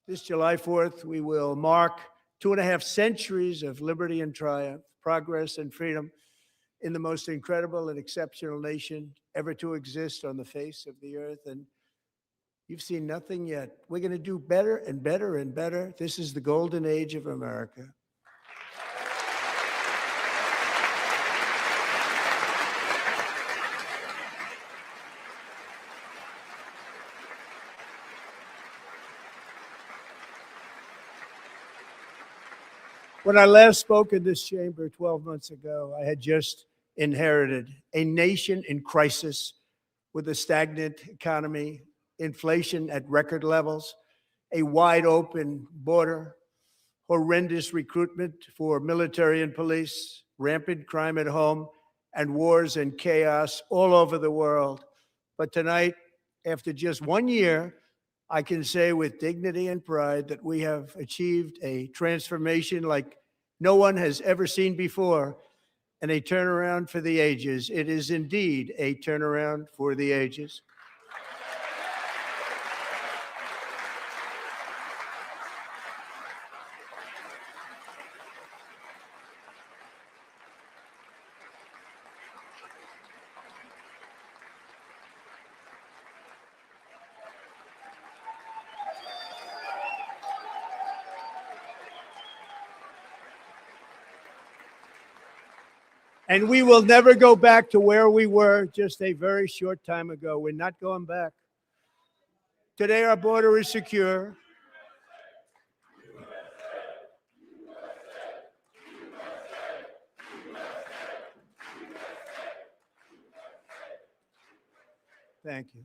This July 4th, we will mark 2.5 centuries of liberty and triumph, progress and freedom in the most incredible and exceptional nation ever to exist on the face of the earth. And you've seen nothing yet. We're going to do better and better and better. This is the golden age of America. When I last spoke in this chamber 12 months ago, I had just inherited a nation in crisis with a stagnant economy, inflation at record levels, a wide open border, horrendous recruitment for military and police, rampant crime at home, and wars and chaos all over the world. But tonight, after just 1 year, I can say with dignity and pride that we have achieved a transformation like no one has ever seen before, and a turnaround for the ages. It is indeed a turnaround for the ages. And we will never go back to where we were just a very short time ago. We're not going back. Today, our border is secure. Thank you.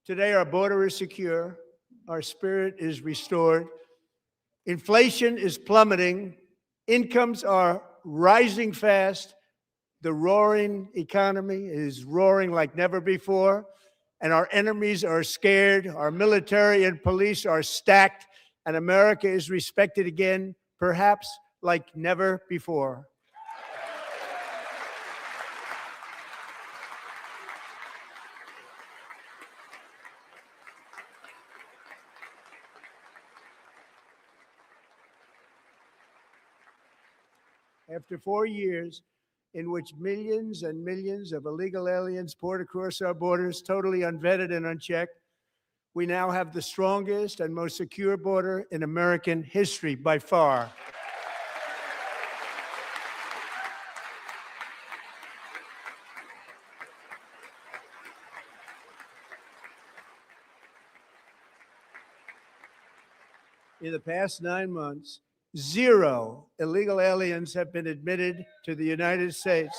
Today, our border is secure. Our spirit is restored. Inflation is plummeting. Incomes are rising fast. The roaring economy is roaring like never before, and our enemies are scared. Our military and police are stacked, and America is respected again, perhaps like never before. After 4 years, in which millions and millions of illegal aliens poured across our borders, totally unvetted and unchecked, we now have the strongest and most secure border in American history by far. In the past 9 months, 0 illegal aliens have been admitted to the United States.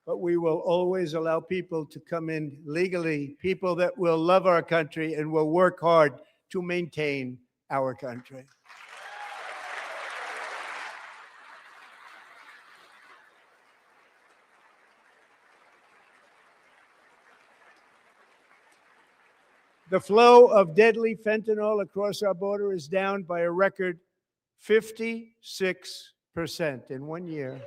But we will always allow people to come in legally, people that will love our country and will work hard to maintain our country. The flow of deadly fentanyl across our border is down by a record 56% in 1 year.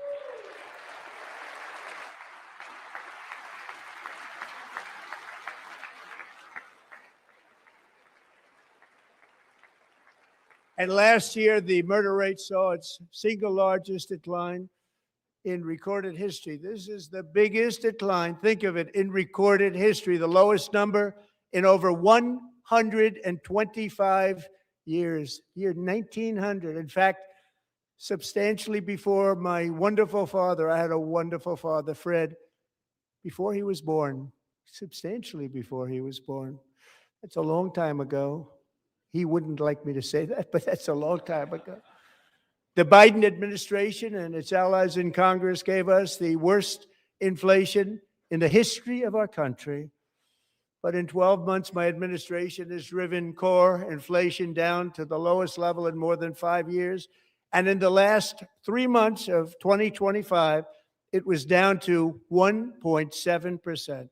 And last year, the murder rate saw its single largest decline in recorded history. This is the biggest decline, think of it, in recorded history, the lowest number in over 125 years, year 1900. In fact, substantially before my wonderful father, I had a wonderful father, Fred, before he was born, substantially before he was born. That's a long time ago. He wouldn't like me to say that, but that's a long time ago. The Biden administration and its allies in Congress gave us the worst inflation in the history of our country. But in 12 months, my administration has driven core inflation down to the lowest level in more than 5 years. And in the last 3 months of 2025, it was down to 1.7%.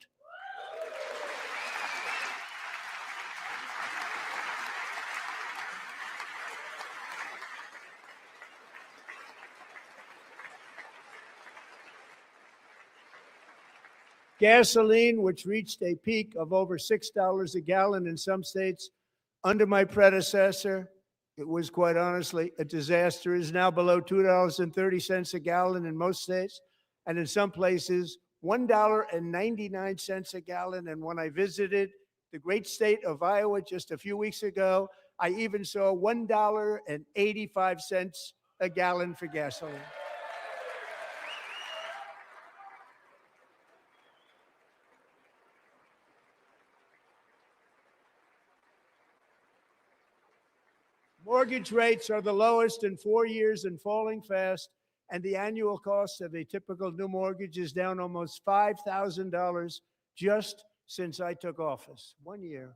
Gasoline, which reached a peak of over $6 a gallon in some states under my predecessor, it was quite honestly a disaster, is now below $2.30 a gallon in most states, and in some places, $1.99 a gallon. And when I visited the great state of Iowa just a few weeks ago, I even saw $1.85 a gallon for gasoline. Mortgage rates are the lowest in 4 years and falling fast, and the annual cost of a typical new mortgage is down almost $5,000 just since I took office. 1 year.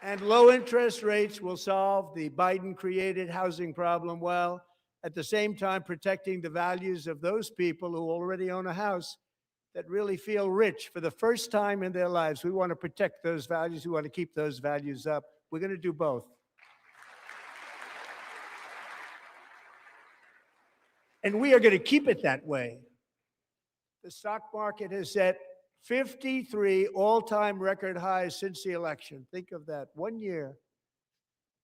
And low interest rates will solve the Biden-created housing problem while at the same time protecting the values of those people who already own a house that really feel rich for the first time in their lives. We want to protect those values. We want to keep those values up. We're going to do both. And we are going to keep it that way. The stock market has set 53 all-time record highs since the election. Think of that, 1 year.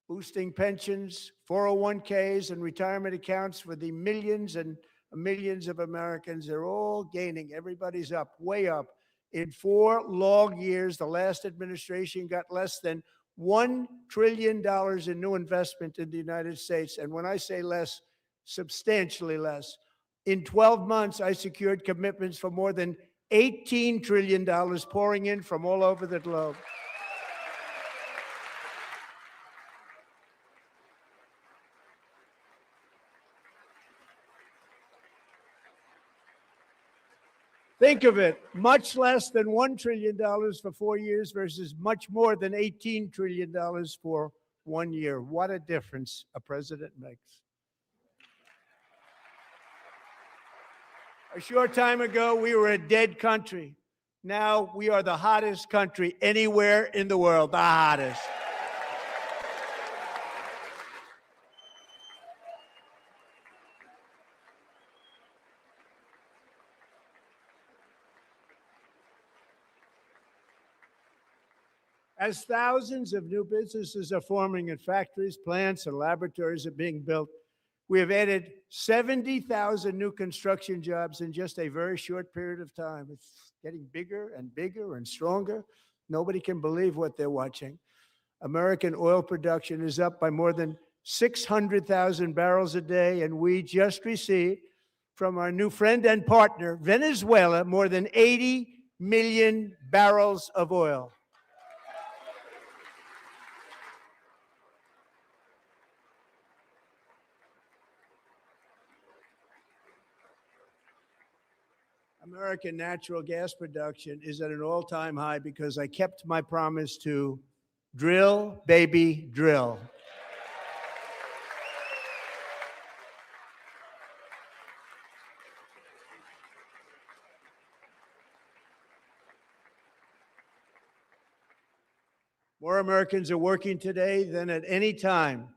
Boosting pensions, 401ks, and retirement accounts for the millions and millions of Americans. They're all gaining. Everybody's up, way up. In 4 long years, the last administration got less than $1 trillion in new investment in the United States. And when I say less, substantially less. In 12 months, I secured commitments for more than $18 trillion pouring in from all over the globe. Think of it, much less than $1 trillion for 4 years versus much more than $18 trillion for 1 year. What a difference a president makes. A short time ago, we were a dead country. Now we are the hottest country anywhere in the world, the hottest. As thousands of new businesses are forming in factories, plants, and laboratories are being built, we have added 70,000 new construction jobs in just a very short period of time. It's getting bigger and bigger and stronger. Nobody can believe what they're watching. American oil production is up by more than 600,000 barrels a day, and we just received from our new friend and partner, Venezuela, more than 80 million barrels of oil. American natural gas production is at an all-time high because I kept my promise to drill, baby, drill. More Americans are working today than at any time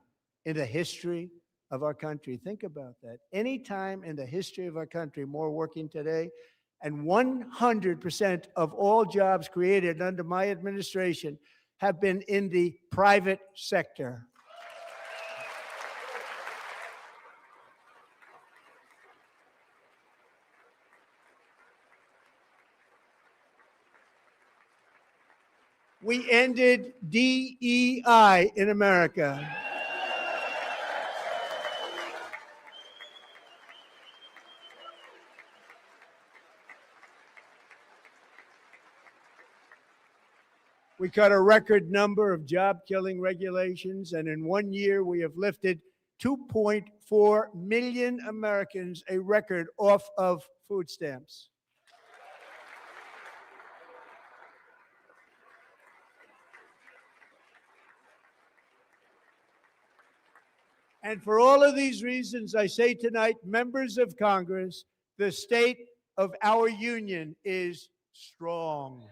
in the history of our country. Think about that. Any time in the history of our country, more working today. And 100% of all jobs created under my administration have been in the private sector. We ended DEI in America. We cut a record number of job-killing regulations, and in 1 year, we have lifted 2.4 million Americans, a record, off of food stamps. And for all of these reasons, I say tonight, members of Congress, the state of our union is strong.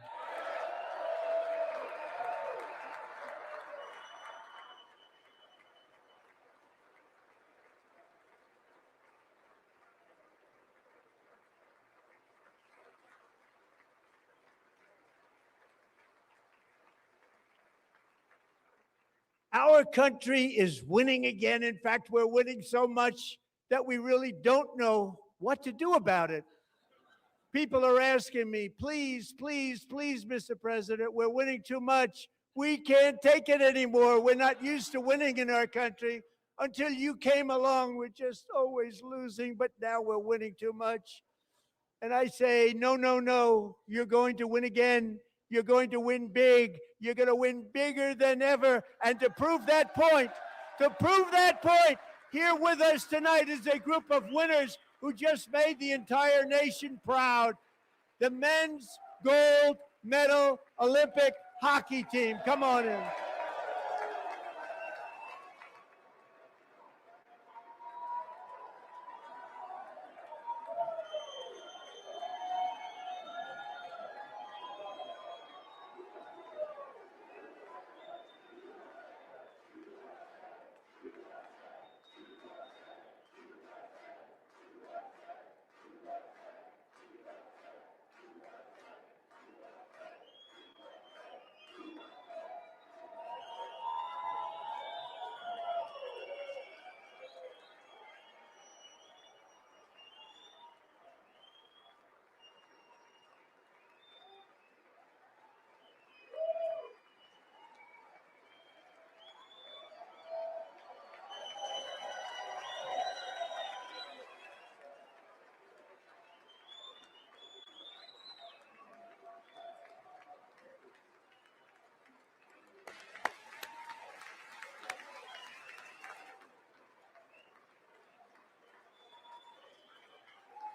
Our country is winning again. In fact, we're winning so much that we really don't know what to do about it. People are asking me, please, please, please, Mr. President, we're winning too much. We can't take it anymore. We're not used to winning in our country. Until you came along, we're just always losing, but now we're winning too much. And I say, no, no, no, you're going to win again. You're going to win big. You're going to win bigger than ever. And to prove that point, here with us tonight is a group of winners who just made the entire nation proud. The men's gold medal Olympic hockey team. Come on in.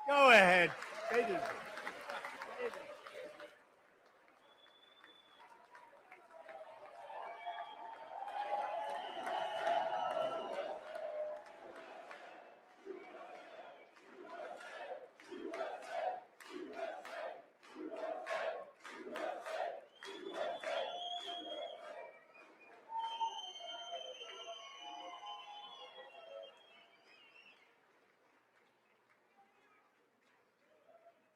Go ahead.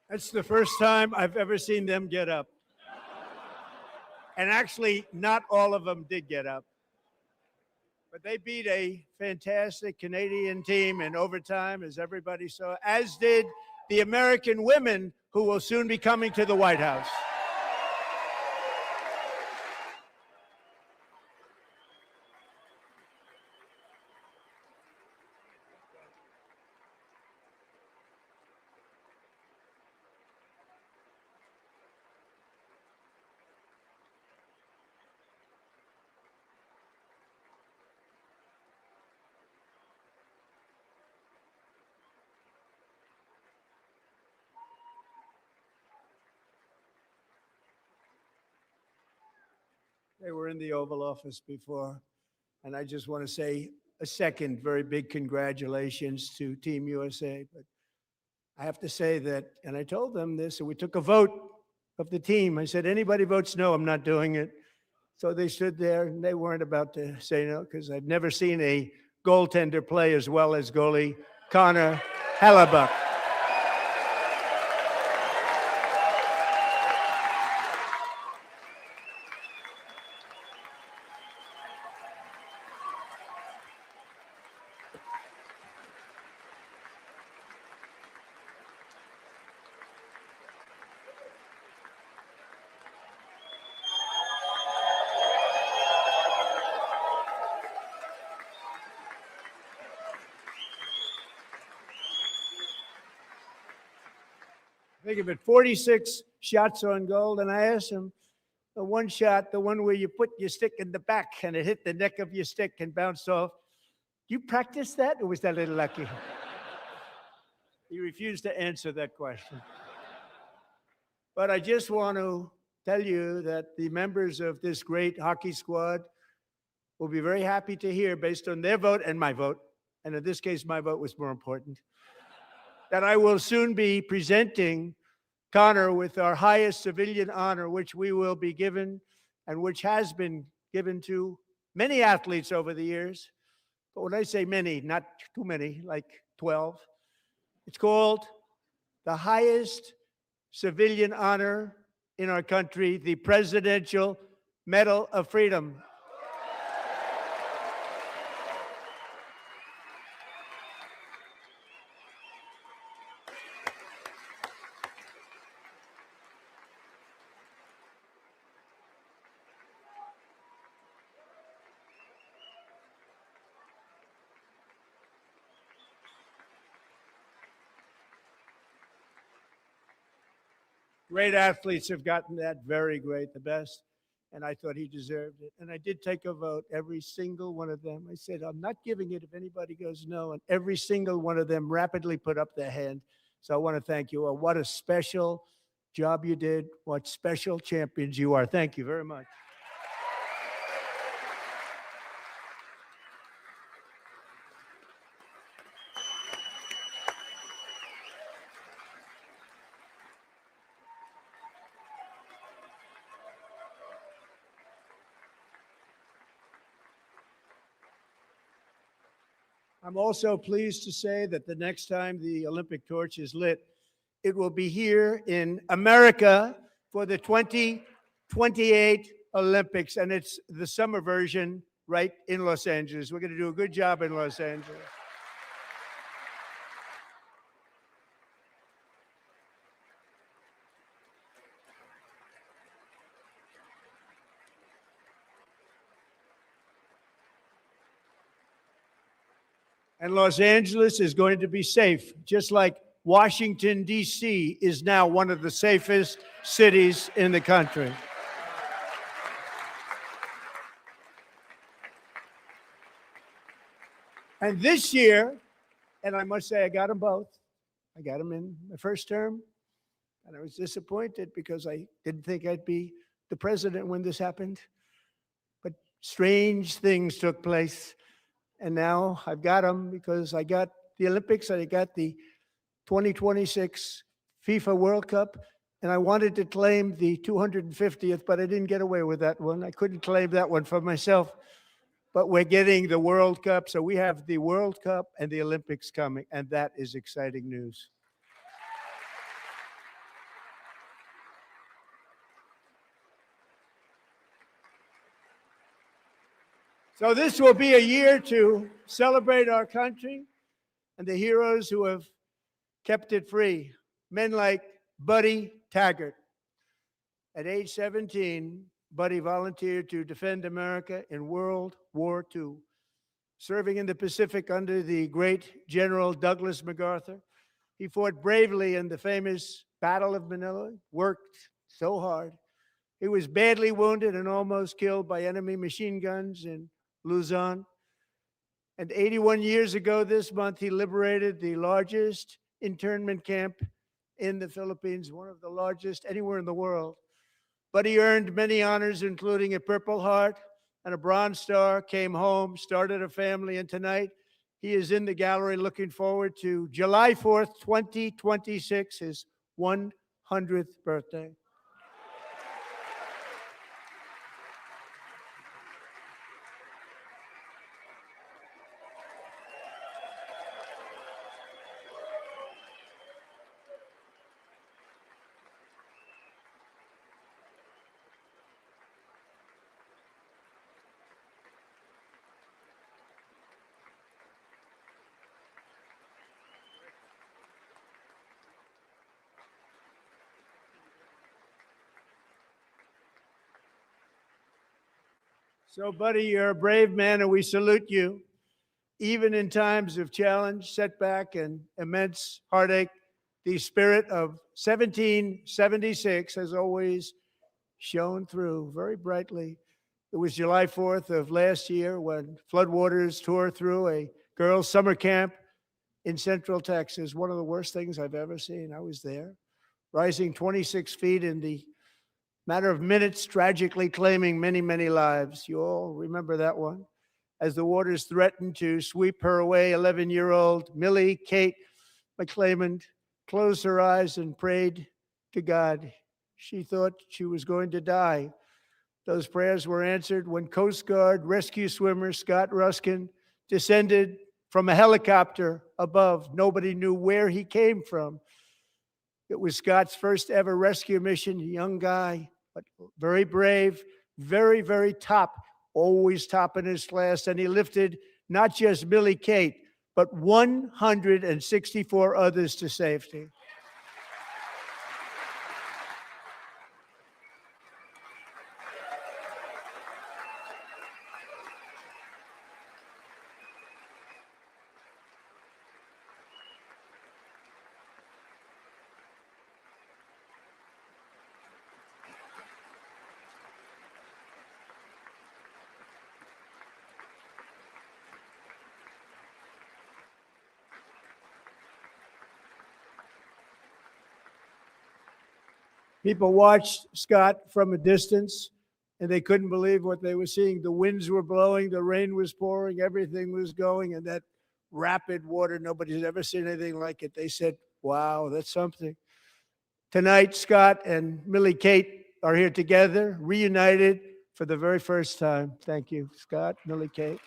That's the first time I've ever seen them get up. And actually, not all of them did get up. But they beat a fantastic Canadian team in overtime, as everybody saw, as did the American women who will soon be coming to the White House. They were in the Oval Office before, and I just want to say a second very big congratulations to Team USA. But I have to say that, and I told them this, and we took a vote of the team. I said, anybody votes no, I'm not doing it. So they stood there, and they weren't about to say no, because I've never seen a goaltender play as well as goalie Connor Hellebuyck. Think of it, 46 shots on goal. And I asked him, the one shot, the one where you put your stick in the back and it hit the neck of your stick and bounced off. You practice that, or was that a little lucky? He refused to answer that question. But I just want to tell you that the members of this great hockey squad will be very happy to hear, based on their vote and my vote, and in this case, my vote was more important, that I will soon be presenting Connor with our highest civilian honor, which we will be given and which has been given to many athletes over the years. But when I say many, not too many, like 12, it's called the highest civilian honor in our country, the Presidential Medal of Freedom. Great athletes have gotten that, very great, the best. And I thought he deserved it. And I did take a vote, every single one of them. I said, I'm not giving it if anybody goes no. And every single one of them rapidly put up their hand. So I want to thank you all. What a special job you did. What special champions you are. Thank you very much. I'm also pleased to say that the next time the Olympic torch is lit, it will be here in America for the 2028 Olympics. And it's the summer version right in Los Angeles. We're going to do a good job in Los Angeles. And Los Angeles is going to be safe, just like Washington, D.C. is now one of the safest cities in the country. And this year, and I must say I got them both. I got them in my first term, and I was disappointed because I didn't think I'd be the president when this happened. But strange things took place. And now I've got them because I got the Olympics and I got the 2026 FIFA World Cup. And I wanted to claim the 250th, but I didn't get away with that one. I couldn't claim that one for myself. But we're getting the World Cup. So we have the World Cup and the Olympics coming. And that is exciting news. So this will be a year to celebrate our country and the heroes who have kept it free. Men like Buddy Taggart. At age 17, Buddy volunteered to defend America in World War II, serving in the Pacific under the great General Douglas MacArthur. He fought bravely in the famous Battle of Manila, worked so hard. He was badly wounded and almost killed by enemy machine guns in Luzon. And 81 years ago this month, he liberated the largest internment camp in the Philippines, one of the largest anywhere in the world. But he earned many honors, including a Purple Heart and a Bronze Star, came home, started a family, and tonight he is in the gallery looking forward to July 4th, 2026, his 100th birthday. So, Buddy, you're a brave man, and we salute you. Even in times of challenge, setback, and immense heartache, the spirit of 1776 has always shone through very brightly. It was July 4th of last year when floodwaters tore through a girls' summer camp in Central Texas, one of the worst things I've ever seen. I was there, rising 26 feet in the matter of minutes, tragically claiming many, many lives. You all remember that one? As the waters threatened to sweep her away, 11-year-old Millie Kate McClymont closed her eyes and prayed to God. She thought she was going to die. Those prayers were answered when Coast Guard rescue swimmer Scott Ruskin descended from a helicopter above. Nobody knew where he came from. It was Scott's first ever rescue mission, a young guy, but very brave, very, very top, always top in his class. And he lifted not just Millie Kate, but 164 others to safety. People watched Scott from a distance, and they couldn't believe what they were seeing. The winds were blowing, the rain was pouring, everything was going, and that rapid water, nobody's ever seen anything like it. They said, wow, that's something. Tonight, Scott and Millie Kate are here together, reunited for the very first time. Thank you, Scott, Millie Kate.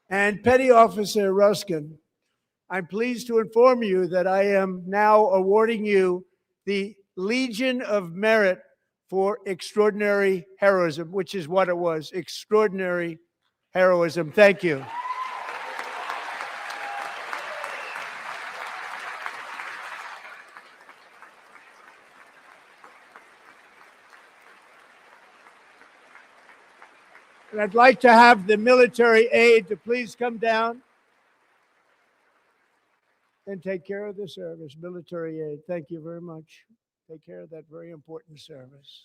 And Petty Officer Ruskin, I'm pleased to inform you that I am now awarding you the Legion of Merit for extraordinary heroism, which is what it was, extraordinary heroism. Thank you. And I'd like to have the military aide to please come down and take care of the service. Military aid, thank you very much. Take care of that very important service.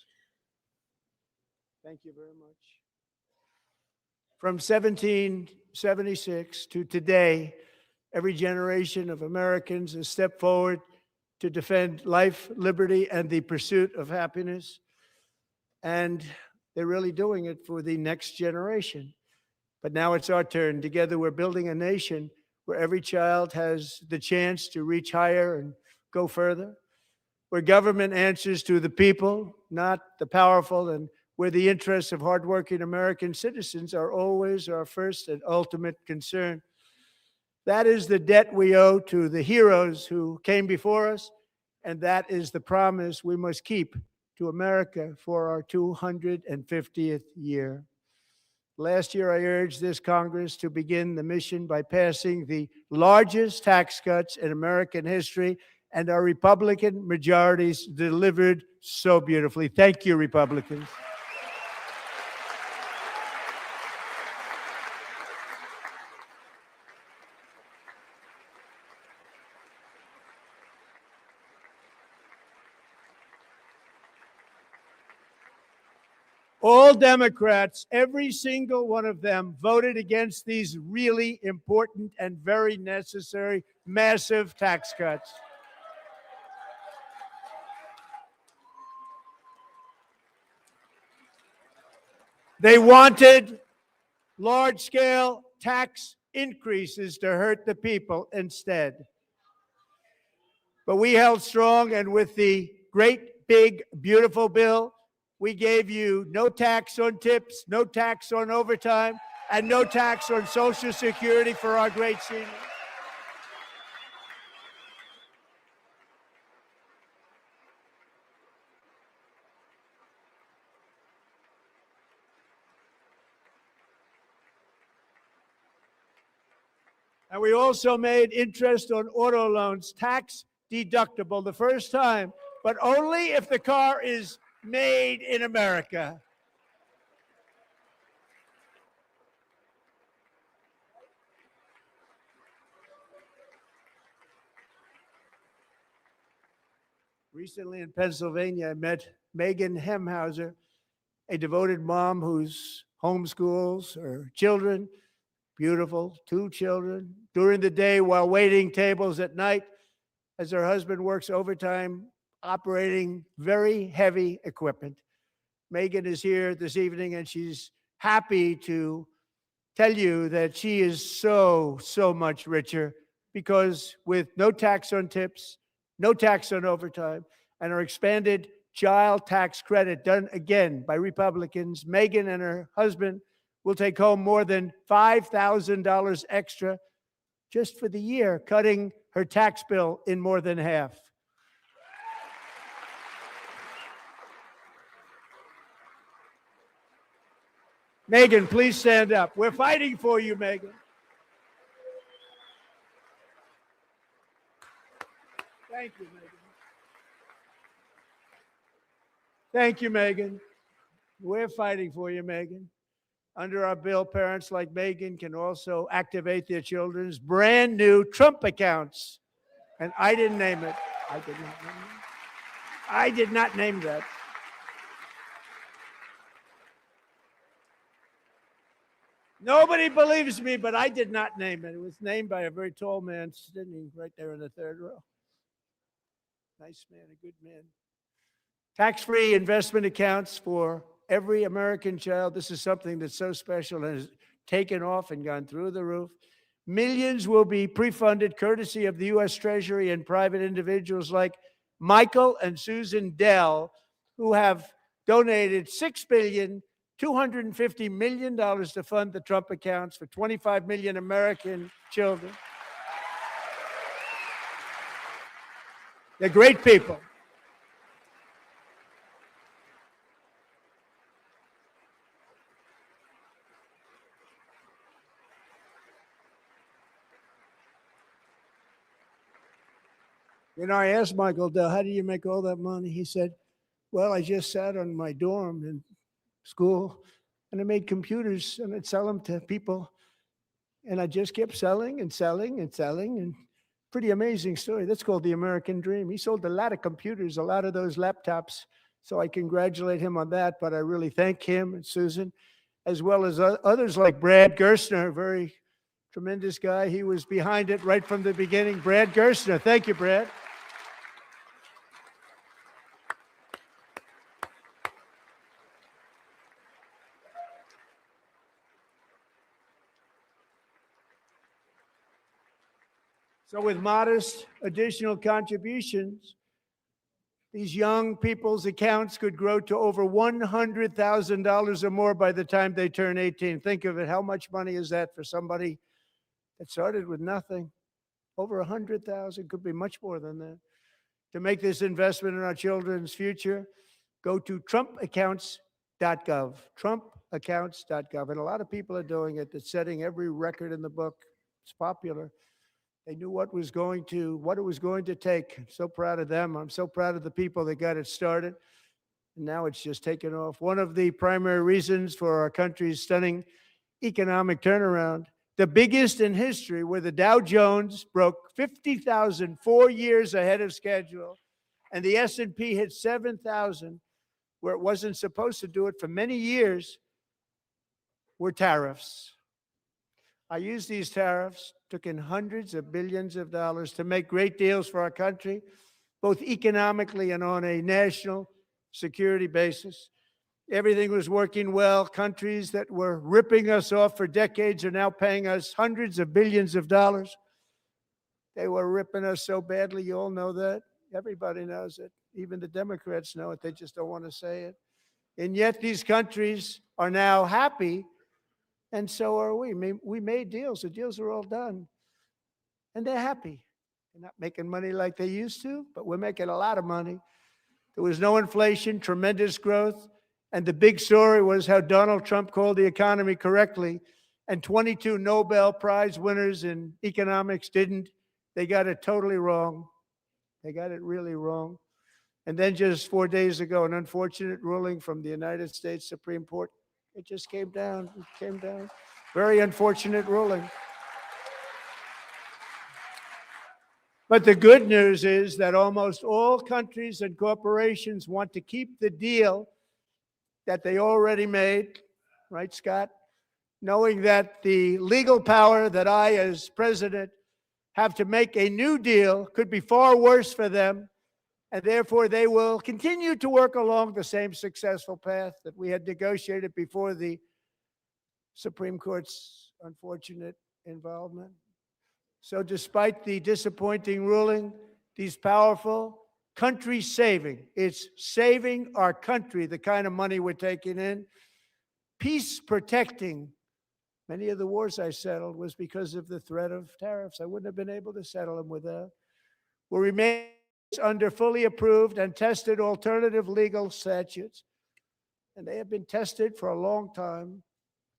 Thank you very much. From 1776 to today, every generation of Americans has stepped forward to defend life, liberty, and the pursuit of happiness. And they're really doing it for the next generation. But now it's our turn. Together, we're building a nation where every child has the chance to reach higher and go further, where government answers to the people, not the powerful, and where the interests of hardworking American citizens are always our first and ultimate concern. That is the debt we owe to the heroes who came before us, and that is the promise we must keep to America for our 250th year. Last year, I urged this Congress to begin the mission by passing the largest tax cuts in American history, and our Republican majorities delivered so beautifully. Thank you, Republicans. All Democrats, every single one of them, voted against these really important and very necessary massive tax cuts. They wanted large-scale tax increases to hurt the people instead. But we held strong, and with the great, big, beautiful bill, we gave you no tax on tips, no tax on overtime, and no tax on Social Security for our great seniors. And we also made interest on auto loans tax deductible the first time, but only if the car is made in America. Recently in Pennsylvania, I met Megan Hemhauser, a devoted mom who's homeschools her children, beautiful, 2 children, during the day while waiting tables at night as her husband works overtime operating very heavy equipment. Megan is here this evening, and she's happy to tell you that she is so much richer because with no tax on tips, no tax on overtime, and our expanded child tax credit done again by Republicans, Megan and her husband will take home more than $5,000 extra just for the year, cutting her tax bill in more than half. Megan, please stand up. We're fighting for you, Megan. Thank you, Megan. Thank you, Megan. We're fighting for you, Megan. Under our bill, parents like Megan can also activate their children's brand new Trump accounts. And I didn't name it. I did not name it. I did not name that. Nobody believes me, but I did not name it. It was named by a very tall man sitting right there in the third row. Nice man, a good man. Tax-free investment accounts for every American child. This is something that's so special and has taken off and gone through the roof. Millions will be pre-funded courtesy of the U.S. Treasury and private individuals like Michael and Susan Dell, who have donated $6.25 billion to fund the Trump accounts for 25 million American children. They're great people. You know, I asked Michael Dell, how do you make all that money? He said, well, I just sat on my dorm in school and I made computers and I'd sell them to people. And I just kept selling and selling and selling. And pretty amazing story. That's called the American dream. He sold a lot of computers, a lot of those laptops. So I congratulate him on that. But I really thank him and Susan, as well as others like Brad Gerstner, a very tremendous guy. He was behind it right from the beginning. Brad Gerstner. Thank you, Brad. So with modest additional contributions, these young people's accounts could grow to over $100,000 or more by the time they turn 18. Think of it. How much money is that for somebody that started with nothing? Over 100,000, could be much more than that. To make this investment in our children's future, go to trumpaccounts.gov, trumpaccounts.gov. And a lot of people are doing it. It's setting every record in the book. It's popular. They knew what it was going to take. I'm so proud of them. I'm so proud of the people that got it started. And now it's just taken off. One of the primary reasons for our country's stunning economic turnaround, the biggest in history, where the Dow Jones broke 50,000 4 years ahead of schedule, and the S&P hit 7,000, where it wasn't supposed to do it for many years, were tariffs. I used these tariffs, took in hundreds of billions of dollars to make great deals for our country, both economically and on a national security basis. Everything was working well. Countries that were ripping us off for decades are now paying us hundreds of billions of dollars. They were ripping us so badly, you all know that. Everybody knows it. Even the Democrats know it. They just don't want to say it. And yet these countries are now happy, and so are we. We made deals. The deals are all done. And they're happy. They're not making money like they used to, but we're making a lot of money. There was no inflation, tremendous growth. And the big story was how Donald Trump called the economy correctly, and 22 Nobel Prize winners in economics didn't. They got it totally wrong. They got it really wrong. And then just 4 days ago, an unfortunate ruling from the United States Supreme Court. It just came down. It came down. Very unfortunate ruling. But the good news is that almost all countries and corporations want to keep the deal that they already made, right, Scott? Knowing that the legal power that I, as president, have to make a new deal could be far worse for them, and therefore they will continue to work along the same successful path that we had negotiated before the Supreme Court's unfortunate involvement. So despite the disappointing ruling, these powerful country-saving, it's saving our country, the kind of money we're taking in, peace-protecting. Many of the wars I settled was because of the threat of tariffs. I wouldn't have been able to settle them without. Will remain under fully approved and tested alternative legal statutes. And they have been tested for a long time.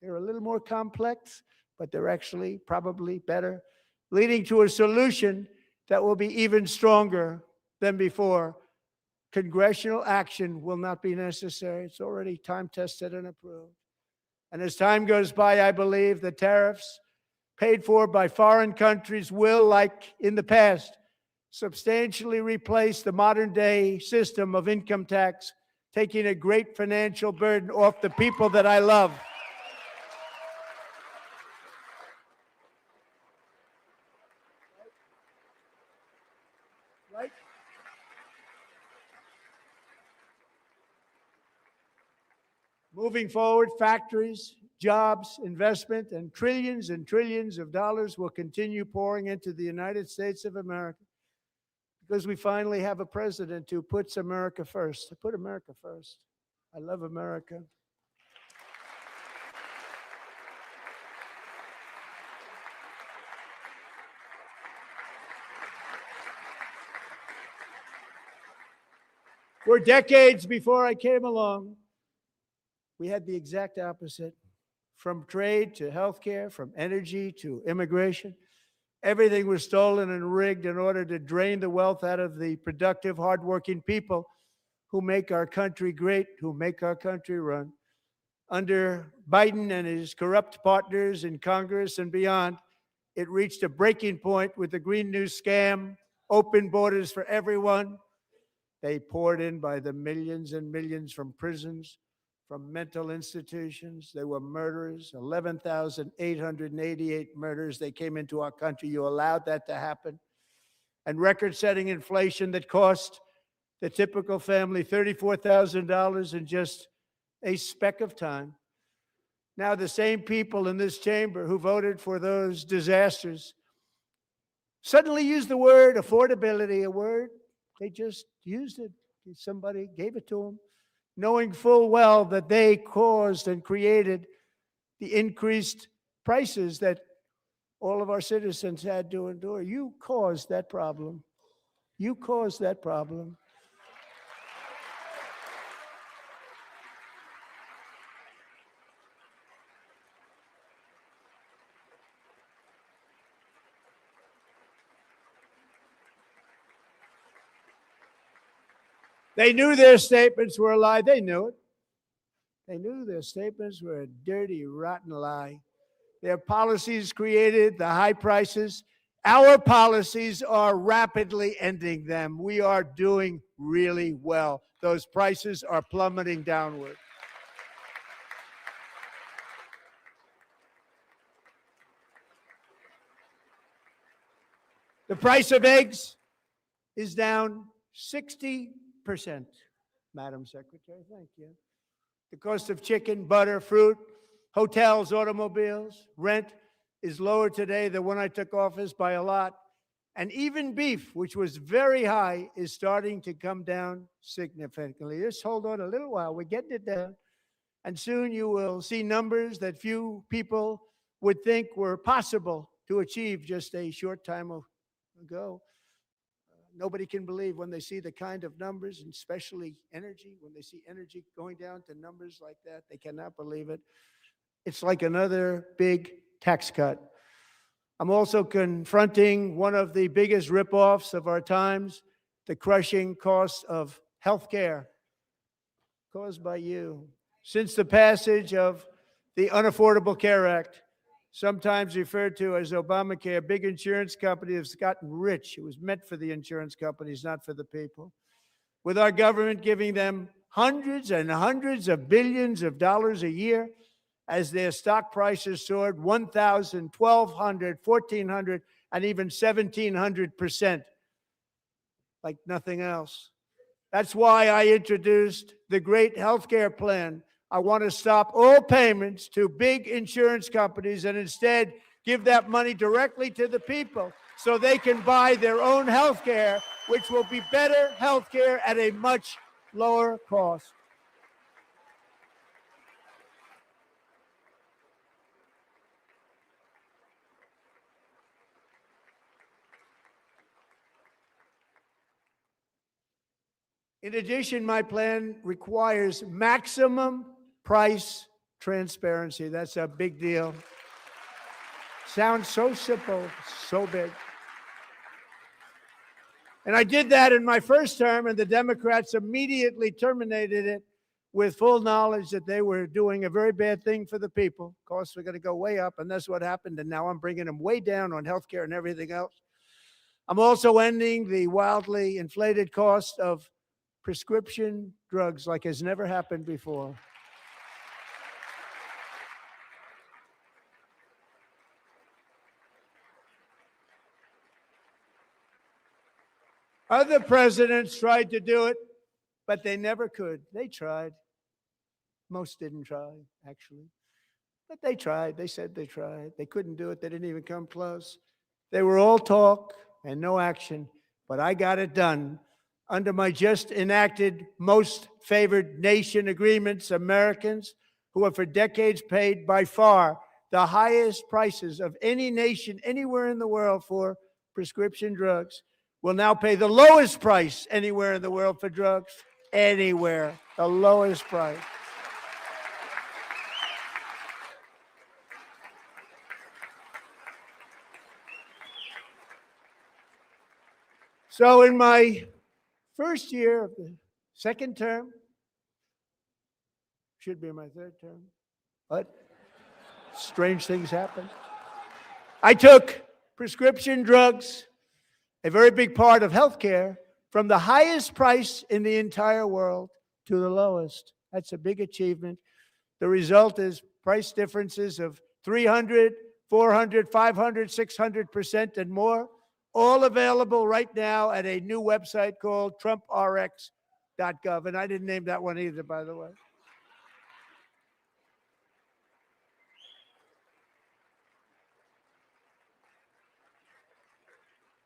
They're a little more complex, but they're actually probably better, leading to a solution that will be even stronger than before. Congressional action will not be necessary. It's already time tested and approved. And as time goes by, I believe the tariffs paid for by foreign countries will, like in the past, substantially replace the modern-day system of income tax, taking a great financial burden off the people that I love. Right? Moving forward, factories, jobs, investment, and trillions of dollars will continue pouring into the United States of America because we finally have a president who puts America first. Put America first. I love America. For decades before I came along, we had the exact opposite. From trade to healthcare, from energy to immigration, everything was stolen and rigged in order to drain the wealth out of the productive, hardworking people who make our country great, who make our country run. Under Biden and his corrupt partners in Congress and beyond, it reached a breaking point with the Green New scam, open borders for everyone. They poured in by the millions and millions from prisons, from mental institutions. They were murderers, 11,888 murders. They came into our country. You allowed that to happen. And record-setting inflation that cost the typical family $34,000 in just a speck of time. Now the same people in this chamber who voted for those disasters suddenly use the word affordability, a word they just used it. Somebody gave it to them, knowing full well that they caused and created the increased prices that all of our citizens had to endure. You caused that problem. You caused that problem. They knew their statements were a lie. They knew it. They knew their statements were a dirty, rotten lie. Their policies created the high prices. Our policies are rapidly ending them. We are doing really well. Those prices are plummeting downward. The price of eggs is down 60%, Madam Secretary. Thank you. The cost of chicken, butter, fruit, hotels, automobiles, rent is lower today than when I took office by a lot. And even beef, which was very high, is starting to come down significantly. Just hold on a little while. We're getting it down. And soon you will see numbers that few people would think were possible to achieve just a short time ago. Nobody can believe when they see the kind of numbers, and especially energy, when they see energy going down to numbers like that, they cannot believe it. It's like another big tax cut. I'm also confronting one of the biggest ripoffs of our times, the crushing cost of health care caused by you. Since the passage of the Unaffordable Care Act, sometimes referred to as Obamacare, big insurance companies have gotten rich. It was meant for the insurance companies, not for the people. With our government giving them hundreds and hundreds of billions of dollars a year as their stock prices soared 1,000, 1,200, 1,400, and even 1,700%, like nothing else. That's why I introduced the great healthcare plan. I want to stop all payments to big insurance companies and instead give that money directly to the people so they can buy their own health care, which will be better health care at a much lower cost. In addition, my plan requires maximum price transparency. That's a big deal. Sounds so simple, so big. And I did that in my first term, and the Democrats immediately terminated it with full knowledge that they were doing a very bad thing for the people. Costs were going to go way up, and that's what happened. And now I'm bringing them way down on healthcare and everything else. I'm also ending the wildly inflated cost of prescription drugs like has never happened before. Other presidents tried to do it, but they never could. They tried. Most didn't try, actually. But they tried. They said they tried. They couldn't do it. They didn't even come close. They were all talk and no action, but I got it done. Under my just enacted most favored nation agreements, Americans who have for decades paid by far the highest prices of any nation anywhere in the world for prescription drugs will now pay the lowest price anywhere in the world for drugs. Anywhere, the lowest price. So in my first year of the second term, should be my third term, but strange things happen. I took prescription drugs, a very big part of healthcare, from the highest price in the entire world to the lowest. That's a big achievement. The result is price differences of 300, 400, 500, 600% and more, all available right now at a new website called TrumpRx.gov. And I didn't name that one either, by the way.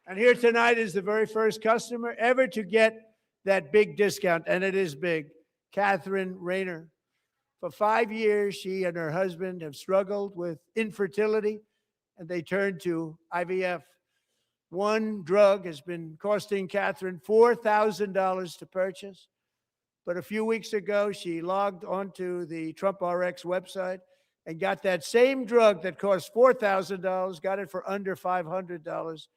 And here tonight is the very first customer ever to get that big discount, and it is big, Catherine Rayner. For 5 years, she and her husband have struggled with infertility, and they turned to IVF. One drug has been costing Catherine $4,000 to purchase. But a few weeks ago, she logged onto the Trump RX website and got that same drug that cost $4,000, got it for under $500,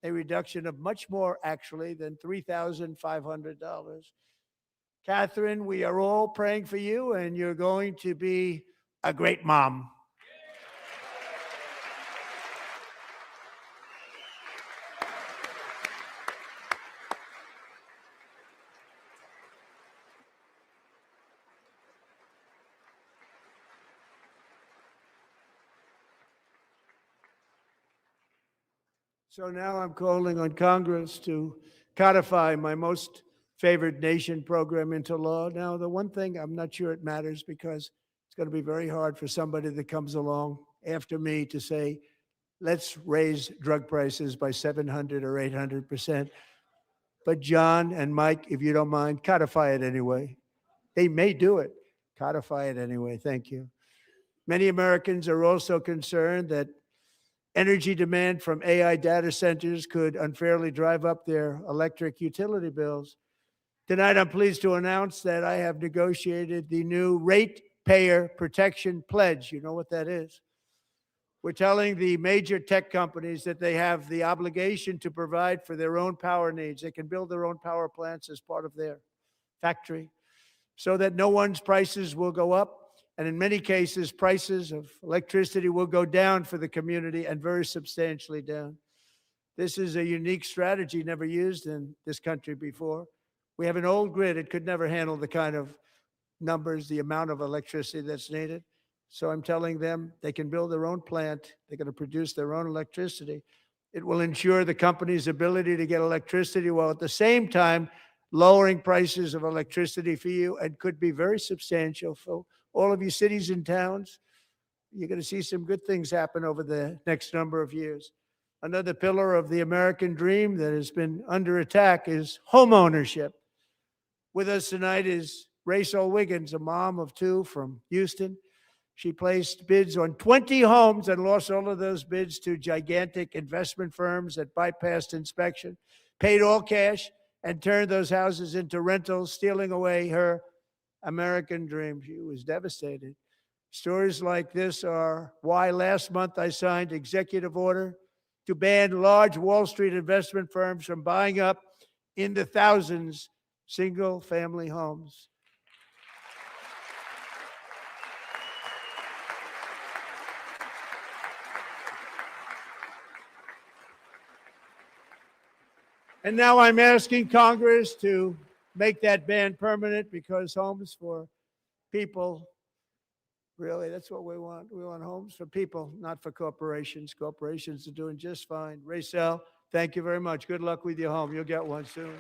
a reduction of much more, actually, than $3,500. Catherine, we are all praying for you, and you're going to be a great mom. So now I'm calling on Congress to codify my most favored nation program into law. Now, the one thing I'm not sure it matters because it's going to be very hard for somebody that comes along after me to say, let's raise drug prices by 700 or 800%. But John and Mike, if you don't mind, codify it anyway. They may do it. Codify it anyway. Thank you. Many Americans are also concerned that energy demand from AI data centers could unfairly drive up their electric utility bills. Tonight, I'm pleased to announce that I have negotiated the new Ratepayer Protection Pledge. You know what that is? We're telling the major tech companies that they have the obligation to provide for their own power needs. They can build their own power plants as part of their factory so that no one's prices will go up. And in many cases, prices of electricity will go down for the community and very substantially down. This is a unique strategy never used in this country before. We have an old grid. It could never handle the kind of numbers, the amount of electricity that's needed. So I'm telling them they can build their own plant. They're going to produce their own electricity. It will ensure the company's ability to get electricity while at the same time lowering prices of electricity for you, and could be very substantial for all of you cities and towns. You're going to see some good things happen over the next number of years. Another pillar of the American dream that has been under attack is home ownership. With us tonight is Rachel Wiggins, a mom of two from Houston. She placed bids on 20 homes and lost all of those bids to gigantic investment firms that bypassed inspection, paid all cash, and turned those houses into rentals, stealing away her American dream. She was devastated. Stories like this are why last month I signed executive order to ban large Wall Street investment firms from buying up in the thousands single-family homes. And now I'm asking Congress to make that ban permanent because homes for people, really, that's what we want. We want homes for people, not for corporations. Corporations are doing just fine. Racel, thank you very much. Good luck with your home. You'll get one soon.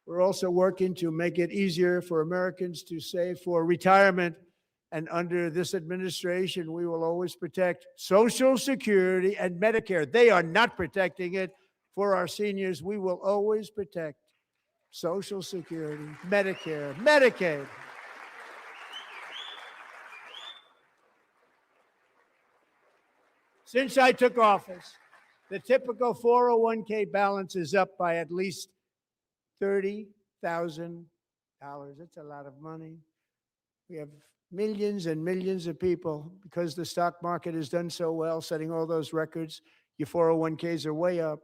We're also working to make it easier for Americans to save for retirement. And under this administration, we will always protect Social Security and Medicare. They are not protecting it for our seniors. We will always protect Social Security, Medicare, Medicaid. Since I took office, the typical 401k balance is up by at least $30,000. That's a lot of money. We have millions and millions of people, because the stock market has done so well, setting all those records. Your 401ks are way up.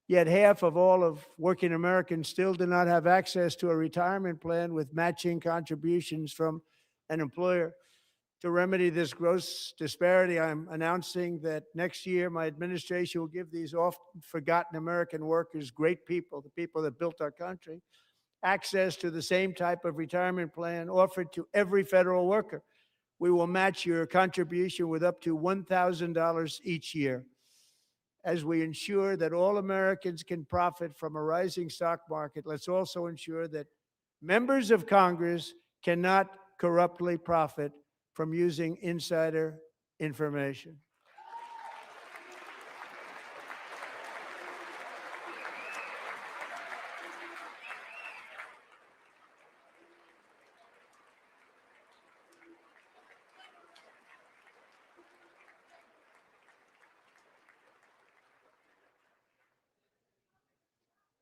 Yet half of all of working Americans still do not have access to a retirement plan with matching contributions from an employer. To remedy this gross disparity, I'm announcing that next year my administration will give these often forgotten American workers, great people, the people that built our country, access to the same type of retirement plan offered to every federal worker. We will match your contribution with up to $1,000 each year. As we ensure that all Americans can profit from a rising stock market, let's also ensure that members of Congress cannot corruptly profit from using insider information.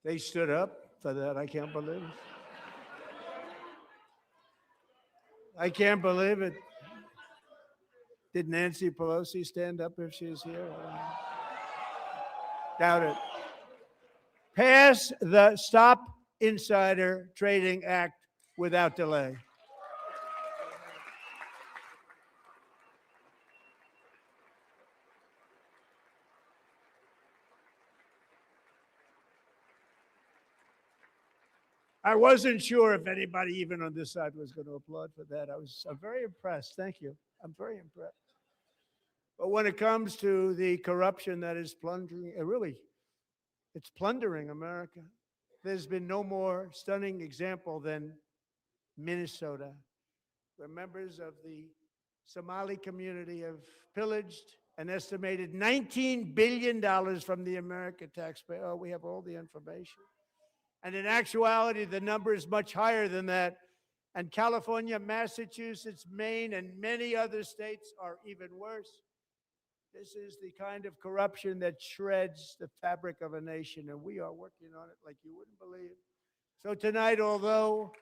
They stood up for that. I can't believe it. I can't believe it. Did Nancy Pelosi stand up if she's here? Doubt it. Pass the Stop Insider Trading Act without delay. I wasn't sure if anybody, even on this side, was going to applaud for that. I'm very impressed. Thank you. I'm very impressed. But when it comes to the corruption that is plundering, it's plundering America. There's been no more stunning example than Minnesota, where members of the Somali community have pillaged an estimated $19 billion from the American taxpayer. Oh, we have all the information. And in actuality, the number is much higher than that. And California, Massachusetts, Maine, and many other states are even worse. This is the kind of corruption that shreds the fabric of a nation, and we are working on it like you wouldn't believe. So tonight, although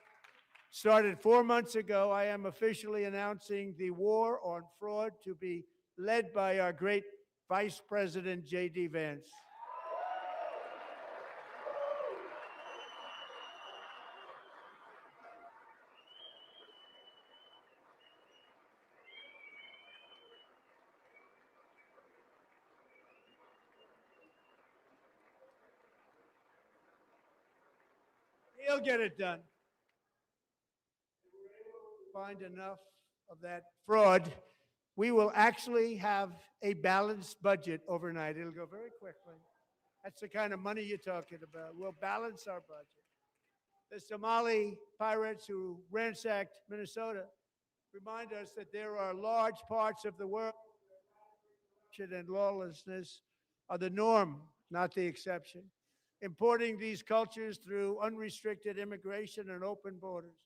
started 4 months ago, I am officially announcing the war on fraud to be led by our great Vice President, J.D. Vance. He'll get it done. Find enough of that fraud, we will actually have a balanced budget overnight. It'll go very quickly. That's the kind of money you're talking about. We'll balance our budget. The Somali pirates who ransacked Minnesota remind us that there are large parts of the world and lawlessness are the norm, not the exception. Importing these cultures through unrestricted immigration and open borders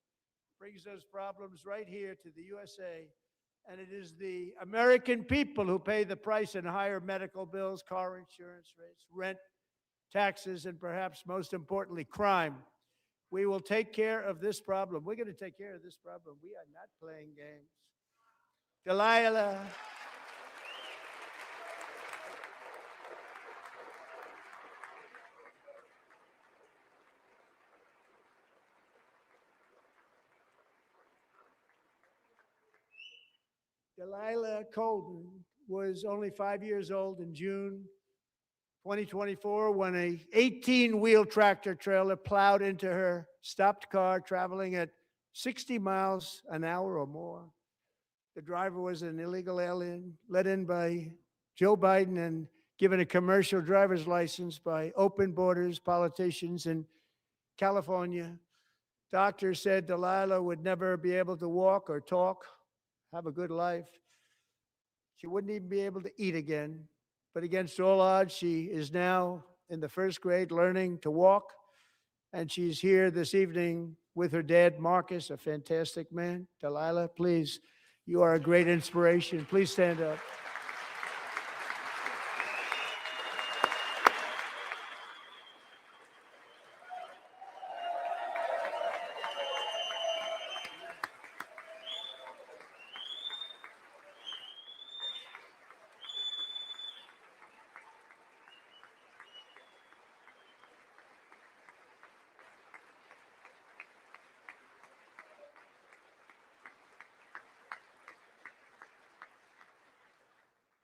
brings those problems right here to the USA. And it is the American people who pay the price in higher medical bills, car insurance rates, rent, taxes, and perhaps most importantly, crime. We will take care of this problem. We're going to take care of this problem. We are not playing games. Delilah. Delilah Colden was only 5 years old in June 2024 when a 18-wheel tractor trailer plowed into her stopped car traveling at 60 miles an hour or more. The driver was an illegal alien let in by Joe Biden and given a commercial driver's license by open borders politicians in California. Doctors said Delilah would never be able to walk or talk, have a good life. She wouldn't even be able to eat again. But against all odds, she is now in the first grade learning to walk. And she's here this evening with her dad, Marcus, a fantastic man. Delilah, please, you are a great inspiration. Please stand up.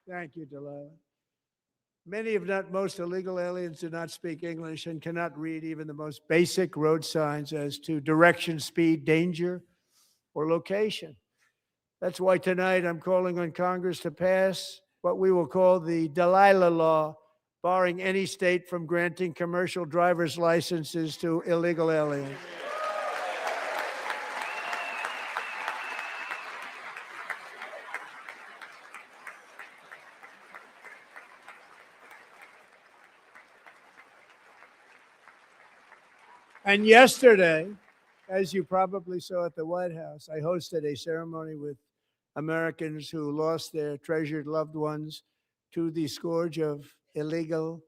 Thank you, Delilah. Many, if not most, illegal aliens do not speak English and cannot read even the most basic road signs as to direction, speed, danger, or location. That's why tonight I'm calling on Congress to pass what we will call the Delilah Law, barring any state from granting commercial driver's licenses to illegal aliens. And yesterday, as you probably saw at the White House, I hosted a ceremony with Americans who lost their treasured loved ones to the scourge of illegal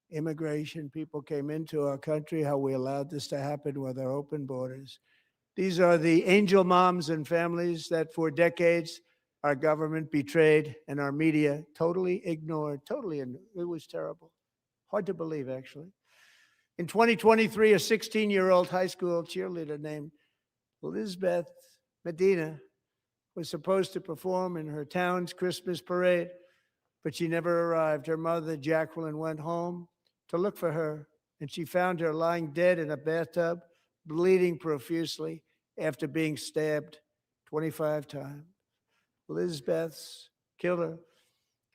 immigration. People came into our country, how we allowed this to happen with our open borders. These are the angel moms and families that for decades our government betrayed and our media totally ignored. It was terrible. Hard to believe, actually. In 2023, a 16-year-old high school cheerleader named Elizabeth Medina was supposed to perform in her town's Christmas parade, but she never arrived. Her mother, Jacqueline, went home to look for her, and she found her lying dead in a bathtub, bleeding profusely after being stabbed 25 times. Elizabeth's killer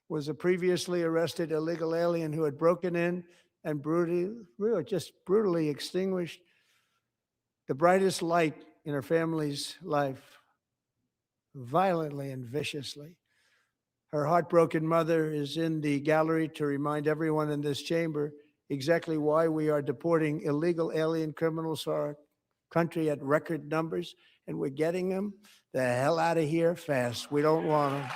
was a previously arrested illegal alien who had broken in and brutally extinguished the brightest light in her family's life, violently and viciously. Her heartbroken mother is in the gallery to remind everyone in this chamber exactly why we are deporting illegal alien criminals to our country at record numbers, and we're getting them the hell out of here fast. We don't want them.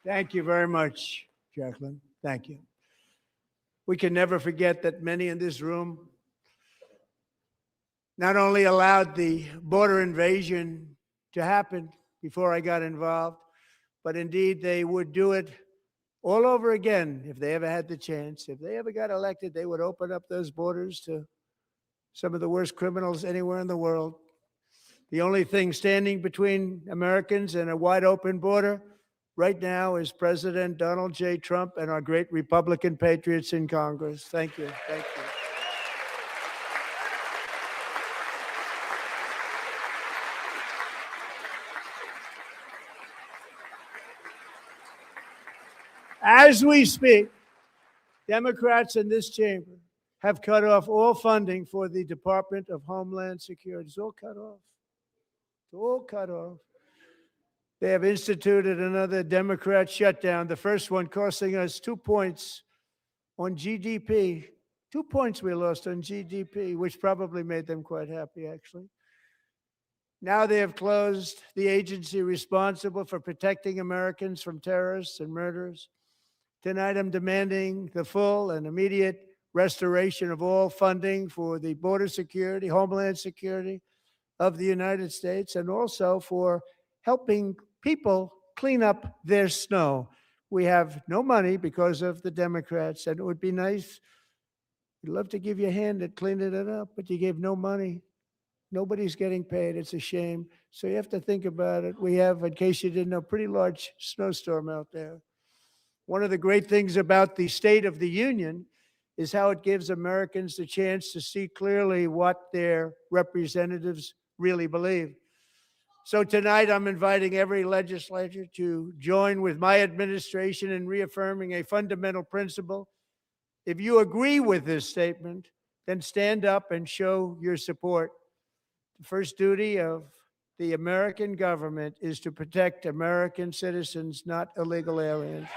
Thank you very much, Jacqueline. Thank you. We can never forget that many in this room not only allowed the border invasion to happen before I got involved, but indeed they would do it all over again if they ever had the chance. If they ever got elected, they would open up those borders to some of the worst criminals anywhere in the world. The only thing standing between Americans and a wide open border right now is President Donald J. Trump and our great Republican patriots in Congress. Thank you. Thank you. As we speak, Democrats in this chamber have cut off all funding for the Department of Homeland Security. It's all cut off. It's all cut off. They have instituted another Democrat shutdown, the first one costing us 2 points on GDP. 2 points we lost on GDP, which probably made them quite happy, actually. Now they have closed the agency responsible for protecting Americans from terrorists and murderers. Tonight I'm demanding the full and immediate restoration of all funding for the border security, homeland security of the United States, and also for helping people clean up their snow. We have no money because of the Democrats, and it would be nice. We'd love to give you a hand at cleaning it up, but you gave no money. Nobody's getting paid. It's a shame. So you have to think about it. We have, in case you didn't know, a pretty large snowstorm out there. One of the great things about the State of the Union is how it gives Americans the chance to see clearly what their representatives really believe. So tonight, I'm inviting every legislator to join with my administration in reaffirming a fundamental principle. If you agree with this statement, then stand up and show your support. The first duty of the American government is to protect American citizens, not illegal aliens.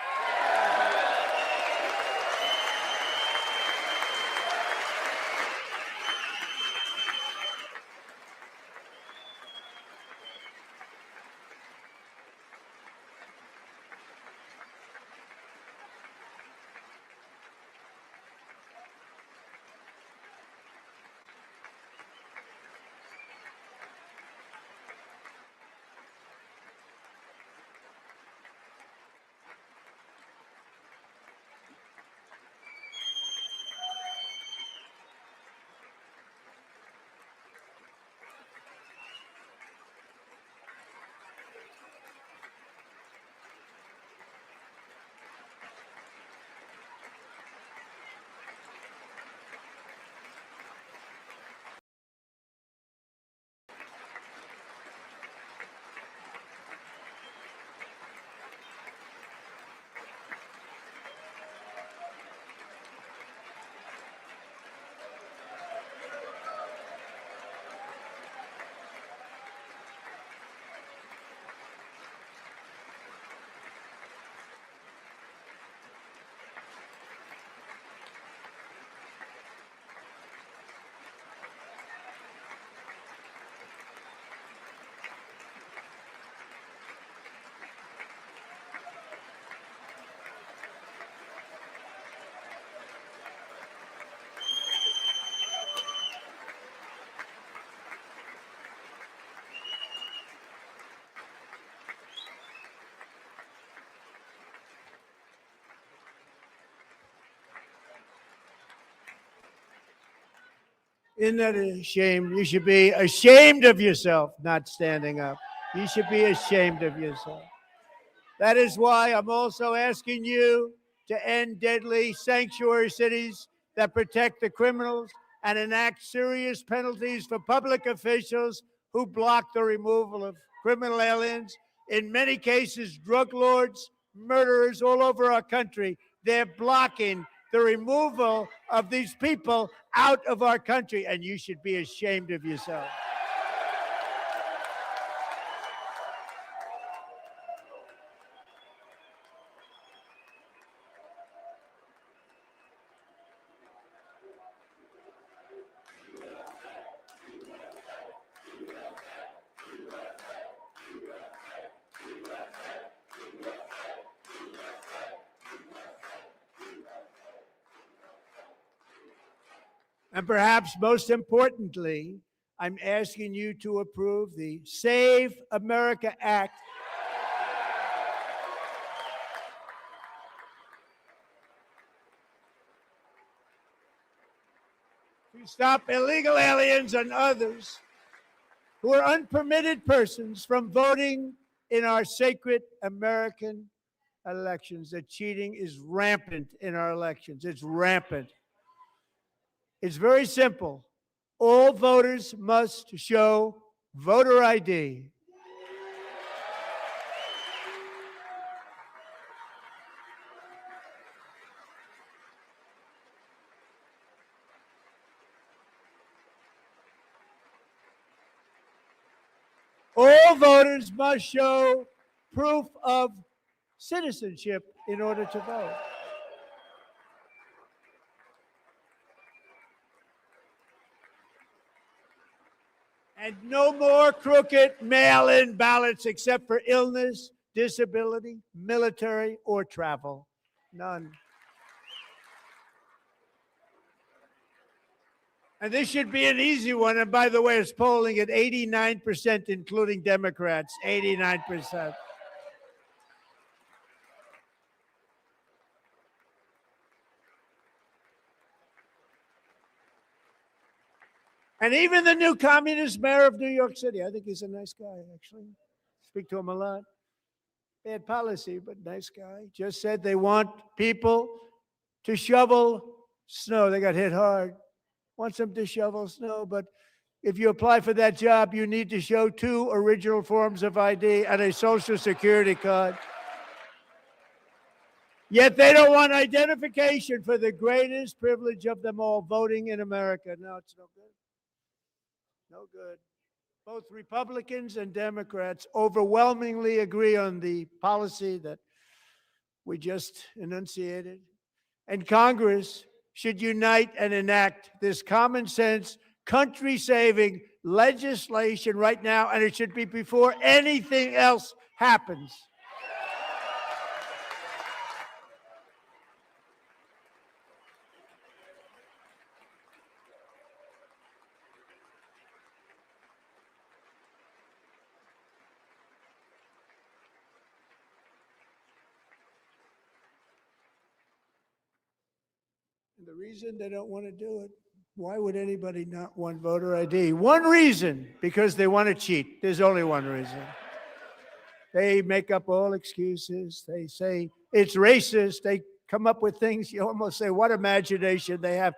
Isn't that a shame? You should be ashamed of yourself not standing up. You should be ashamed of yourself. That is why I'm also asking you to end deadly sanctuary cities that protect the criminals and enact serious penalties for public officials who block the removal of criminal aliens. In many cases, drug lords, murderers all over our country, they're blocking the removal of these people out of our country, and you should be ashamed of yourself. And perhaps most importantly, I'm asking you to approve the Save America Act. To stop illegal aliens and others who are unpermitted persons from voting in our sacred American elections. That cheating is rampant in our elections. It's rampant. It's very simple. All voters must show voter ID. All voters must show proof of citizenship in order to vote. And no more crooked mail-in ballots except for illness, disability, military, or travel. None. And this should be an easy one. And by the way, it's polling at 89%, including Democrats, 89%. And even the new communist mayor of New York City, I think he's a nice guy, actually. Speak to him a lot. Bad policy, but nice guy. Just said they want people to shovel snow. They got hit hard. Wants them to shovel snow, but if you apply for that job, you need to show 2 original forms of ID and a Social Security card. Yet they don't want identification for the greatest privilege of them all, voting in America. No, it's no good. No good. Both Republicans and Democrats overwhelmingly agree on the policy that we just enunciated. And Congress should unite and enact this common sense, country-saving legislation right now, and it should be before anything else happens. And the reason they don't want to do it, why would anybody not want voter ID? One reason, because they want to cheat. There's only one reason. They make up all excuses. They say it's racist. They come up with things you almost say, what imagination they have.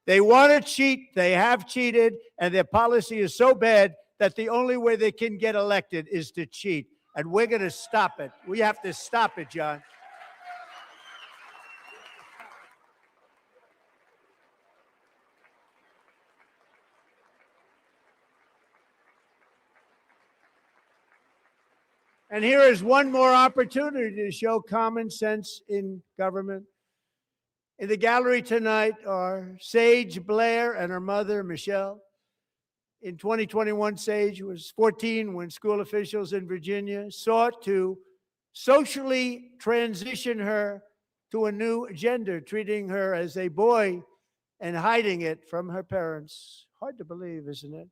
They want to cheat. They have cheated, and their policy is so bad that the only way they can get elected is to cheat. And we're going to stop it. We have to stop it, John. And here is one more opportunity to show common sense in government. In the gallery tonight are Sage Blair and her mother, Michelle. In 2021, Sage was 14 when school officials in Virginia sought to socially transition her to a new gender, treating her as a boy and hiding it from her parents. Hard to believe, isn't it?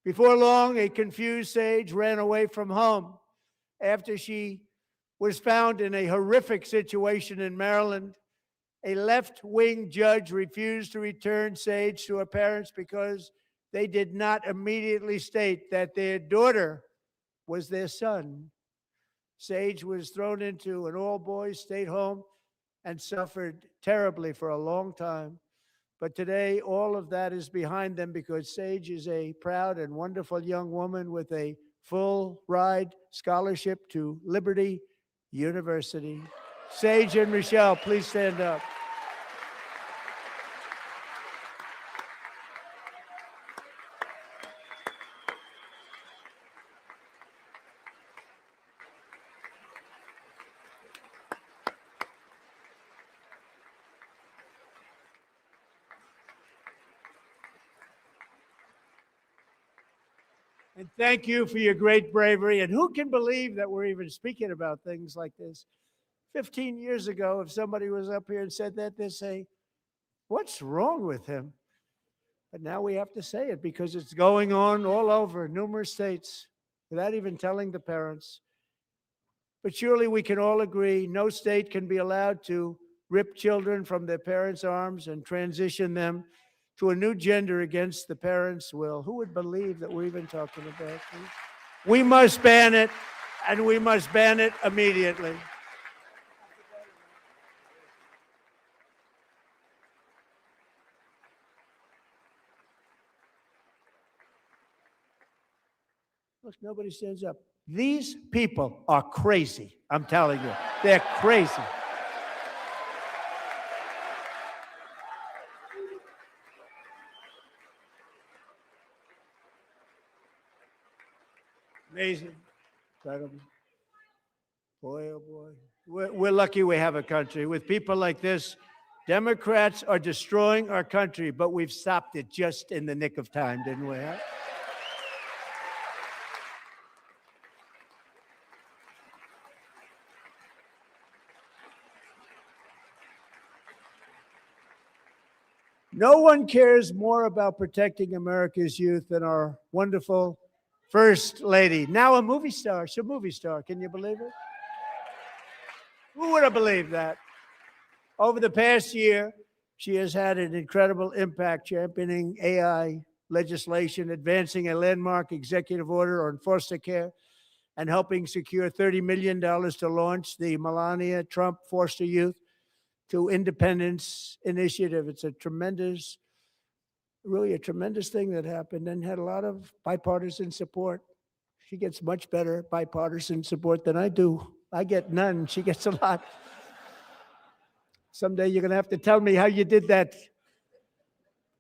Before long, a confused Sage ran away from home after she was found in a horrific situation in Maryland. A left-wing judge refused to return Sage to her parents because they did not immediately state that their daughter was their son. Sage was thrown into an all-boys state home and suffered terribly for a long time. But today, all of that is behind them because Sage is a proud and wonderful young woman with a full ride scholarship to Liberty University. Sage and Michelle, please stand up. And thank you for your great bravery. And who can believe that we're even speaking about things like this? 15 years ago, if somebody was up here and said that, they'd say, what's wrong with him? But now we have to say it because it's going on all over numerous states without even telling the parents. But surely we can all agree no state can be allowed to rip children from their parents' arms and transition them to a new gender against the parents' will. Who would believe that we're even talking about this? We must ban it, and we must ban it immediately. Look, nobody stands up. These people are crazy. I'm telling you, they're crazy. Amazing. Incredible. Boy, oh boy. We're lucky we have a country. With people like this, Democrats are destroying our country, but we've stopped it just in the nick of time, didn't we? Huh? No one cares more about protecting America's youth than our wonderful First Lady, now a movie star. She's a movie star. Can you believe it? Who would have believed that? Over the past year, she has had an incredible impact championing AI legislation, advancing a landmark executive order on foster care, and helping secure $30 million to launch the Melania Trump Foster Youth to Independence Initiative. It's a tremendous, really a tremendous thing that happened and had a lot of bipartisan support. She gets much better bipartisan support than I do. I get none. She gets a lot. Someday you're going to have to tell me how you did that.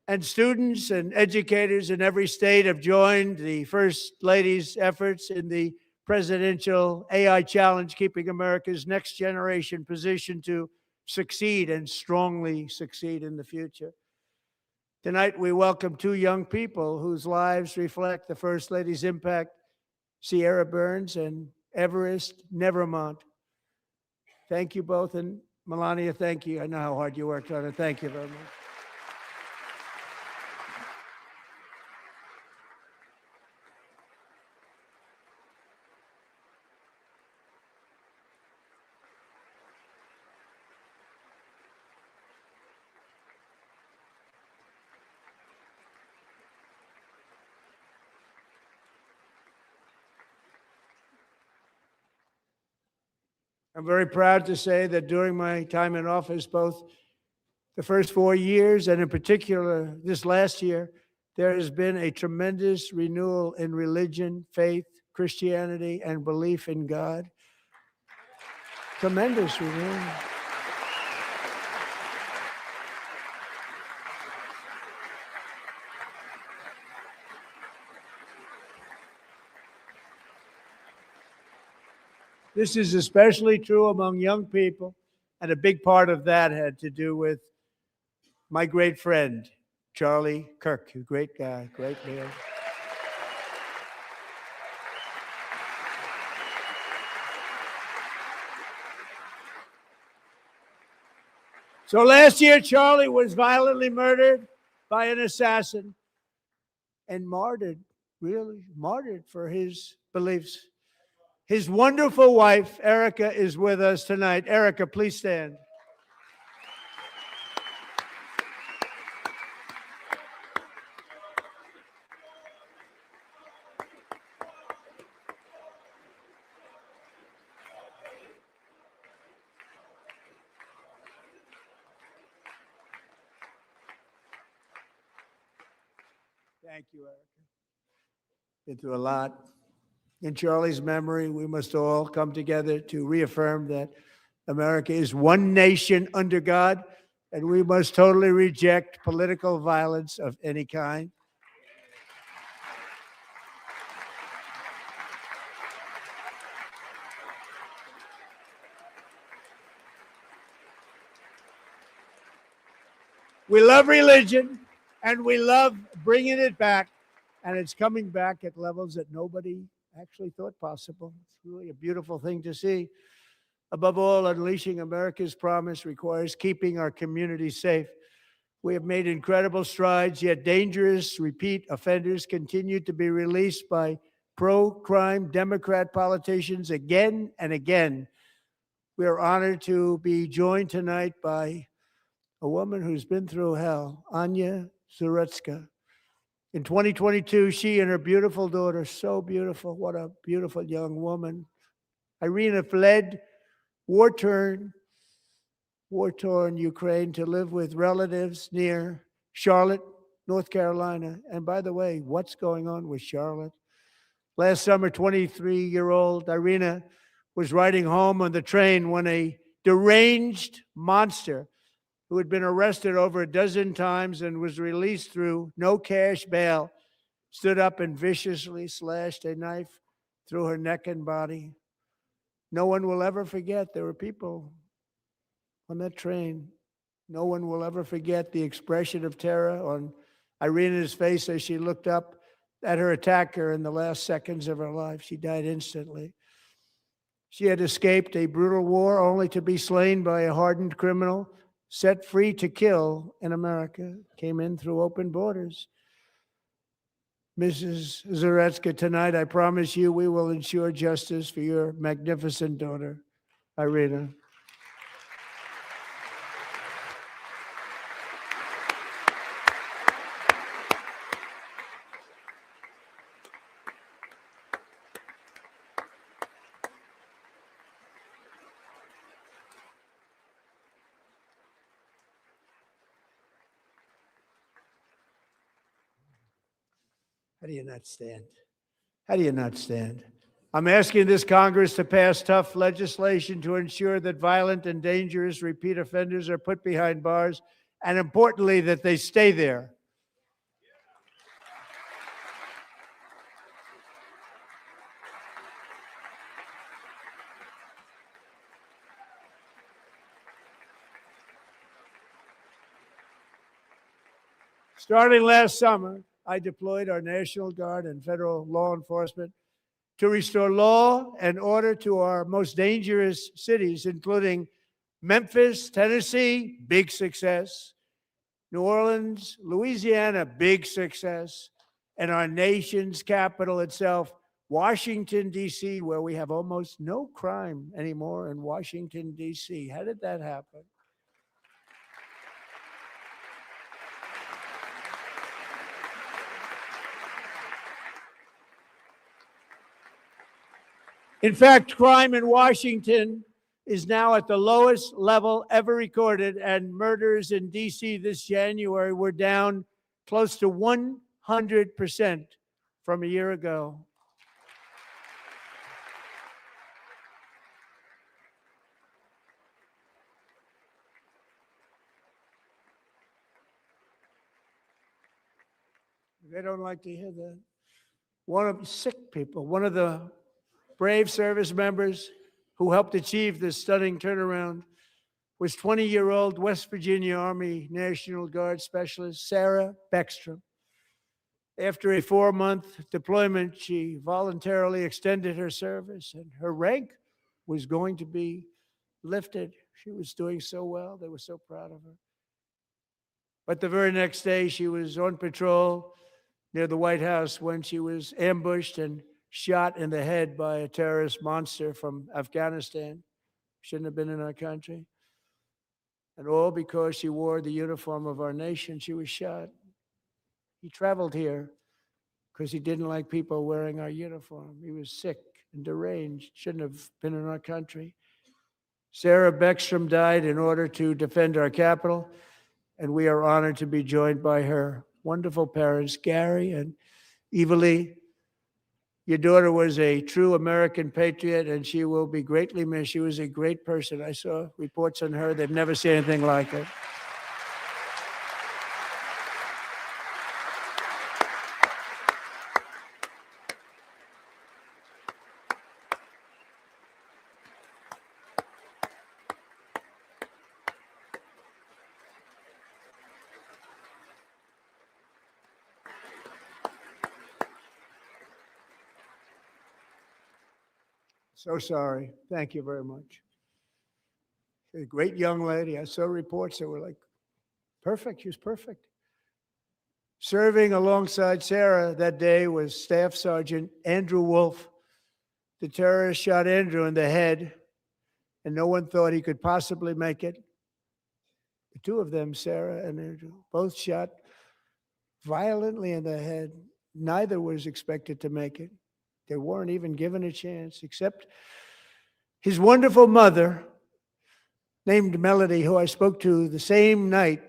And students and educators in every state have joined the First Lady's efforts in the presidential AI challenge, keeping America's next generation positioned to succeed and strongly succeed in the future. Tonight, we welcome two young people whose lives reflect the First Lady's impact, Sierra Burns and Everest Nevermont. Thank you both, and Melania, thank you. I know how hard you worked on it. Thank you very much. I'm very proud to say that during my time in office, both the first 4 years and in particular this last year, there has been a tremendous renewal in religion, faith, Christianity, and belief in God. Tremendous renewal. This is especially true among young people, and a big part of that had to do with my great friend, Charlie Kirk, a great guy, great man. So last year, Charlie was violently murdered by an assassin and martyred, really martyred for his beliefs. His wonderful wife, Erica, is with us tonight. Erica, please stand. Thank you, Erica. Been through a lot. In Charlie's memory, we must all come together to reaffirm that America is one nation under God, and we must totally reject political violence of any kind. We love religion, and we love bringing it back, and it's coming back at levels that nobody actually thought possible. It's really a beautiful thing to see. Above all, unleashing America's promise requires keeping our communities safe. We have made incredible strides, yet dangerous repeat offenders continue to be released by pro-crime Democrat politicians again and again. We are honored to be joined tonight by a woman who's been through hell, Anya Zarutska. In 2022, she and her beautiful daughter, so beautiful, what a beautiful young woman, Irina, fled war-torn Ukraine to live with relatives near Charlotte, North Carolina. And by the way, what's going on with Charlotte? Last summer, 23-year-old Irina was riding home on the train when a deranged monster who had been arrested over a dozen times and was released through no cash bail, stood up and viciously slashed a knife through her neck and body. No one will ever forget. There were people on that train. No one will ever forget the expression of terror on Irina's face as she looked up at her attacker in the last seconds of her life. She died instantly. She had escaped a brutal war only to be slain by a hardened criminal set free to kill in America came in through open borders. Mrs. Zaretsky, tonight I promise you we will ensure justice for your magnificent daughter, Irina. How do you not stand? How do you not stand? I'm asking this Congress to pass tough legislation to ensure that violent and dangerous repeat offenders are put behind bars, and importantly, that they stay there. Starting last summer, I deployed our National Guard and federal law enforcement to restore law and order to our most dangerous cities, including Memphis, Tennessee, big success, New Orleans, Louisiana, big success, and our nation's capital itself, Washington, D.C., where we have almost no crime anymore in Washington, D.C. How did that happen? In fact, crime in Washington is now at the lowest level ever recorded, and murders in D.C. this January were down close to 100% from a year ago. They don't like to hear that. One of sick people, one of the brave service members who helped achieve this stunning turnaround was 20-year-old West Virginia Army National Guard Specialist Sarah Beckstrom. After a 4-month deployment, she voluntarily extended her service, and her rank was going to be lifted. She was doing so well. They were so proud of her. But the very next day, she was on patrol near the White House when she was ambushed and shot in the head by a terrorist monster from Afghanistan. Shouldn't have been in our country. And all because she wore the uniform of our nation, she was shot. He traveled here because he didn't like people wearing our uniform. He was sick and deranged, shouldn't have been in our country. Sarah Beckstrom died in order to defend our capital, and we are honored to be joined by her wonderful parents, Gary and Evalie. Your daughter was a true American patriot, and she will be greatly missed. She was a great person. I saw reports on her. They've never seen anything like it. So sorry. Thank you very much. A great young lady. I saw reports that were like, perfect. She was perfect. Serving alongside Sarah that day was Staff Sergeant Andrew Wolf. The terrorist shot Andrew in the head, and no one thought he could possibly make it. The two of them, Sarah and Andrew, both shot violently in the head. Neither was expected to make it. They weren't even given a chance, except his wonderful mother, named Melody, who I spoke to the same night.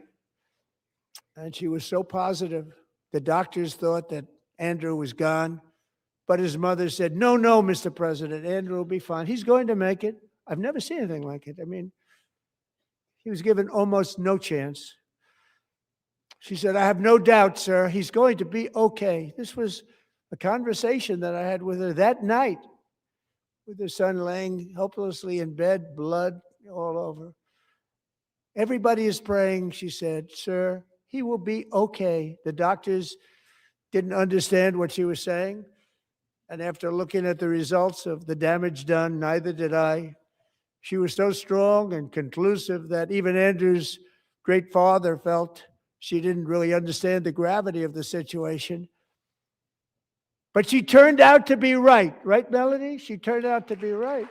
And she was so positive. The doctors thought that Andrew was gone. But his mother said, no, Mr. President, Andrew will be fine. He's going to make it. I've never seen anything like it. I mean, he was given almost no chance. She said, I have no doubt, sir, he's going to be okay. This was a conversation that I had with her that night, with her son laying helplessly in bed, blood all over. Everybody is praying, she said, sir, he will be okay. The doctors didn't understand what she was saying. And after looking at the results of the damage done, neither did I. She was so strong and conclusive that even Andrew's great father felt she didn't really understand the gravity of the situation. But she turned out to be right. Right, Melody? She turned out to be right.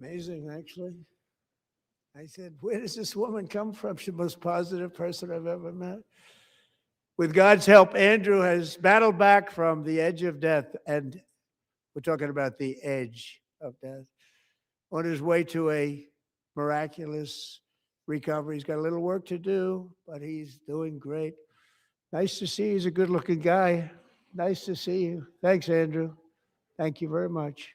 Amazing, actually. I said, where does this woman come from? She's the most positive person I've ever met. With God's help, Andrew has battled back from the edge of death, and we're talking about the edge of death, on his way to a miraculous recovery. He's got a little work to do, but he's doing great. Nice to see you. He's a good-looking guy. Nice to see you. Thanks, Andrew. Thank you very much.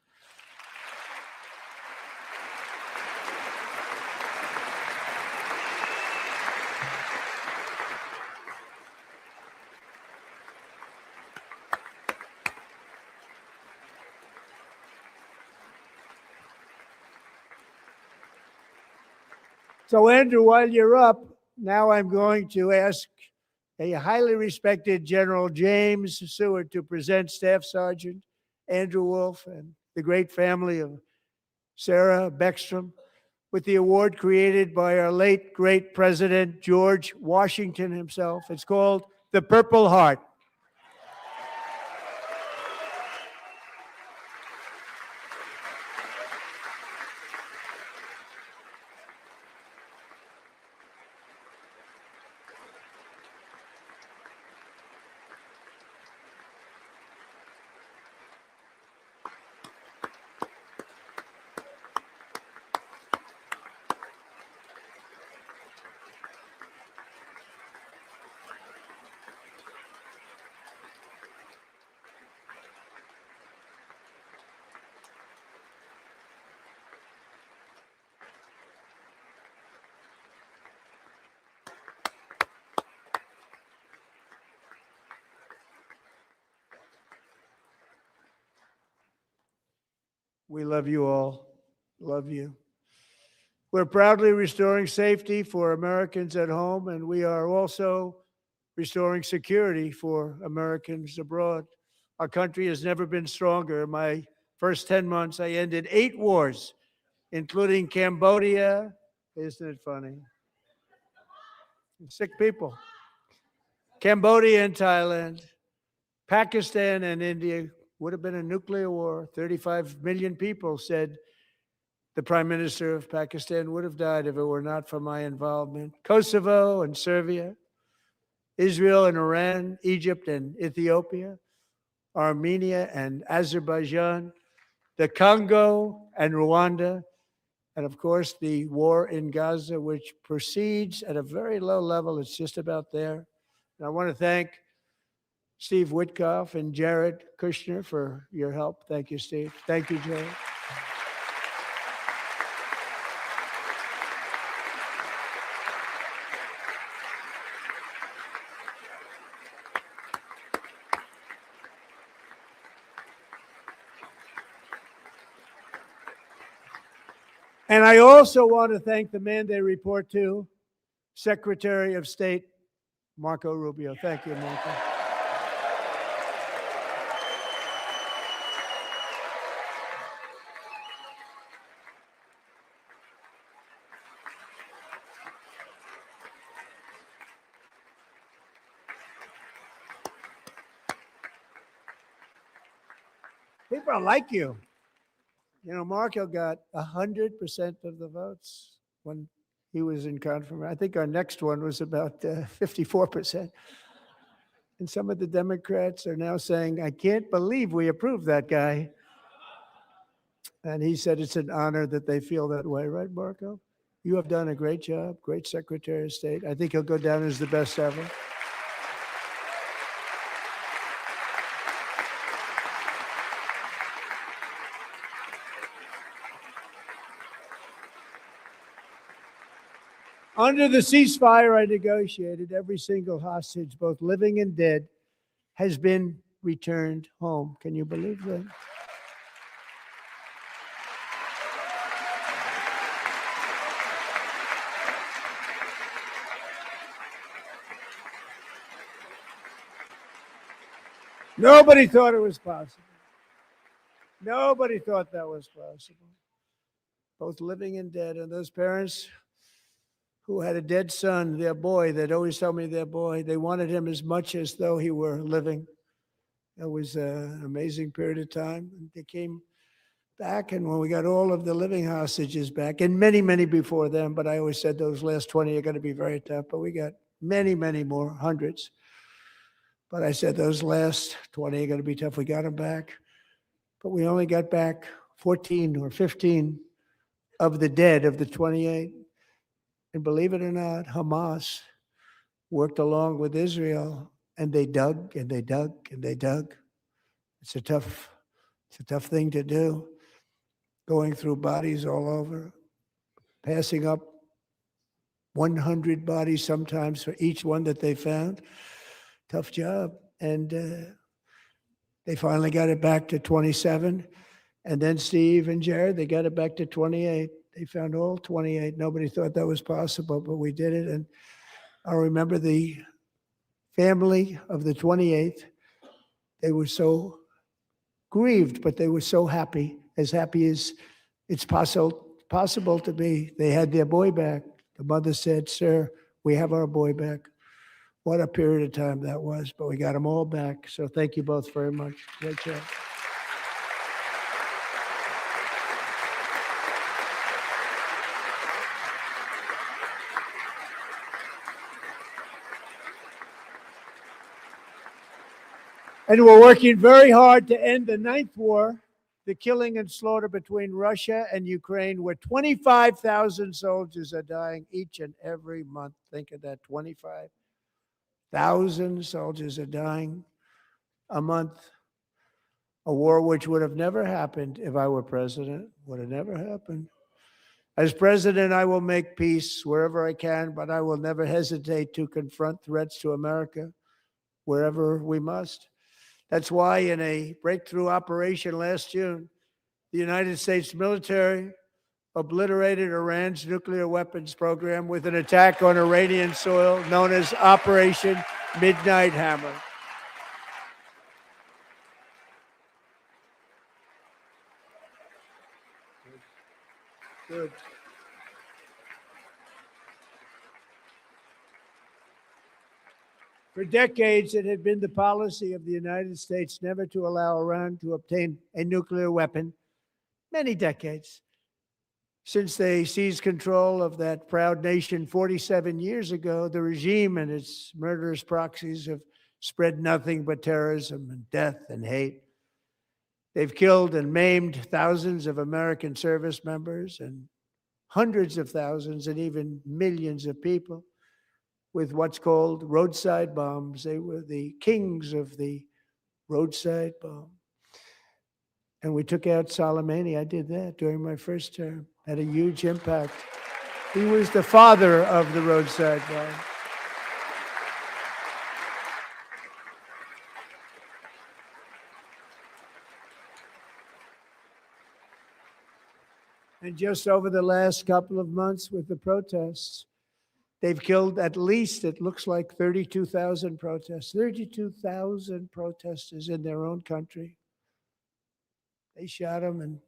So, Andrew, while you're up, now I'm going to ask a highly respected General James Seward to present Staff Sergeant Andrew Wolf and the great family of Sarah Beckstrom with the award created by our late great President George Washington himself. It's called the Purple Heart. We love you all. Love you. We're proudly restoring safety for Americans at home, and we are also restoring security for Americans abroad. Our country has never been stronger. In my first 10 months, I ended 8 wars, including Cambodia. Isn't it funny? Sick people. Cambodia and Thailand, Pakistan and India. Would have been a nuclear war. 35 million people, said the Prime Minister of Pakistan, would have died if it were not for my involvement. Kosovo and Serbia, Israel and Iran, Egypt and Ethiopia, Armenia and Azerbaijan, the Congo and Rwanda, and of course the war in Gaza, which proceeds at a very low level. It's just about there. And I want to thank Steve Witkoff and Jared Kushner for your help. Thank you, Steve. Thank you, Jared. And I also want to thank the man they report to, Secretary of State Marco Rubio. Thank you, Marco. People like you. You know, Marco got 100% of the votes when he was in confirmation. I think our next one was about 54%. And some of the Democrats are now saying, I can't believe we approved that guy. And he said it's an honor that they feel that way, right, Marco? You have done a great job, great Secretary of State. I think he'll go down as the best ever. Under the ceasefire I negotiated, every single hostage, both living and dead, has been returned home. Can you believe that? Nobody thought it was possible. Nobody thought that was possible. Both living and dead. And those parents who had a dead son, their boy, they'd always tell me their boy, they wanted him as much as though he were living. It was an amazing period of time. They came back, and when we got all of the living hostages back, and many, many before them, but I always said those last 20 are going to be very tough, but we got many, many more, hundreds. But I said those last 20 are going to be tough. We got them back, but we only got back 14 or 15 of the dead of the 28. And believe it or not, Hamas worked along with Israel, and they dug and they dug and they dug. It's a tough thing to do, going through bodies all over, passing up 100 bodies sometimes for each one that they found. Tough job. And they finally got it back to 27. And then Steve and Jared, they got it back to 28. They found all 28. Nobody thought that was possible, but we did it. And I remember the family of the 28th. They were so grieved, but they were so happy as it's possible to be. They had their boy back. The mother said, "Sir, we have our boy back." What a period of time that was, but we got them all back. So thank you both very much. Great job. And we're working very hard to end the ninth war, the killing and slaughter between Russia and Ukraine, where 25,000 soldiers are dying each and every month. Think of that, 25,000 soldiers are dying a month. A war which would have never happened if I were president, would have never happened. As president, I will make peace wherever I can, but I will never hesitate to confront threats to America wherever we must. That's why in a breakthrough operation last June, the United States military obliterated Iran's nuclear weapons program with an attack on Iranian soil known as Operation Midnight Hammer. Good. For decades, it had been the policy of the United States never to allow Iran to obtain a nuclear weapon. Many decades. Since they seized control of that proud nation 47 years ago, the regime and its murderous proxies have spread nothing but terrorism and death and hate. They've killed and maimed thousands of American service members and hundreds of thousands and even millions of people with what's called roadside bombs. They were the kings of the roadside bomb. And we took out Soleimani. I did that during my first term. Had a huge impact. He was the father of the roadside bomb. And just over the last couple of months with the protests, they've killed at least, it looks like 32,000 protests, 32,000 protesters in their own country. They shot them and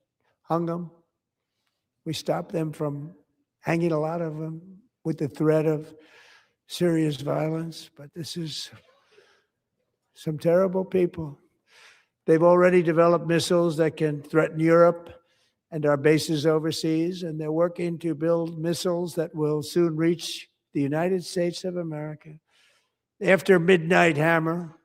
hung them. We stopped them from hanging a lot of them with the threat of serious violence. But this is some terrible people. They've already developed missiles that can threaten Europe and our bases overseas, and they're working to build missiles that will soon reach the United States of America. After Midnight Hammer,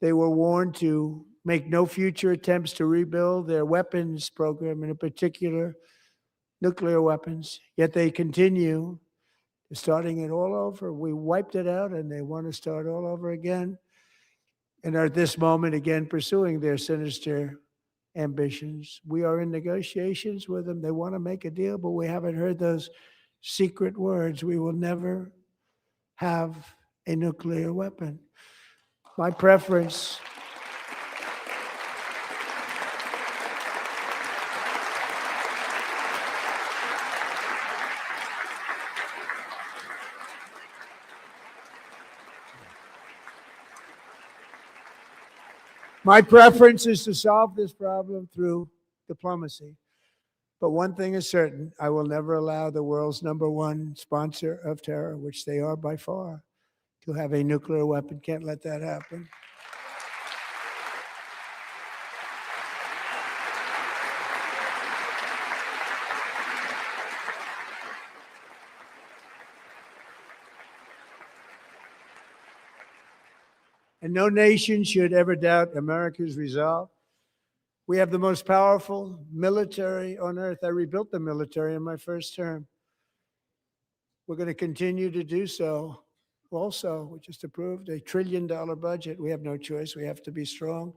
they were warned to make no future attempts to rebuild their weapons program, and in particular, nuclear weapons. Yet they continue starting it all over. We wiped it out, and they want to start all over again, and are at this moment again pursuing their sinister ambitions. We are in negotiations with them. They want to make a deal, but we haven't heard those secret words. We will never have a nuclear weapon. My preference. My preference is to solve this problem through diplomacy. But one thing is certain, I will never allow the world's #1 sponsor of terror, which they are by far, to have a nuclear weapon. Can't let that happen. And no nation should ever doubt America's resolve. We have the most powerful military on earth. I rebuilt the military in my first term. We're going to continue to do so. Also, we just approved a $1 trillion budget. We have no choice. We have to be strong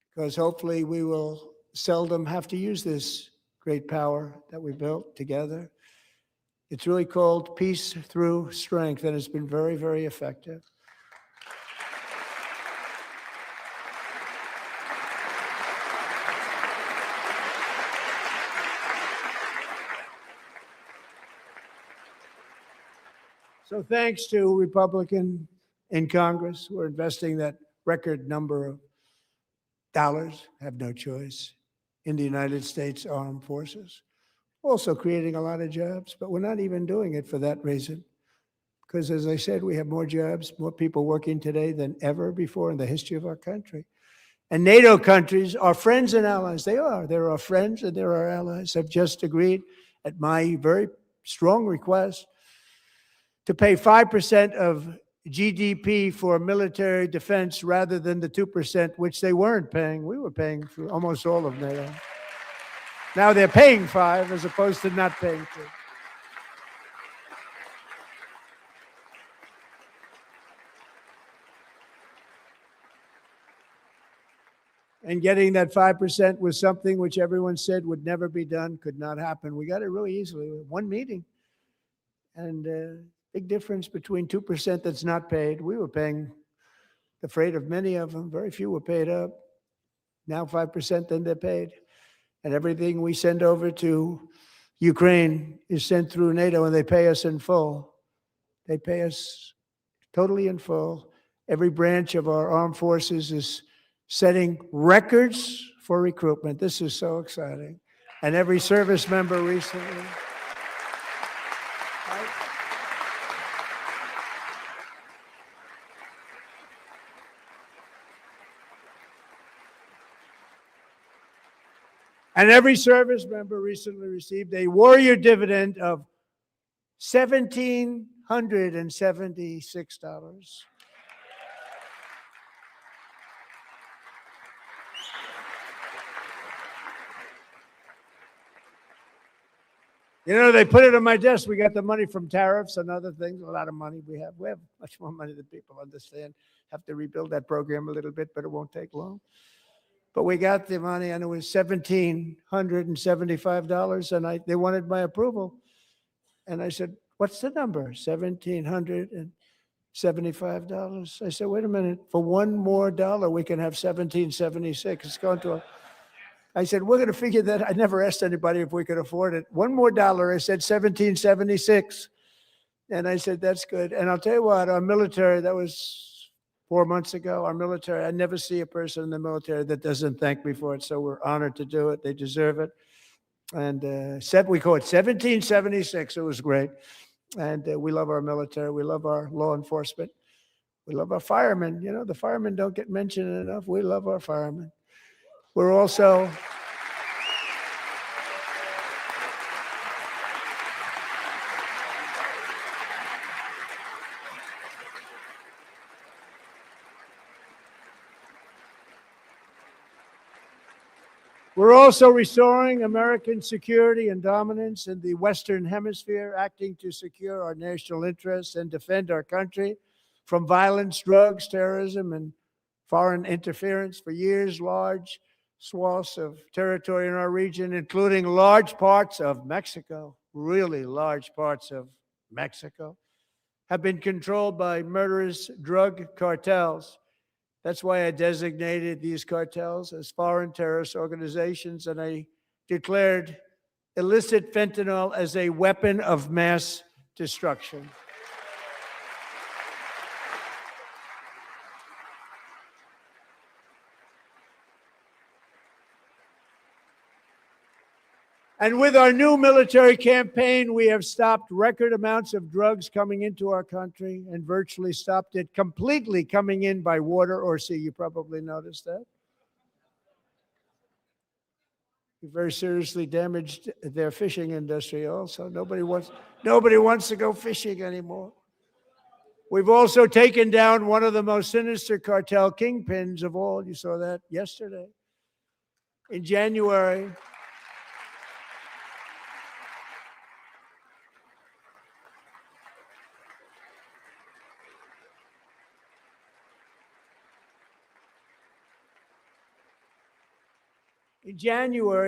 because hopefully we will seldom have to use this great power that we built together. It's really called Peace Through Strength, and it's been very, very effective. So thanks to Republicans in Congress who are investing that record number of dollars, have no choice, in the United States Armed Forces. Also creating a lot of jobs, but we're not even doing it for that reason. Because as I said, we have more jobs, more people working today than ever before in the history of our country. And NATO countries are friends and allies. They are. They're our friends and they're our allies. Have just agreed at my very strong request to pay 5% of GDP for military defense rather than the 2%, which they weren't paying. We were paying for almost all of NATO. Now they're paying 5 as opposed to not paying 2. And getting that 5% was something which everyone said would never be done, could not happen. We got it really easily. One meeting. And big difference between 2% that's not paid. We were paying the freight of many of them. Very few were paid up. Now 5%, then they're paid. And everything we send over to Ukraine is sent through NATO, and they pay us in full. They pay us totally in full. Every branch of our armed forces is setting records for recruitment. This is so exciting. And every service member recently. And every service member recently received a warrior dividend of $1,776. You know, they put it on my desk. We got the money from tariffs and other things, a lot of money we have. We have much more money than people understand. Have to rebuild that program a little bit, but it won't take long. But we got the money, and it was $1,775, and they wanted my approval. And I said, what's the number? $1,775. I said, wait a minute, for $1 more, we can have $1,776. It's going to I said, we're going to figure that. I never asked anybody if we could afford it. $1 more, I said $1,776. And I said, that's good. And I'll tell you what, our military, that was 4 months ago, our military, I never see a person in the military that doesn't thank me for it. So we're honored to do it. They deserve it. And we call it 1776. It was great. And we love our military. We love our law enforcement. We love our firemen. You know, the firemen don't get mentioned enough. We love our firemen. We're also restoring American security and dominance in the Western Hemisphere, acting to secure our national interests and defend our country from violence, drugs, terrorism, and foreign interference. For years, large swaths of territory in our region, including large parts of Mexico, really large parts of Mexico, have been controlled by murderous drug cartels. That's why I designated these cartels as foreign terrorist organizations, and I declared illicit fentanyl as a weapon of mass destruction. And with our new military campaign, we have stopped record amounts of drugs coming into our country and virtually stopped it completely coming in by water or sea. You probably noticed that. We very seriously damaged their fishing industry also. Nobody wants to go fishing anymore. We've also taken down one of the most sinister cartel kingpins of all. You saw that yesterday. In January,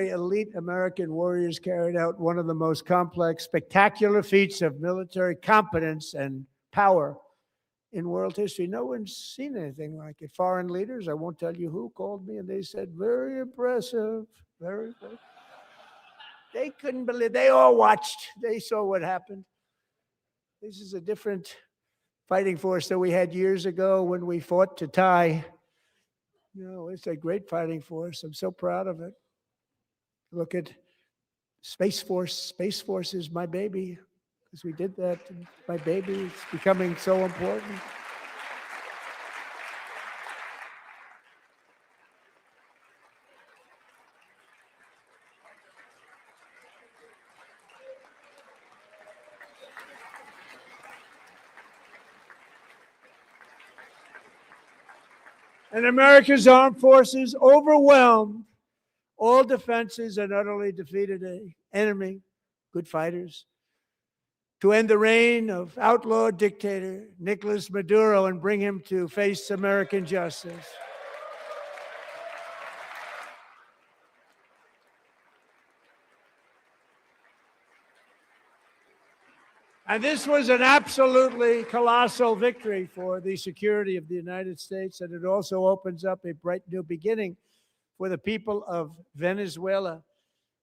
elite American warriors carried out one of the most complex, spectacular feats of military competence and power in world history. No one's seen anything like it. Foreign leaders, I won't tell you who, called me and they said, very impressive, very impressive. They couldn't believe, they all watched, they saw what happened. This is a different fighting force that we had years ago when we fought to tie. It's a great fighting force. I'm so proud of it. Look at Space Force. Space Force is my baby because we did that. My baby is becoming so important. And America's armed forces overwhelmed all defenses and utterly defeated an enemy, good fighters, to end the reign of outlaw dictator Nicolas Maduro and bring him to face American justice. And this was an absolutely colossal victory for the security of the United States, and it also opens up a bright new beginning for the people of Venezuela.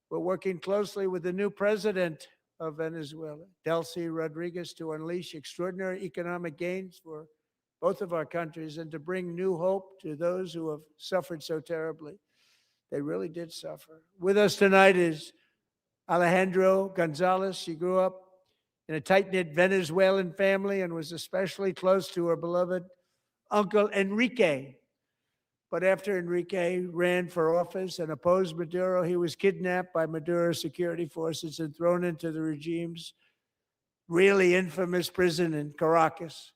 We're working closely with the new president of Venezuela, Delcy Rodriguez, to unleash extraordinary economic gains for both of our countries and to bring new hope to those who have suffered so terribly. They really did suffer. With us tonight is Alejandro Gonzalez. She grew up in a tight-knit Venezuelan family and was especially close to her beloved uncle Enrique. But after Enrique ran for office and opposed Maduro, he was kidnapped by Maduro's security forces and thrown into the regime's really infamous prison in Caracas.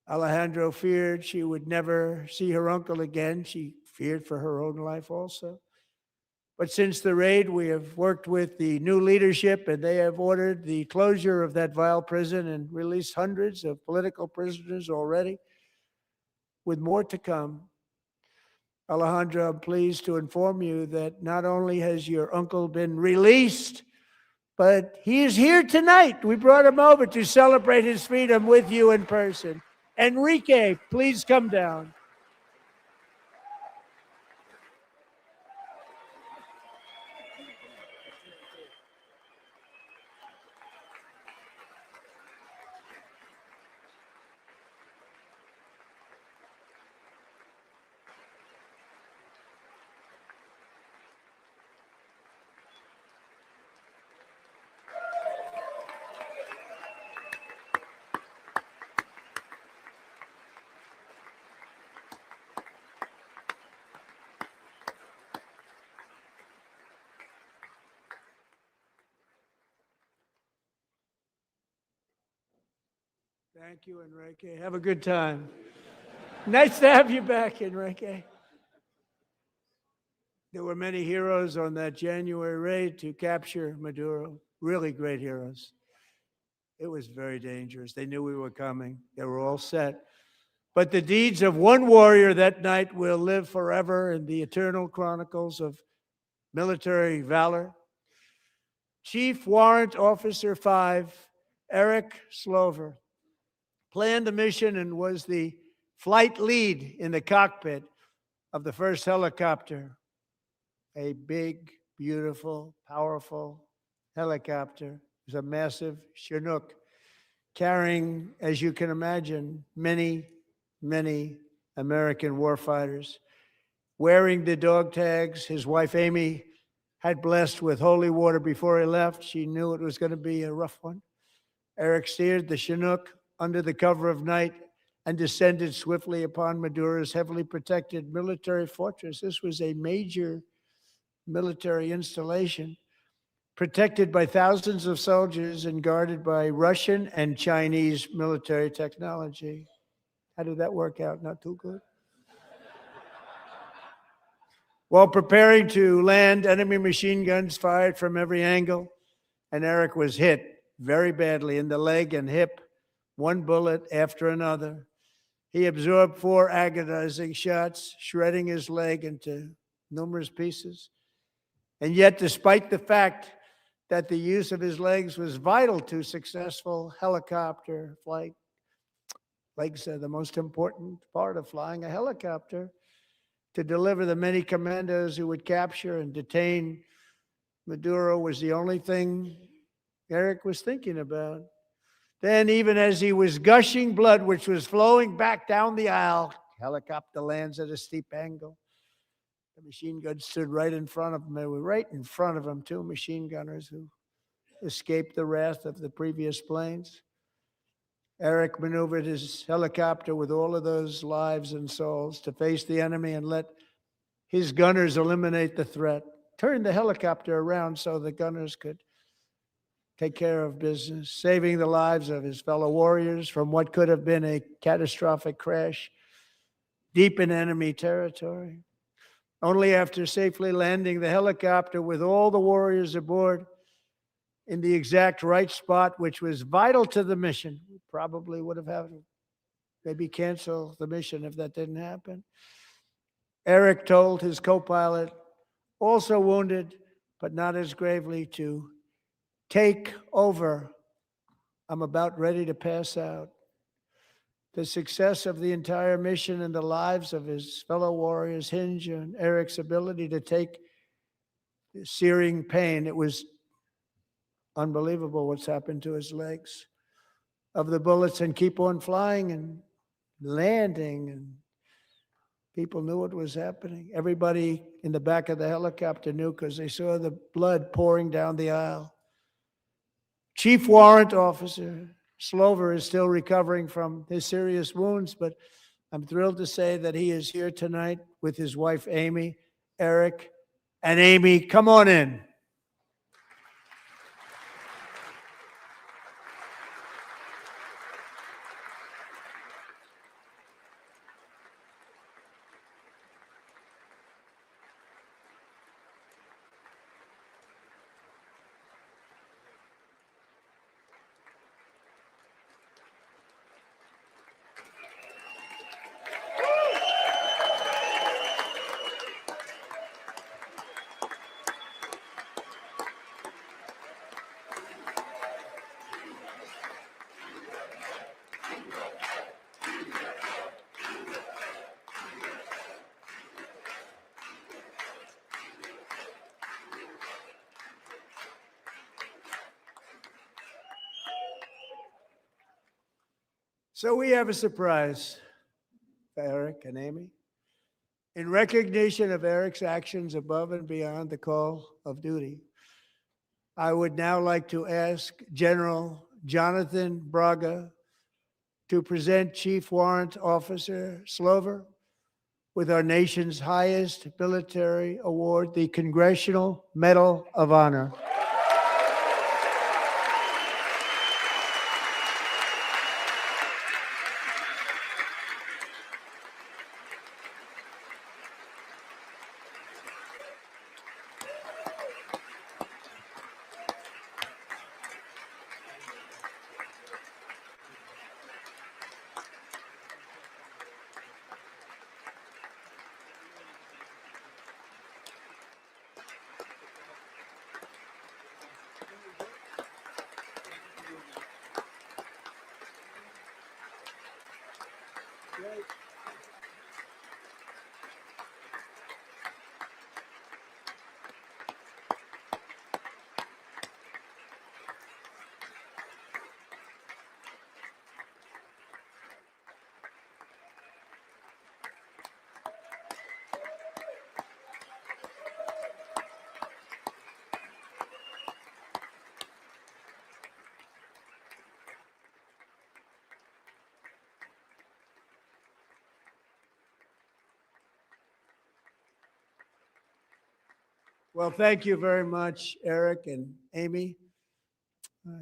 Alejandro feared she would never see her uncle again. She feared for her own life also. But since the raid, we have worked with the new leadership, and they have ordered the closure of that vile prison and released hundreds of political prisoners already, with more to come. Alejandro, I'm pleased to inform you that not only has your uncle been released, but he is here tonight. We brought him over to celebrate his freedom with you in person. Enrique, please come down. Thank you, Enrique. Have a good time. Nice to have you back, Enrique. There were many heroes on that January raid to capture Maduro, really great heroes. It was very dangerous. They knew we were coming. They were all set. But the deeds of one warrior that night will live forever in the eternal chronicles of military valor. Chief Warrant Officer 5, Eric Slover, planned the mission and was the flight lead in the cockpit of the first helicopter, a big, beautiful, powerful helicopter. It was a massive Chinook carrying, as you can imagine, many, many American warfighters. Wearing the dog tags, his wife Amy had blessed with holy water before he left. She knew it was going to be a rough one. Eric steered the Chinook under the cover of night and descended swiftly upon Maduro's heavily protected military fortress. This was a major military installation, protected by thousands of soldiers and guarded by Russian and Chinese military technology. How did that work out? Not too good. While preparing to land, enemy machine guns fired from every angle, and Eric was hit very badly in the leg and hip, one bullet after another. He absorbed 4 agonizing shots, shredding his leg into numerous pieces. And yet, despite the fact that the use of his legs was vital to successful helicopter flight, legs are the most important part of flying a helicopter, to deliver the many commandos who would capture and detain Maduro was the only thing Eric was thinking about. Then, even as he was gushing blood, which was flowing back down the aisle, helicopter lands at a steep angle. The machine guns stood right in front of him. They were right in front of him, 2 machine gunners who escaped the wrath of the previous planes. Eric maneuvered his helicopter with all of those lives and souls to face the enemy and let his gunners eliminate the threat. Turned the helicopter around so the gunners could take care of business, saving the lives of his fellow warriors from what could have been a catastrophic crash deep in enemy territory. Only after safely landing the helicopter with all the warriors aboard in the exact right spot, which was vital to the mission. We probably would have had to maybe cancel the mission if that didn't happen. Eric told his co-pilot, also wounded, but not as gravely, to take over. I'm about ready to pass out. The success of the entire mission and the lives of his fellow warriors hinge on Eric's ability to take the searing pain. It was unbelievable what's happened to his legs of the bullets and keep on flying and landing, and people knew what was happening. Everybody in the back of the helicopter knew because they saw the blood pouring down the aisle. Chief Warrant Officer Slover is still recovering from his serious wounds, but I'm thrilled to say that he is here tonight with his wife, Amy. Eric and Amy, come on in. So we have a surprise for Eric and Amy. In recognition of Eric's actions above and beyond the call of duty, I would now like to ask General Jonathan Braga to present Chief Warrant Officer Slover with our nation's highest military award, the Congressional Medal of Honor. Well, thank you very much, Eric and Amy.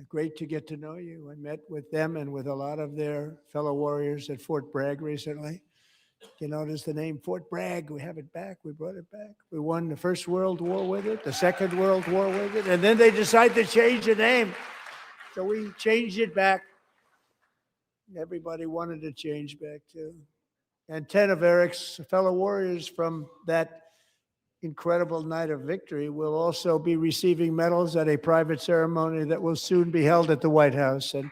Great to get to know you. I met with them and with a lot of their fellow warriors at Fort Bragg recently. You notice the name Fort Bragg. We have it back. We brought it back. We won the First World War with it, the Second World War with it, and then they decided to change the name. So we changed it back. Everybody wanted to change back too. And 10 of Eric's fellow warriors from that incredible night of victory will also be receiving medals at a private ceremony that will soon be held at the White House. And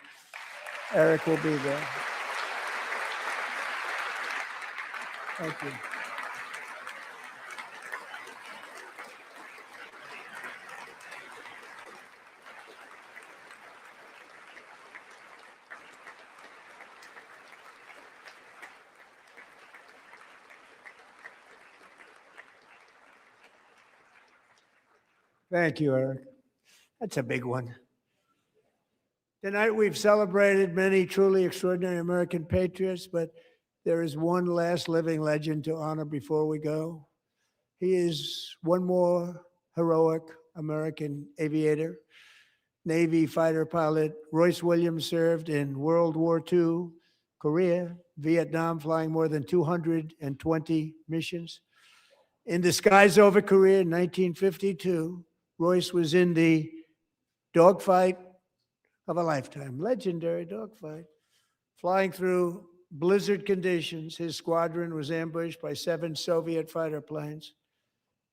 Eric will be there. Thank you. Thank you, Eric. That's a big one. Tonight we've celebrated many truly extraordinary American patriots, but there is one last living legend to honor before we go. He is one more heroic American aviator, Navy fighter pilot. Royce Williams served in World War II, Korea, Vietnam, flying more than 220 missions. In the skies over Korea in 1952, Royce was in the dogfight of a lifetime, legendary dogfight. Flying through blizzard conditions, his squadron was ambushed by 7 Soviet fighter planes.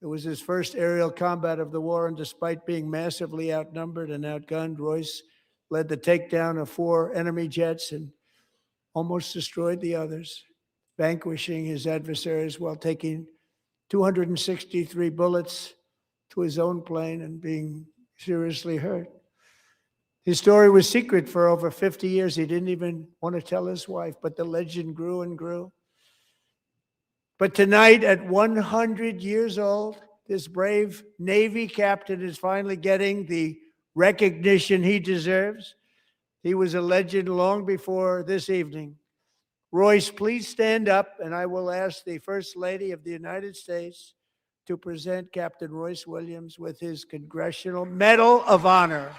It was his first aerial combat of the war, and despite being massively outnumbered and outgunned, Royce led the takedown of 4 enemy jets and almost destroyed the others, vanquishing his adversaries while taking 263 bullets to his own plane and being seriously hurt. His story was secret for over 50 years. He didn't even want to tell his wife, but the legend grew and grew. But tonight, at 100 years old, this brave Navy captain is finally getting the recognition he deserves. He was a legend long before this evening. Royce, please stand up, and I will ask the First Lady of the United States to present Captain Royce Williams with his Congressional Medal of Honor.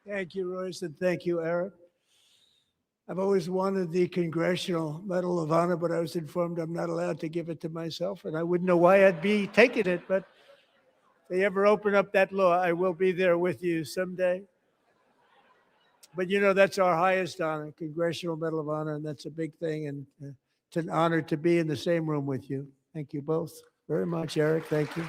Thank you, Royce, and thank you, Eric. I've always wanted the Congressional Medal of Honor, but I was informed I'm not allowed to give it to myself, and I wouldn't know why I'd be taking it, but if they ever open up that law, I will be there with you someday. But you know, that's our highest honor, Congressional Medal of Honor, and that's a big thing. And it's an honor to be in the same room with you. Thank you both very much, Eric. Thank you.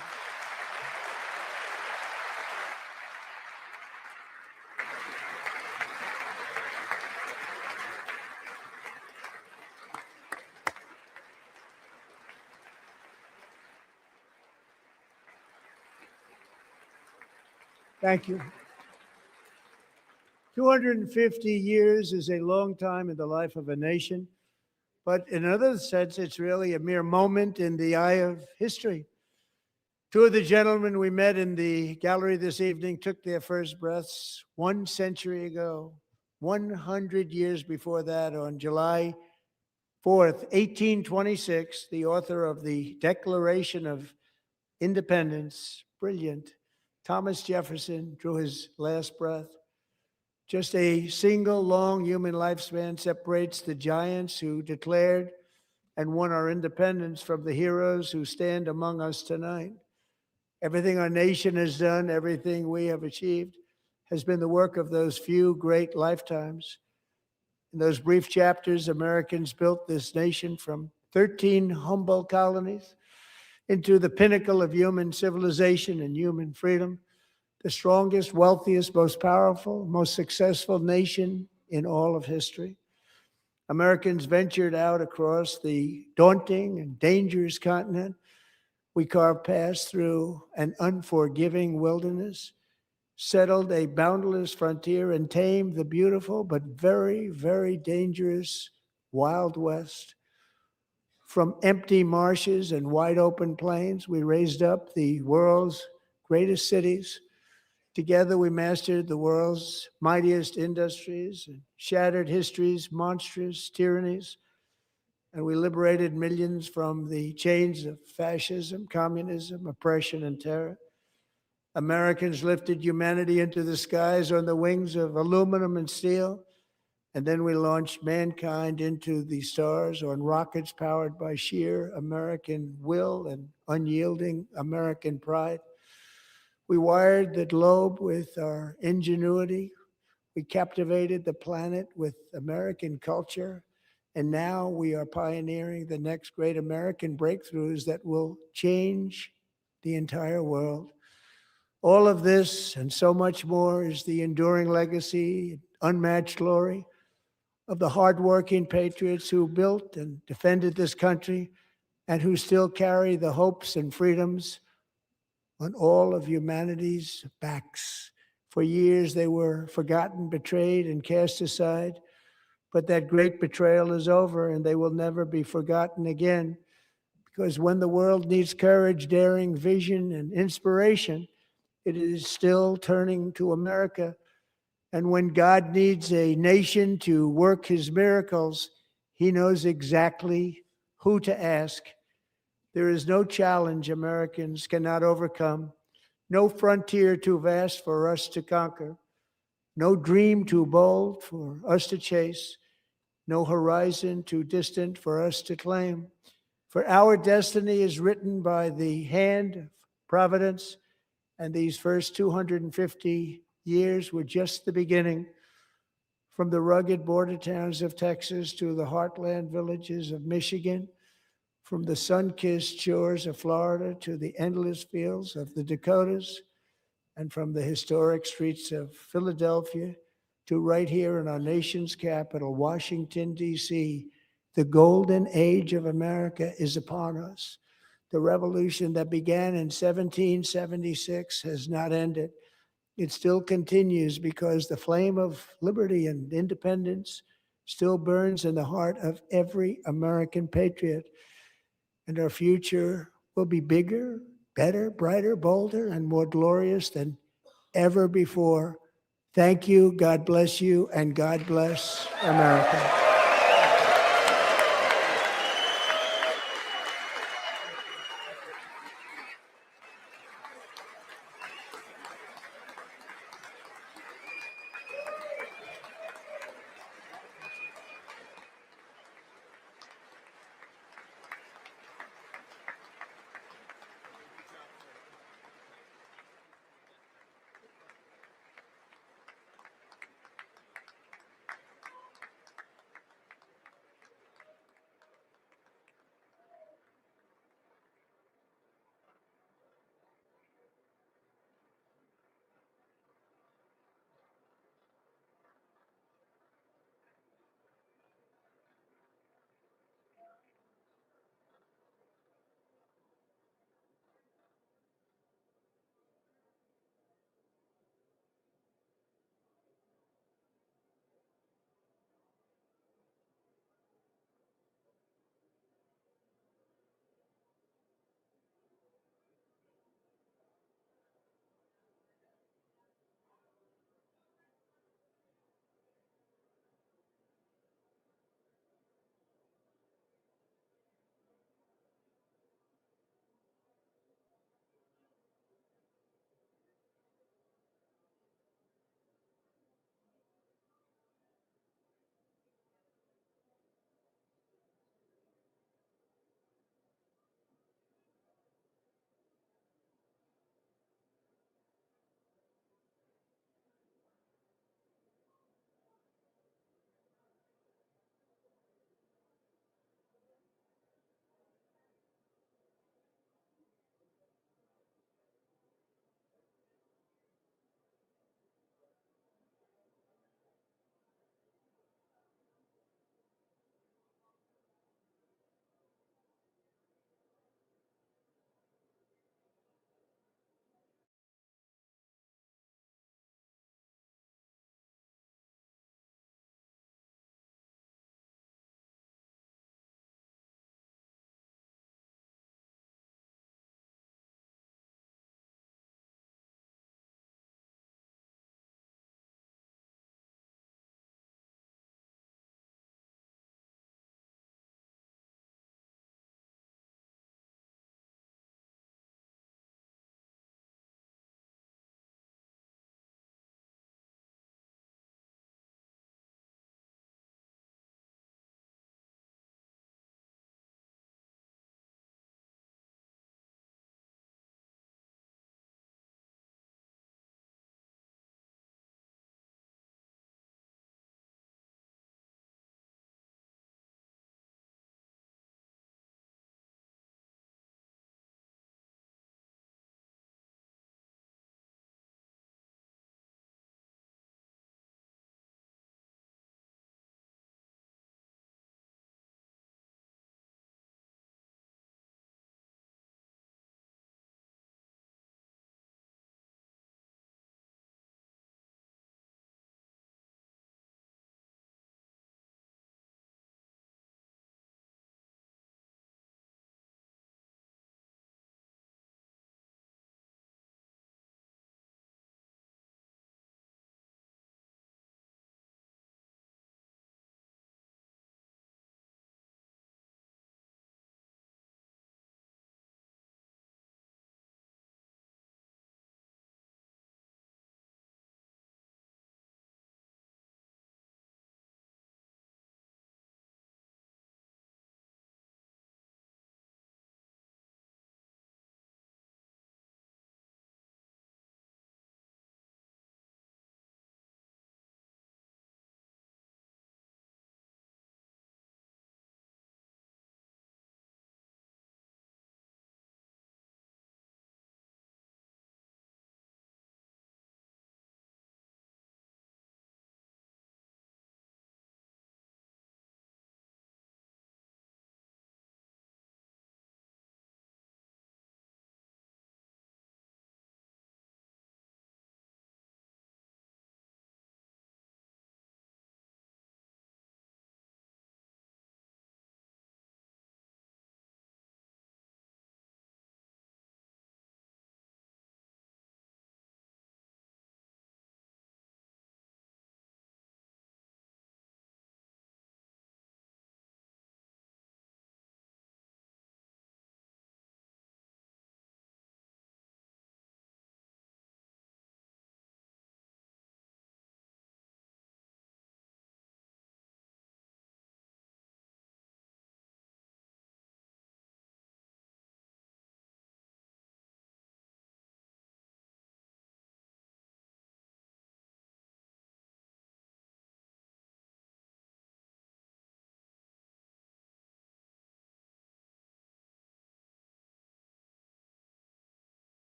Thank you. 250 years is a long time in the life of a nation, but in another sense, it's really a mere moment in the eye of history. Two of the gentlemen we met in the gallery this evening took their first breaths 1 century ago, 100 years before that, on July 4th, 1826, the author of the Declaration of Independence, brilliant, Thomas Jefferson, drew his last breath. Just a single long human lifespan separates the giants who declared and won our independence from the heroes who stand among us tonight. Everything our nation has done, everything we have achieved, has been the work of those few great lifetimes. In those brief chapters, Americans built this nation from 13 humble colonies into the pinnacle of human civilization and human freedom, the strongest, wealthiest, most powerful, most successful nation in all of history. Americans ventured out across the daunting and dangerous continent. We carved paths through an unforgiving wilderness, settled a boundless frontier, and tamed the beautiful but very, very dangerous Wild West. From empty marshes and wide open plains, we raised up the world's greatest cities. Together, we mastered the world's mightiest industries and shattered history's monstrous tyrannies. And we liberated millions from the chains of fascism, communism, oppression, and terror. Americans lifted humanity into the skies on the wings of aluminum and steel. And then we launched mankind into the stars on rockets powered by sheer American will and unyielding American pride. We wired the globe with our ingenuity. We captivated the planet with American culture. And now we are pioneering the next great American breakthroughs that will change the entire world. All of this and so much more is the enduring legacy, unmatched glory of the hardworking patriots who built and defended this country and who still carry the hopes and freedoms on all of humanity's backs. For years, they were forgotten, betrayed, and cast aside. But that great betrayal is over, and they will never be forgotten again. Because when the world needs courage, daring, vision, and inspiration, it is still turning to America. And when God needs a nation to work his miracles, he knows exactly who to ask. There is no challenge Americans cannot overcome, no frontier too vast for us to conquer, no dream too bold for us to chase, no horizon too distant for us to claim. For our destiny is written by the hand of providence, and these first 250 years were just the beginning. From the rugged border towns of Texas to the heartland villages of Michigan, from the sun-kissed shores of Florida to the endless fields of the Dakotas, and from the historic streets of Philadelphia to right here in our nation's capital, Washington, D.C., the golden age of America is upon us. The revolution that began in 1776 has not ended. It still continues because the flame of liberty and independence still burns in the heart of every American patriot. And our future will be bigger, better, brighter, bolder, and more glorious than ever before. Thank you, God bless you, and God bless America.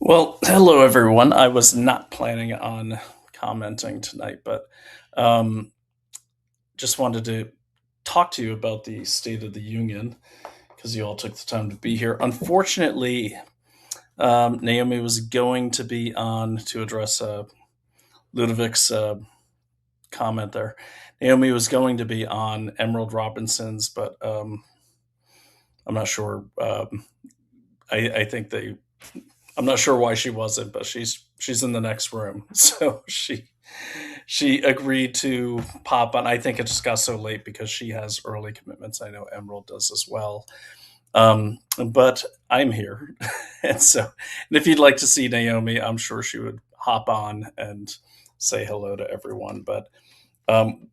Well, hello everyone. I was not planning on commenting tonight, but um, just wanted to talk to you about the State of the Union because you all took the time to be here. Unfortunately, Naomi was going to be on to address Ludovic's comment there. Naomi was going to be on Emerald Robinson's, but I'm not sure. I think they I'm not sure why she wasn't, but she's in the next room, so she agreed to pop on. I think it just got so late because she has early commitments. I know Emerald does as well. But I'm here, and if you'd like to see Naomi, I'm sure she would hop on and say hello to everyone. But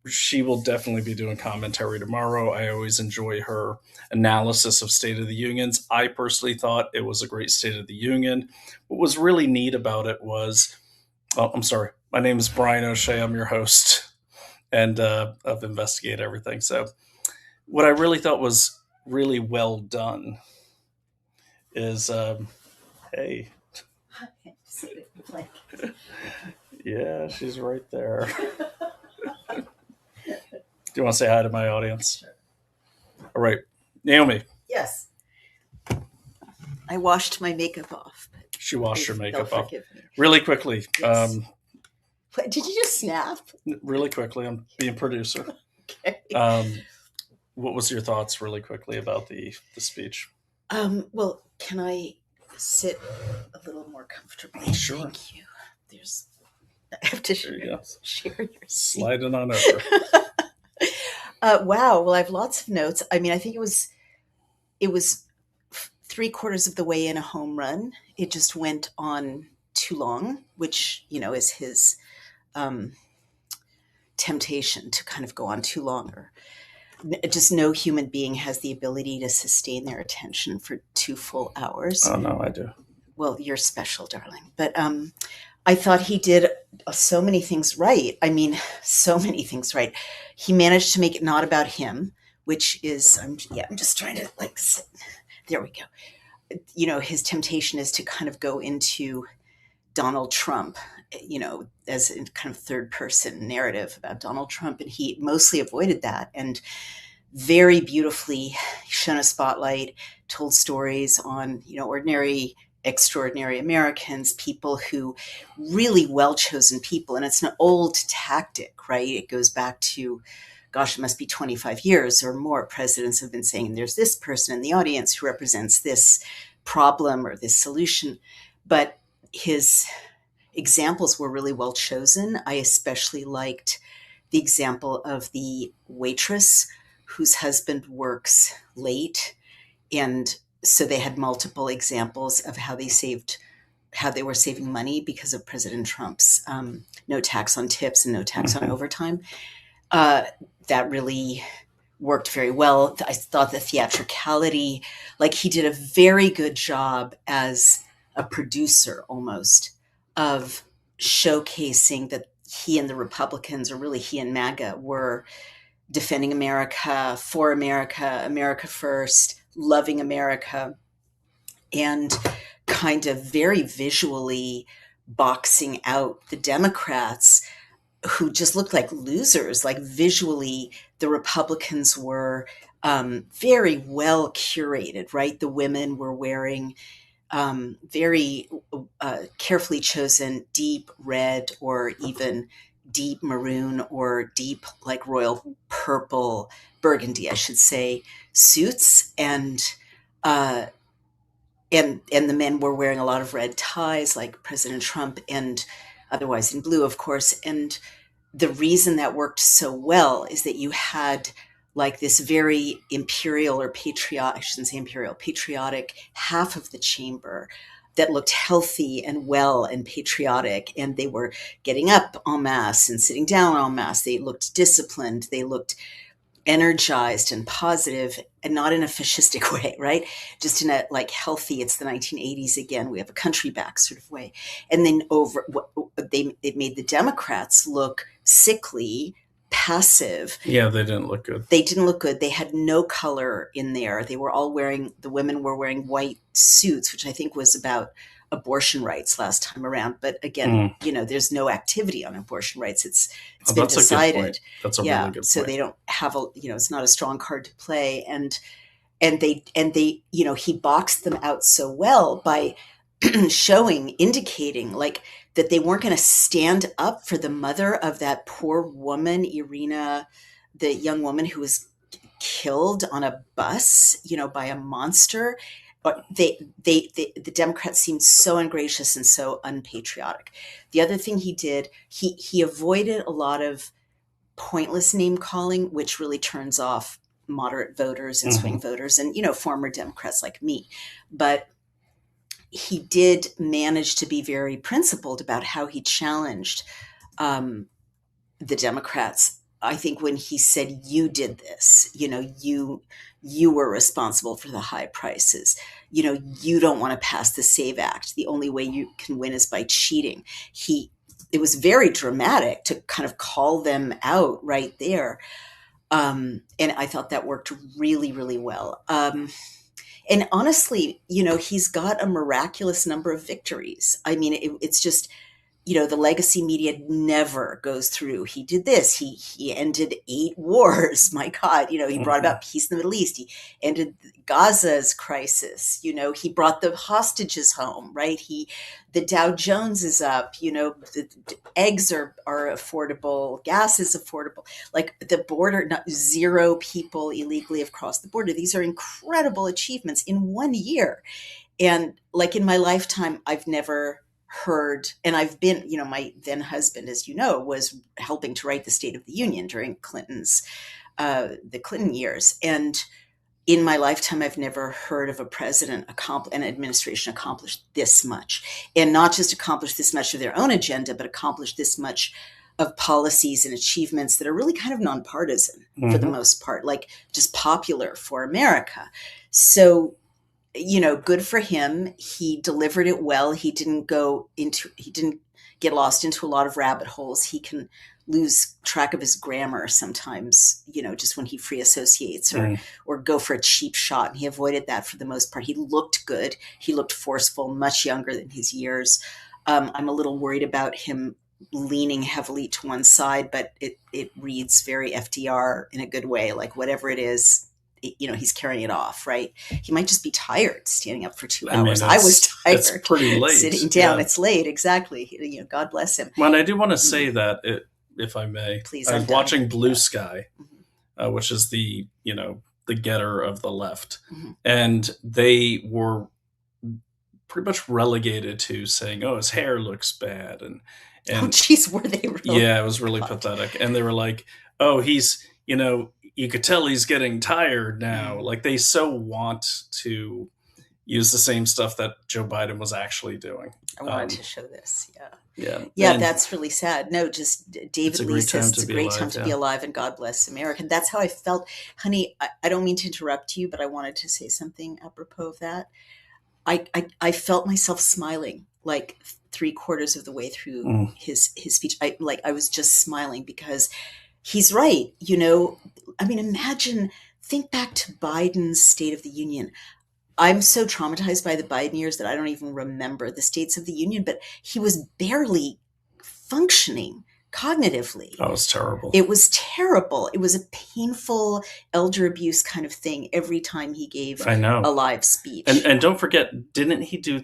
she will definitely be doing commentary tomorrow. I always enjoy her analysis of State of the Unions. I personally thought it was a great State of the Union. What was really neat about it was, oh, I'm sorry, my name is Brian O'Shea. I'm your host and of Investigate Everything. So, what I really thought was really well done is, hey, yeah, she's right there. Do you want to say hi to my audience? Sure. All right, Naomi. Yes. I washed my makeup off. She washed her makeup off really quickly. Yes. Did you just snap? Really quickly. I'm being producer. Okay. What was your thoughts really quickly about the speech? Well, can I sit a little more comfortably? Sure. Thank you. I have to share your seat. Slide it on over. Wow. Well, I have lots of notes. I mean, I think it was 3/4 of the way in a home run. It just went on too long, which, is his temptation to kind of go on too long. Or just no human being has the ability to sustain their attention for 2 full hours. Oh, no, I do. Well, you're special, darling. But I thought he did so many things right. I mean, so many things right. He managed to make it not about him, which is, I'm just trying to sit. There we go. His temptation is to kind of go into Donald Trump, as a kind of third person narrative about Donald Trump. And he mostly avoided that and very beautifully shone a spotlight, told stories on, ordinary, extraordinary Americans, people who really well-chosen people. And it's an old tactic, right? It goes back to, gosh, it must be 25 years or more. Presidents have been saying there's this person in the audience who represents this problem or this solution. But his examples were really well chosen. I especially liked the example of the waitress whose husband works late. And so they had multiple examples of how they were saving money because of President Trump's no tax on tips and no tax on overtime. That really worked very well. I thought the theatricality, he did a very good job as a producer almost of showcasing that he and the Republicans, or really he and MAGA, were defending America, for America, America first, loving America, and kind of very visually boxing out the Democrats who just looked like losers. Like visually, the Republicans were very well curated, right? The women were wearing very carefully chosen deep red or even deep maroon or deep royal purple, burgundy, I should say, suits. And the men were wearing a lot of red ties like President Trump, and otherwise in blue, of course. And the reason that worked so well is that you had this very imperial or patriotic, I shouldn't say imperial, patriotic half of the chamber that looked healthy and well and patriotic. And they were getting up en masse and sitting down en masse. They looked disciplined. They looked energized and positive, and not in a fascistic way, right? Just in a healthy, it's the 1980s again, we have a country back sort of way. And then it made the Democrats look sickly, passive. Yeah, they didn't look good. They didn't look good. They had no color in there. They were all the women were wearing white suits, which I think was about abortion rights last time around. But again, there's no activity on abortion rights. It's been That's a good decided. point. That's a Yeah, really good so point. they don't have it's not a strong card to play, and they he boxed them out so well by indicating like that they weren't going to stand up for the mother of that poor woman, Irina, the young woman who was killed on a bus, by a monster. But the Democrats seemed so ungracious and so unpatriotic. The other thing he did, he avoided a lot of pointless name calling, which really turns off moderate voters and swing voters and, former Democrats like me. But he did manage to be very principled about how he challenged the Democrats. I think when he said, you did this, you were responsible for the high prices. You don't want to pass the SAVE Act. The only way you can win is by cheating. It was very dramatic to kind of call them out right there. And I thought that worked really, really well. And honestly, he's got a miraculous number of victories. I mean, it's just, the legacy media never goes through. He did this. He ended 8 wars. My God, he brought about peace in the Middle East. He ended Gaza's crisis. He brought the hostages home, right? The Dow Jones is up. The eggs are affordable. Gas is affordable. Like the border, 0 people illegally have crossed the border. These are incredible achievements in 1 year. And like in my lifetime, I've never heard, and I've been, my then husband, as you know, was helping to write the State of the Union during the Clinton years. And in my lifetime, I've never heard of a president an administration accomplish this much, and not just accomplish this much of their own agenda, but accomplish this much of policies and achievements that are really kind of nonpartisan for the most part, like just popular for America. So, good for him. He delivered it well. He didn't get lost into a lot of rabbit holes. He can lose track of his grammar sometimes, just when he free associates or go for a cheap shot. And he avoided that for the most part. He looked good. He looked forceful, much younger than his years. I'm a little worried about him leaning heavily to one side, but it reads very FDR in a good way, like whatever it is, he's carrying it off, right? He might just be tired standing up for 2 hours. I was tired. It's pretty late. Sitting down. Yeah. It's late. Exactly. God bless him. Well, I do want to say that, if I may, please, I was watching Blue Sky, which is the Getter of the left. And they were pretty much relegated to saying, oh, his hair looks bad. And oh, geez, were they really? Yeah, it was really pathetic. And they were like, oh, he's, you could tell he's getting tired now. Like they so want to use the same stuff that Joe Biden was actually doing. I wanted to show this. Yeah. Yeah, that's really sad. No, just David Lee says it's a great time to be alive and God bless America. And that's how I felt. Honey, I don't mean to interrupt you, but I wanted to say something apropos of that. I felt myself smiling like 3/4 of the way through his speech. I was just smiling because he's right. I mean, think back to Biden's State of the Union. I'm so traumatized by the Biden years that I don't even remember the States of the Union, but he was barely functioning cognitively. That was terrible. It was terrible. It was a painful elder abuse kind of thing every time he gave a live speech. And don't forget, didn't he do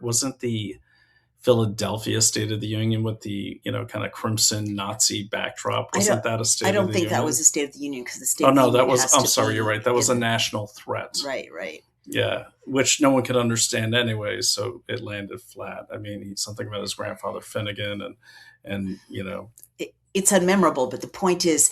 wasn't the Philadelphia State of the Union with the, kind of crimson Nazi backdrop? Wasn't that a State of the Union? I don't think that was a State of the Union because the State of the Union that was, I'm sorry, you're right. That was a national threat. Right. Yeah, which no one could understand anyway, so it landed flat. I mean, something about his grandfather Finnegan and It's unmemorable, but the point is,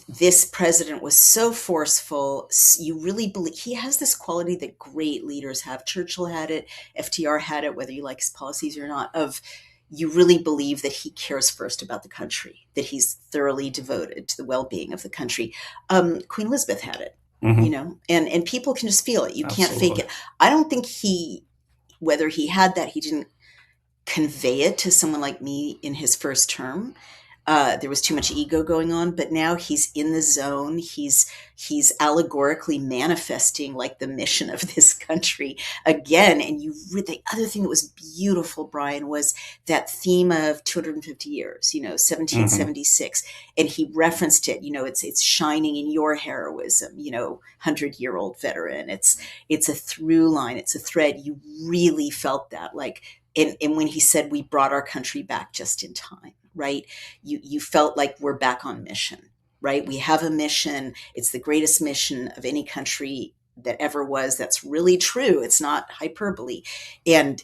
this president was so forceful. You really believe he has this quality that great leaders have. Churchill had it, FDR had it, whether you like his policies or not, of you really believe that he cares first about the country, that he's thoroughly devoted to the well-being of the country. Queen Elizabeth had it, and people can just feel it. You can't fake it. I don't think whether he had that, he didn't convey it to someone like me in his first term. There was too much ego going on, but now he's in the zone. He's allegorically manifesting like the mission of this country again. And the other thing that was beautiful, Brian, was that theme of 250 years, 1776, and he referenced it. It's shining in your heroism, 100-year-old veteran. It's a through line. It's a thread. You really felt that, like, and when he said we brought our country back just in time, right? You felt like we're back on mission, right? We have a mission. It's the greatest mission of any country that ever was. That's really true. It's not hyperbole. And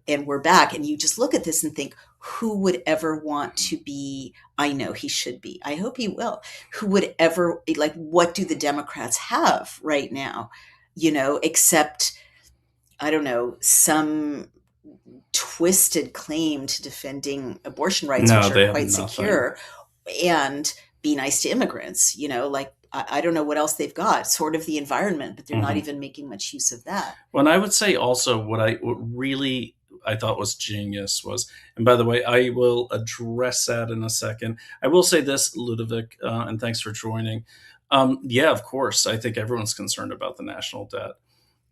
we're back. And you just look at this and think, who would ever want to be? I know he should be. I hope he will. Who would ever, like, what do the Democrats have right now? Except, I don't know, some twisted claim to defending abortion rights, No, which they are have quite nothing. secure, and be nice to immigrants. Like, I don't know what else they've got, sort of the environment, but they're not Mhm. even making much use of that. Well, and I would say also what really I thought was genius was, and by the way, I will address that in a second. I will say this, Ludovic, and thanks for joining. Yeah, of course, I think everyone's concerned about the national debt.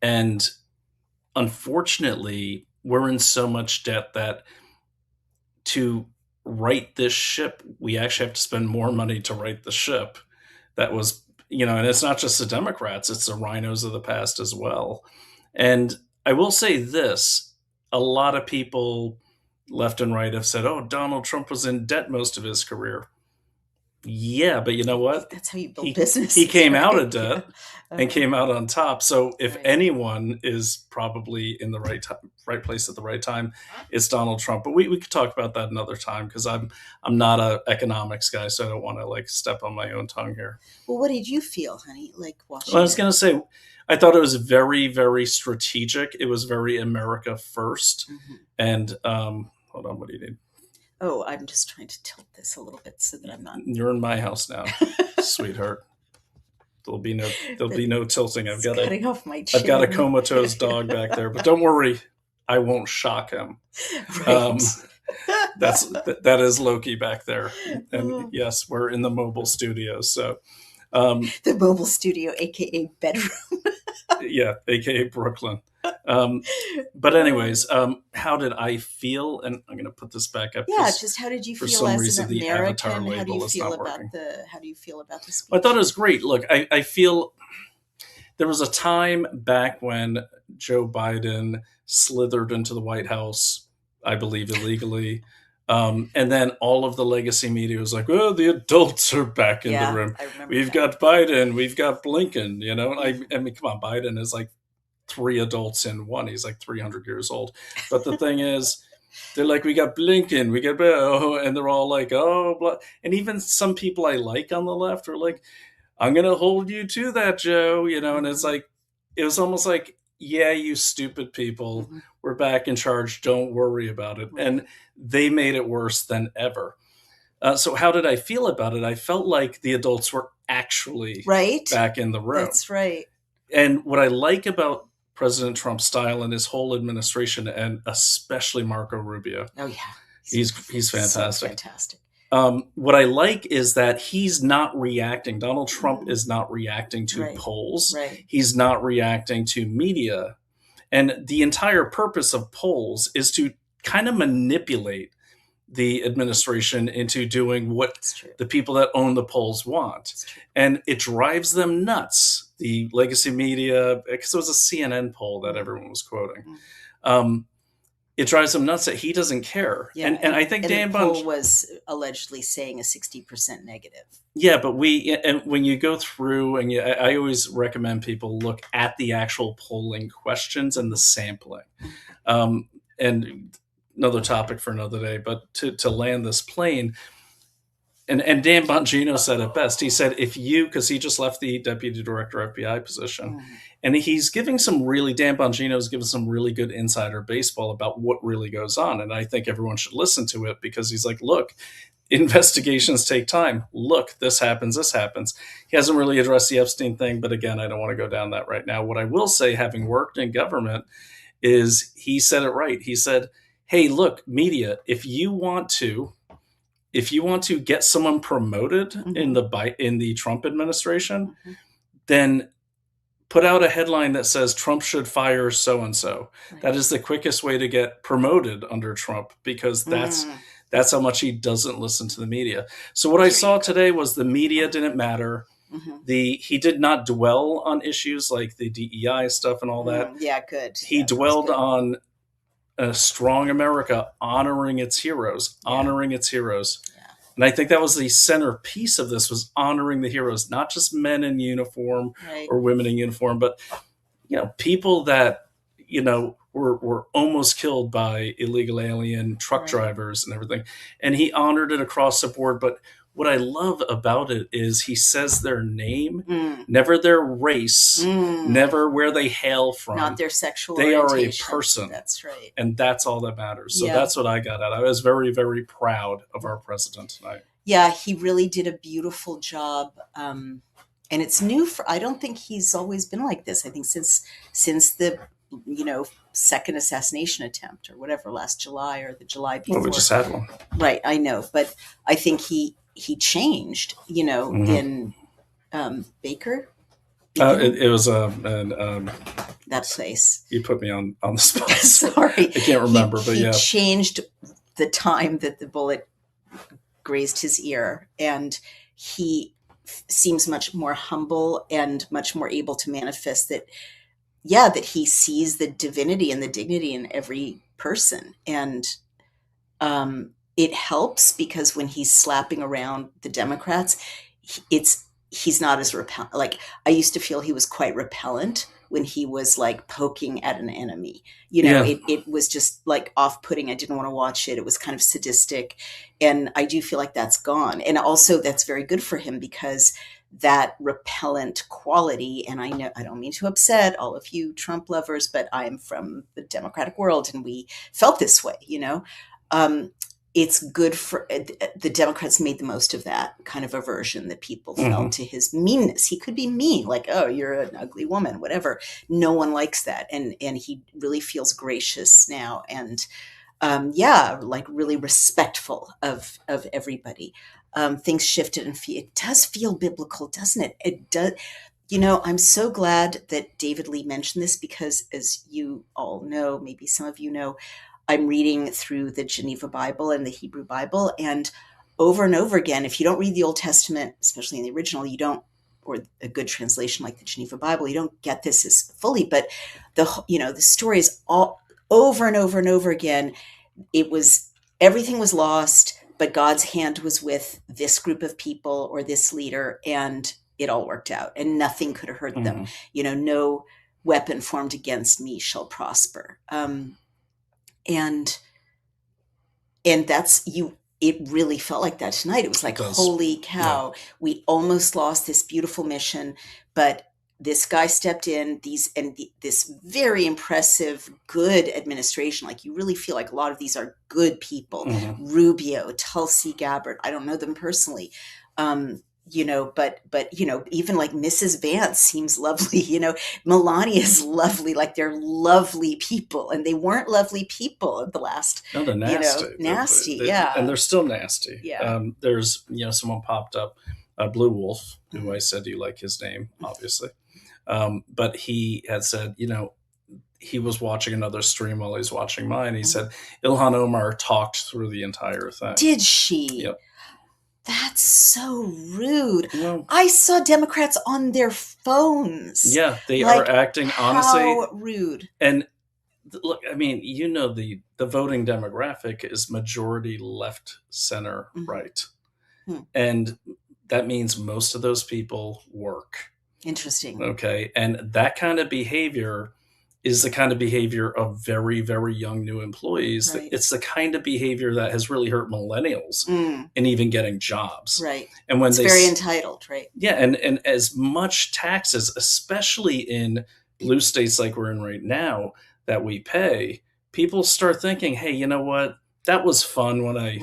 And unfortunately, we're in so much debt that to right this ship, we actually have to spend more money to right the ship. That was, and it's not just the Democrats, it's the rhinos of the past as well. And I will say this, a lot of people left and right have said, oh, Donald Trump was in debt most of his career. Yeah, but you know what? That's how you build business. He came out right? of debt Yeah. and came out on top. So if Right. anyone is probably in the right place at the right time, it's Donald Trump. But we could talk about that another time because I'm not an economics guy, so I don't want to like step on my own tongue here. Well, what did you feel, honey? Like watching? Well, I was it? going to say, I thought it was very, very strategic. It was very America first. Mhm. And hold on, what do you need? Oh, I'm just trying to tilt this a little bit so that I'm not. You're in my house now, sweetheart. There'll be no tilting. I've got cutting off my chin. I've got a comatose dog back there, but don't worry, I won't shock him. Right. That is Loki back there, and yes, we're in the mobile studio. So, the mobile studio, aka bedroom. yeah, aka Brooklyn. But anyways, how did I feel? And I'm going to put this back up. Yeah, just how did you for feel some as reason, an the avatar American? How do label you is feel not about working. the speech? I thought it was great. Look, I feel there was a time back when Joe Biden slithered into the White House, I believe illegally. And then all of the legacy media was like, "Oh, the adults are back in the room. I remember We've that. got Biden, we've got Blinken." I mean, come on, Biden is like 3 adults in one. He's like 300 years old. But the thing is, they're like, we got Blinken, we got, and they're all like, oh, blah. And even some people I like on the left are like, I'm going to hold you to that, Joe, and it's like, it was almost like, yeah, you stupid people, Mhm. we're back in charge. Don't worry about it. Right. And they made it worse than ever. So how did I feel about it? I felt like the adults were actually Right. back in the room. That's right. And what I like about President Trump's style and his whole administration, and especially Marco Rubio, Oh yeah. he's So fantastic. fantastic. What I like is that he's not reacting. Donald Trump is not reacting to Right. polls. Right. He's not reacting to media. And the entire purpose of polls is to kind of manipulate the administration into doing what It's true. the people that own the polls want. It's true. And it drives them nuts. The legacy media, because it was a CNN poll that everyone was quoting. It drives them nuts that he doesn't care. Yeah, and I think Dan the poll Bunch was allegedly saying a 60% negative. Yeah, but and when you go through, and I always recommend people look at the actual polling questions and the sampling. And another topic for another day, but to land this plane, and Dan Bongino said it best. He said, because he just left the deputy director FBI position, and he's giving Dan Bongino's giving some really good insider baseball about what really goes on. And I think everyone should listen to it because he's like, look, investigations take time. Look, this happens. He hasn't really addressed the Epstein thing, but again, I don't want to go down that right now. What I will say, having worked in government, is he said it right. He said, hey, look, media, if you want to if you want to get someone promoted in Mhm. the Trump administration, Mhm. then put out a headline that says Trump should fire so and so. Right. That is the quickest way to get promoted under Trump, because Mm. that's how much he doesn't listen to the media. So what I There you saw go. today was the media didn't matter. Mhm. He did not dwell on issues like the DEI stuff and all that. Yeah, good. He Yeah, that was dwelled good. on a strong America honoring its heroes, Yeah. honoring its heroes. Yeah. And I think that was the centerpiece of this, was honoring the heroes, not just men in uniform Right. or women in uniform, but people that were almost killed by illegal alien truck Right. drivers and everything. And he honored it across the board. But what I love about it is he says their name, Mm. never their race, Mm. never where they hail from. Not their sexual They are a orientation. person. That's right. And that's all that matters. So Yeah. that's what I got at. I was very, very proud of our president tonight. Yeah, he really did a beautiful job. And it's new for, I don't think he's always been like this. I think since the, second assassination attempt or whatever, last July or the July before. Well, we just had one. Right, I know. But I think he changed, Mhm. in Baker. It was That place. you put me on the spot. Sorry. I can't remember, but he yeah. changed the time that the bullet grazed his ear, and he seems much more humble and much more able to manifest that he sees the divinity and the dignity in every person. And it helps because when he's slapping around the Democrats, he's not as repellent. Like, I used to feel he was quite repellent when he was like poking at an enemy. Yeah. It was just like off-putting. I didn't want to watch it. It was kind of sadistic. And I do feel like that's gone. And also that's very good for him, because that repellent quality, and I know I don't mean to upset all of you Trump lovers, but I'm from the Democratic world and we felt this way, it's good for the Democrats made the most of that kind of aversion that people felt to his meanness. He could be mean, like, oh, you're an ugly woman, whatever. No one likes that. And he really feels gracious now. And like really respectful of everybody. Things shifted, and it does feel biblical, doesn't it? It does. I'm so glad that David Lee mentioned this, because as you all know, maybe some of you know, I'm reading through the Geneva Bible and the Hebrew Bible, and over again, if you don't read the Old Testament, especially in the original, you don't, or a good translation like the Geneva Bible, you don't get this as fully. But the story is all over and over and over again. Everything was lost, but God's hand was with this group of people or this leader, and it all worked out, and nothing could have hurt them. No weapon formed against me shall prosper. And that's it really felt like that tonight. It was like, holy cow, we almost lost this beautiful mission, but this guy stepped in, this very impressive, good administration. Like, you really feel like a lot of these are good people. Rubio, Tulsi Gabbard, I don't know them personally. But even like Mrs. Vance seems lovely, Melania is lovely. Like, they're lovely people, and they weren't lovely people at the last. No, they're nasty. Nasty, yeah. And they're still nasty. Yeah. There's, someone popped up, Blue Wolf, who I said, do you like his name? Obviously. But he had said, he was watching another stream while he's watching mine. He said, Ilhan Omar talked through the entire thing. Did she? Yep. That's so rude. Well, I saw Democrats on their phones. Yeah, they are acting honestly. How rude. And look, I mean, the voting demographic is majority left, center, right. And that means most of those people work. Interesting. Okay. And that kind of behavior is the kind of behavior of very, very young new employees. Right. It's the kind of behavior that has really hurt millennials in even getting jobs. Right. And when it's very entitled, right? Yeah. And as much taxes, especially in blue states like we're in right now, that we pay, people start thinking, hey, you know what? That was fun when I,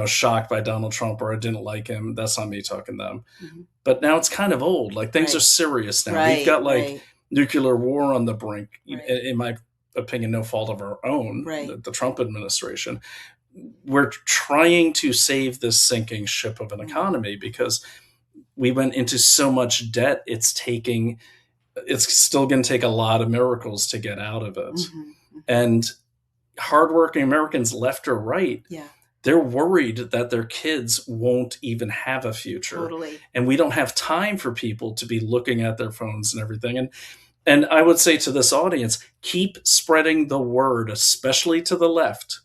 shocked by Donald Trump, or I didn't like him. That's not me talking to them. But now it's kind of old. Like, things are serious now. We've got nuclear war on the brink, in my opinion, no fault of our own, the Trump administration. we're trying to save this sinking ship of an economy because we went into so much debt. It's still going to take a lot of miracles to get out of it. And hardworking Americans, left or right, Yeah, they're worried that their kids won't even have a future. totally. And we don't have time for people to be looking at their phones and everything. And I would say to this audience, keep spreading the word, especially to the left,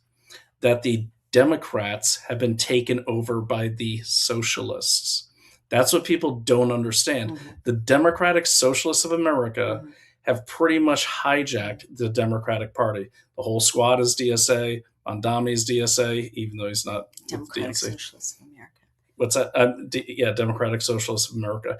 that the Democrats have been taken over by the socialists. That's what people don't understand. The Democratic Socialists of America have pretty much hijacked the Democratic Party. The whole squad is DSA. Mondami's DSA, even though he's not with Democratic DNC. Socialists of America. What's that? Yeah, Democratic Socialists of America.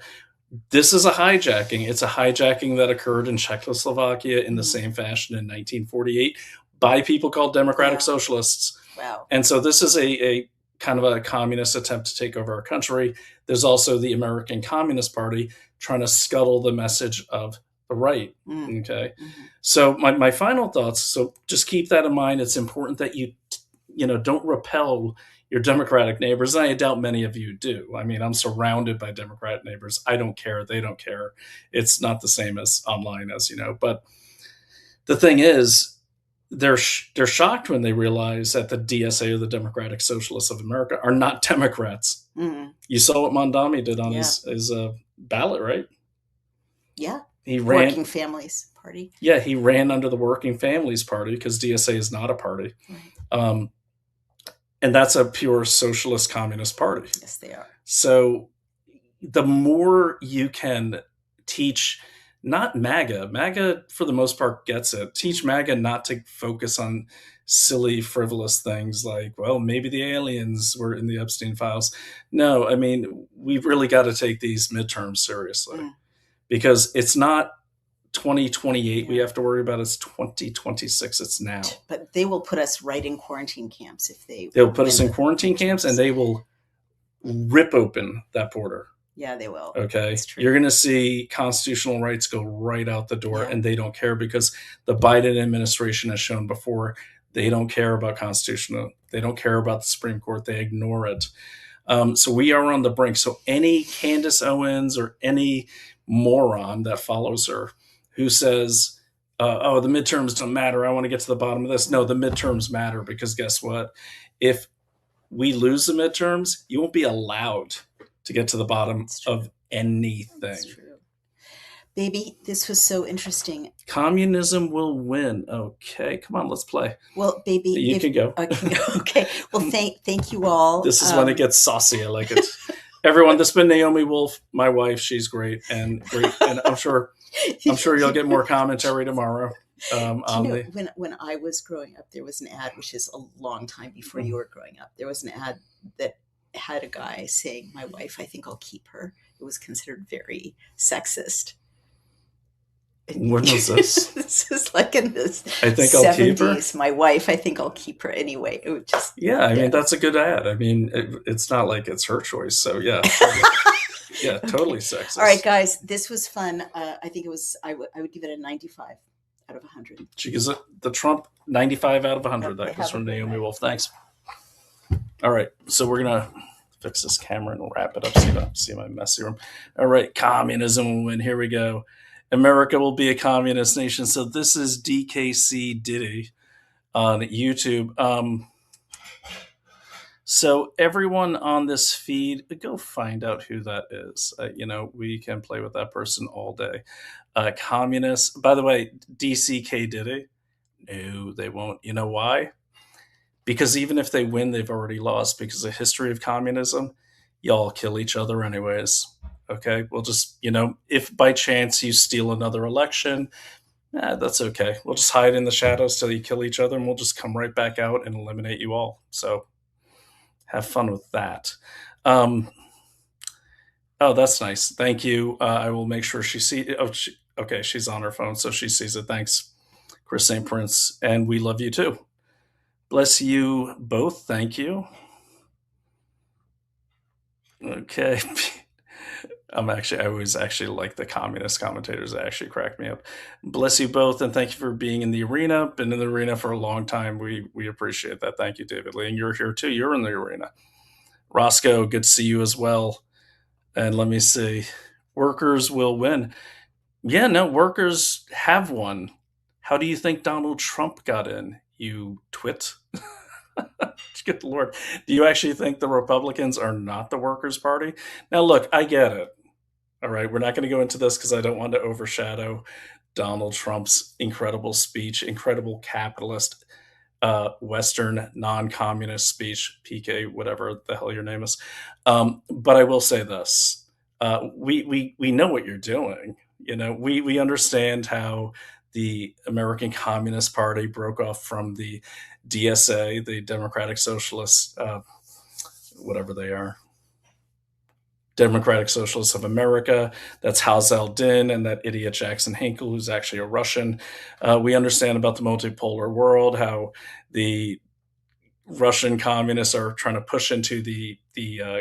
This is a hijacking. It's a hijacking that occurred in Czechoslovakia in the same fashion in 1948 by people called Democratic Wow. Socialists. Wow. And so this is a kind of a communist attempt to take over our country. There's also the American Communist Party trying to scuttle the message of the right. Okay. So my final thoughts, so just keep that in mind. It's important that you don't repel your Democratic neighbors. And I doubt many of you do. I mean, I'm surrounded by Democrat neighbors. I don't care. They don't care. It's not the same as online, as you know. But the thing is, they're shocked when they realize that the DSA, or the Democratic Socialists of America, are not Democrats. You saw what Mondami did on his ballot, right? Yeah. He ran Working Families Party. Yeah, he ran under the Working Families Party because DSA is not a party. Right. And that's a pure socialist communist party. Yes, they are. So the more you can teach, not MAGA for the most part gets it. Teach MAGA not to focus on silly, frivolous things like, well, maybe the aliens were in the Epstein files. No, I mean, we've really got to take these midterms seriously because it's not 2028 we have to worry about. It's 2026. It's now. But they will put us right in quarantine camps if they'll put us in quarantine camps, and they will rip open that border. Yeah, they will. Okay. You're going to see constitutional rights go right out the door, and they don't care because the Biden administration has shown before they don't care about constitutional. They don't care about the Supreme Court. They ignore it. So we are on the brink. So any Candace Owens or any moron that follows her who says, oh, the midterms don't matter, I want to get to the bottom of this. No, the midterms matter because guess what? If we lose the midterms, you won't be allowed to get to the bottom of anything. That's true. Baby, this was so interesting. Communism will win. Okay, come on, let's play. Well, baby, you can go. Okay. Well, thank you all. This is when it gets saucy. I like it. Everyone, this has been Naomi Wolf, my wife. She's great, and I'm sure you'll get more commentary tomorrow. When I was growing up, there was an ad, which is a long time before you were growing up. There was an ad that had a guy saying, "My wife, I think I'll keep her." It was considered very sexist. When was this? This is like in the I think 70s. I'll keep her. My wife, I think I'll keep her anyway. It would just I mean, that's a good ad. I mean, it's not like it's her choice. So yeah, totally sexist. All right, guys, this was fun. I think it was. I would give it a 95 out of 100. She gives it the Trump 95 out of 100. That comes from Naomi Wolf. Thanks. All right, so we're gonna fix this camera and wrap it up. See my messy room. All right, communism will win. Here we go. America will be a communist nation. So this is DKC Diddy on YouTube. So everyone on this feed, go find out who that is. We can play with that person all day. Communist. By the way, DCK Diddy. No, they won't. You know why? Because even if they win, they've already lost. Because the history of communism, y'all kill each other anyways. Okay, we'll just, if by chance you steal another election, that's okay. We'll just hide in the shadows till you kill each other, and we'll just come right back out and eliminate you all. So have fun with that. Oh, that's nice. Thank you. I will make sure she sees. Okay, she's on her phone, so she sees it. Thanks, Chris St. Prince, and we love you too. Bless you both. Thank you. Okay. I always actually like the communist commentators. They actually crack me up. Bless you both, and thank you for being in the arena. Been in the arena for a long time. We appreciate that. Thank you, David Lee. And you're here too. You're in the arena. Roscoe, good to see you as well. And let me see. Workers will win. Yeah, no, workers have won. How do you think Donald Trump got in, you twit? Good Lord. Do you actually think the Republicans are not the Workers' Party? Now, look, I get it. All right, we're not going to go into this because I don't want to overshadow Donald Trump's incredible speech, incredible capitalist, Western non-communist speech, PK, whatever the hell your name is. But I will say this: we know what you're doing. You know, we understand how the American Communist Party broke off from the DSA, the Democratic Socialists, whatever they are. Democratic Socialists of America. That's Hal Zeldin and that idiot Jackson Hinkle, who's actually a Russian. We understand about the multipolar world, how the Russian communists are trying to push into the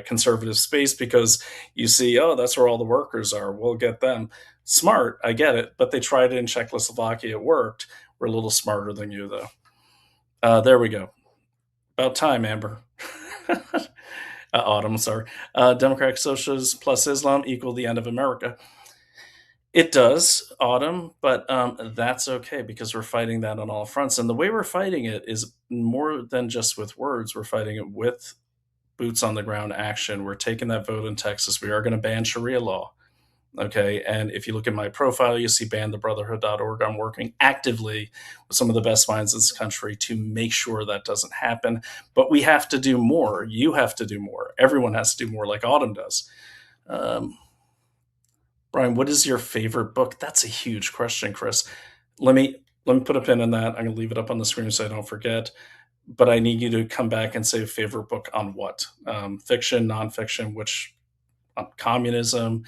conservative space because you see, oh, that's where all the workers are. We'll get them. Smart, I get it, but they tried it in Czechoslovakia. It worked. We're a little smarter than you, though. There we go. About time, Amber. Autumn, sorry. Democratic Socialists plus Islam equal the end of America. It does, Autumn, but that's okay because we're fighting that on all fronts. And the way we're fighting it is more than just with words. We're fighting it with boots on the ground action. We're taking that vote in Texas. We are going to ban Sharia law. Okay. And if you look at my profile, you see banthebrotherhood.org. I'm working actively with some of the best minds in this country to make sure that doesn't happen. But we have to do more. You have to do more. Everyone has to do more, like Autumn does. Brian, what is your favorite book? That's a huge question, Chris. Let me put a pin in that. I'm going to leave it up on the screen so I don't forget. But I need you to come back and say favorite book on what? Fiction, nonfiction, which on communism,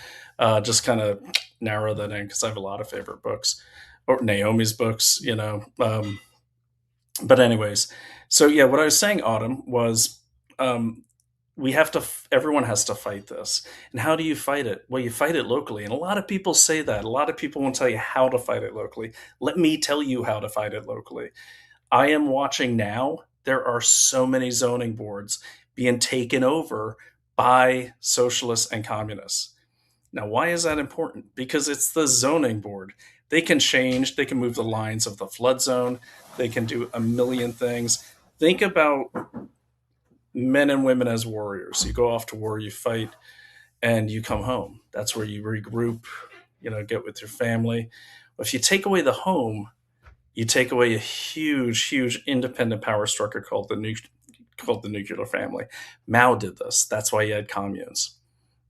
just kind of narrow that in because I have a lot of favorite books, or Naomi's books, you know. But anyways, so yeah, what I was saying, Autumn, was we have to, everyone has to fight this. And how do you fight it? Well, you fight it locally. And a lot of people say that. A lot of people won't tell you how to fight it locally. Let me tell you how to fight it locally. I am watching now. There are so many zoning boards being taken over by socialists and communists. Now, why is that important? Because it's the zoning board. They can change, they can move the lines of the flood zone, they can do a million things. Think about men and women as warriors. You go off to war, you fight, and you come home. That's where you regroup, you know, get with your family. If you take away the home, you take away a huge, huge independent power structure called the nuclear family. Mao did this. That's why he had communes.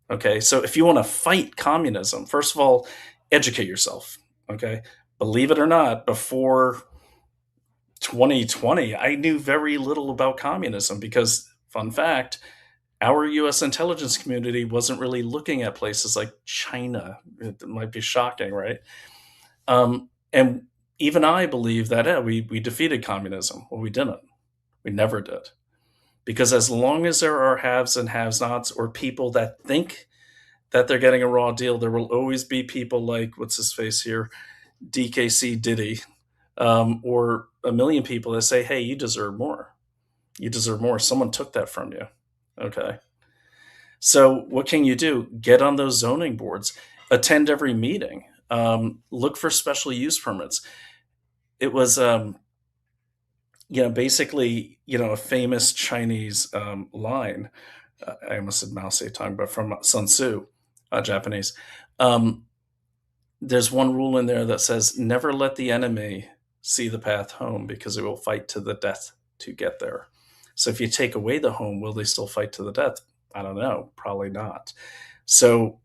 Okay, so if you want to fight communism, first of all, educate yourself. Okay, believe it or not, before 2020, I knew very little about communism because, fun fact, our US intelligence community wasn't really looking at places like China. It might be shocking, right? And even I believe that we defeated communism. Well, we didn't. We never did. Because as long as there are haves and have-nots or people that think that they're getting a raw deal, there will always be people like, what's his face here, DKC Diddy, or a million people that say, hey, you deserve more. You deserve more. Someone took that from you. Okay. So what can you do? Get on those zoning boards. Attend every meeting. Look for special use permits. It was, basically, a famous Chinese line. I almost said Mao Zedong, but from Sun Tzu, Japanese. There's one rule in there that says, never let the enemy see the path home because it will fight to the death to get there. So if you take away the home, will they still fight to the death? I don't know. Probably not. So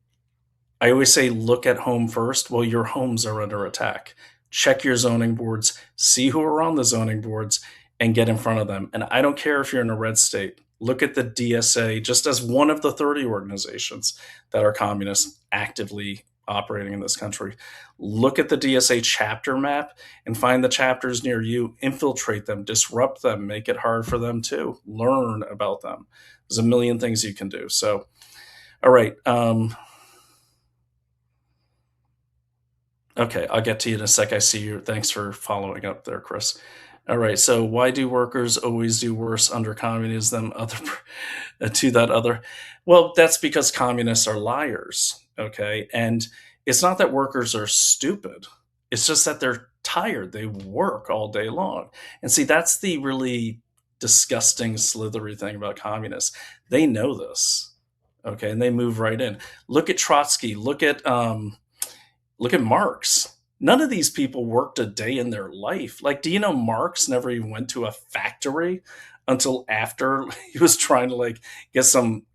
I always say, look at home first. Well, your homes are under attack. Check your zoning boards, see who are on the zoning boards, and get in front of them. And I don't care if you're in a red state. Look at the DSA just as one of the 30 organizations that are communist actively operating in this country. Look at the DSA chapter map and find the chapters near you, infiltrate them, disrupt them, make it hard for them to learn about them. There's a million things you can do. So, all right. Okay, I'll get to you in a sec. I see you. Thanks for following up there, Chris. All right. So, why do workers always do worse under communism? To that other, well, that's because communists are liars. Okay, and it's not that workers are stupid. It's just that they're tired. They work all day long, and see, that's the really disgusting, slithery thing about communists. They know this. Okay, and they move right in. Look at Trotsky. Look at Marx. None of these people worked a day in their life. Like, do you know Marx never even went to a factory until after he was trying to like get some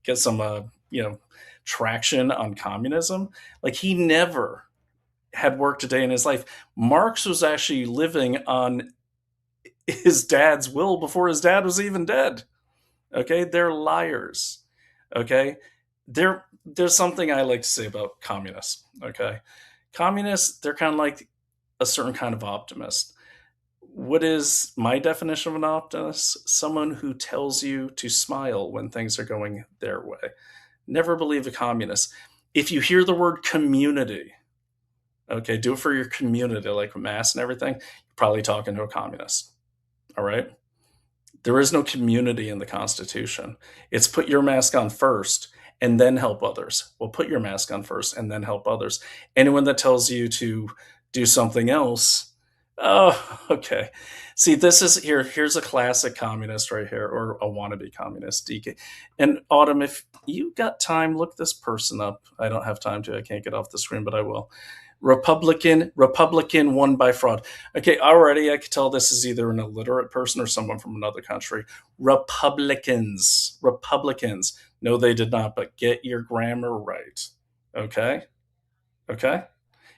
traction on communism? Like, he never had worked a day in his life. Marx was actually living on his dad's will before his dad was even dead. Okay, they're liars. Okay, there's something I like to say about communists. Okay, communists, they're kind of like a certain kind of optimist. What is my definition of an optimist? Someone who tells you to smile when things are going their way. Never believe a communist. If you hear the word community, okay, do it for your community, like with mass and everything, you're probably talking to a communist. All right? There is no community in the Constitution. It's put your mask on first and then help others. Well, put your mask on first and then help others. Anyone that tells you to do something else, oh, okay. See, this is here's a classic communist right here, or a wannabe communist, DK. And Autumn, if you got time, look this person up. I don't have time to, I can't get off the screen, but I will. Republican won by fraud. Okay, already I could tell this is either an illiterate person or someone from another country. Republicans. No, they did not, but get your grammar right. Okay? Okay?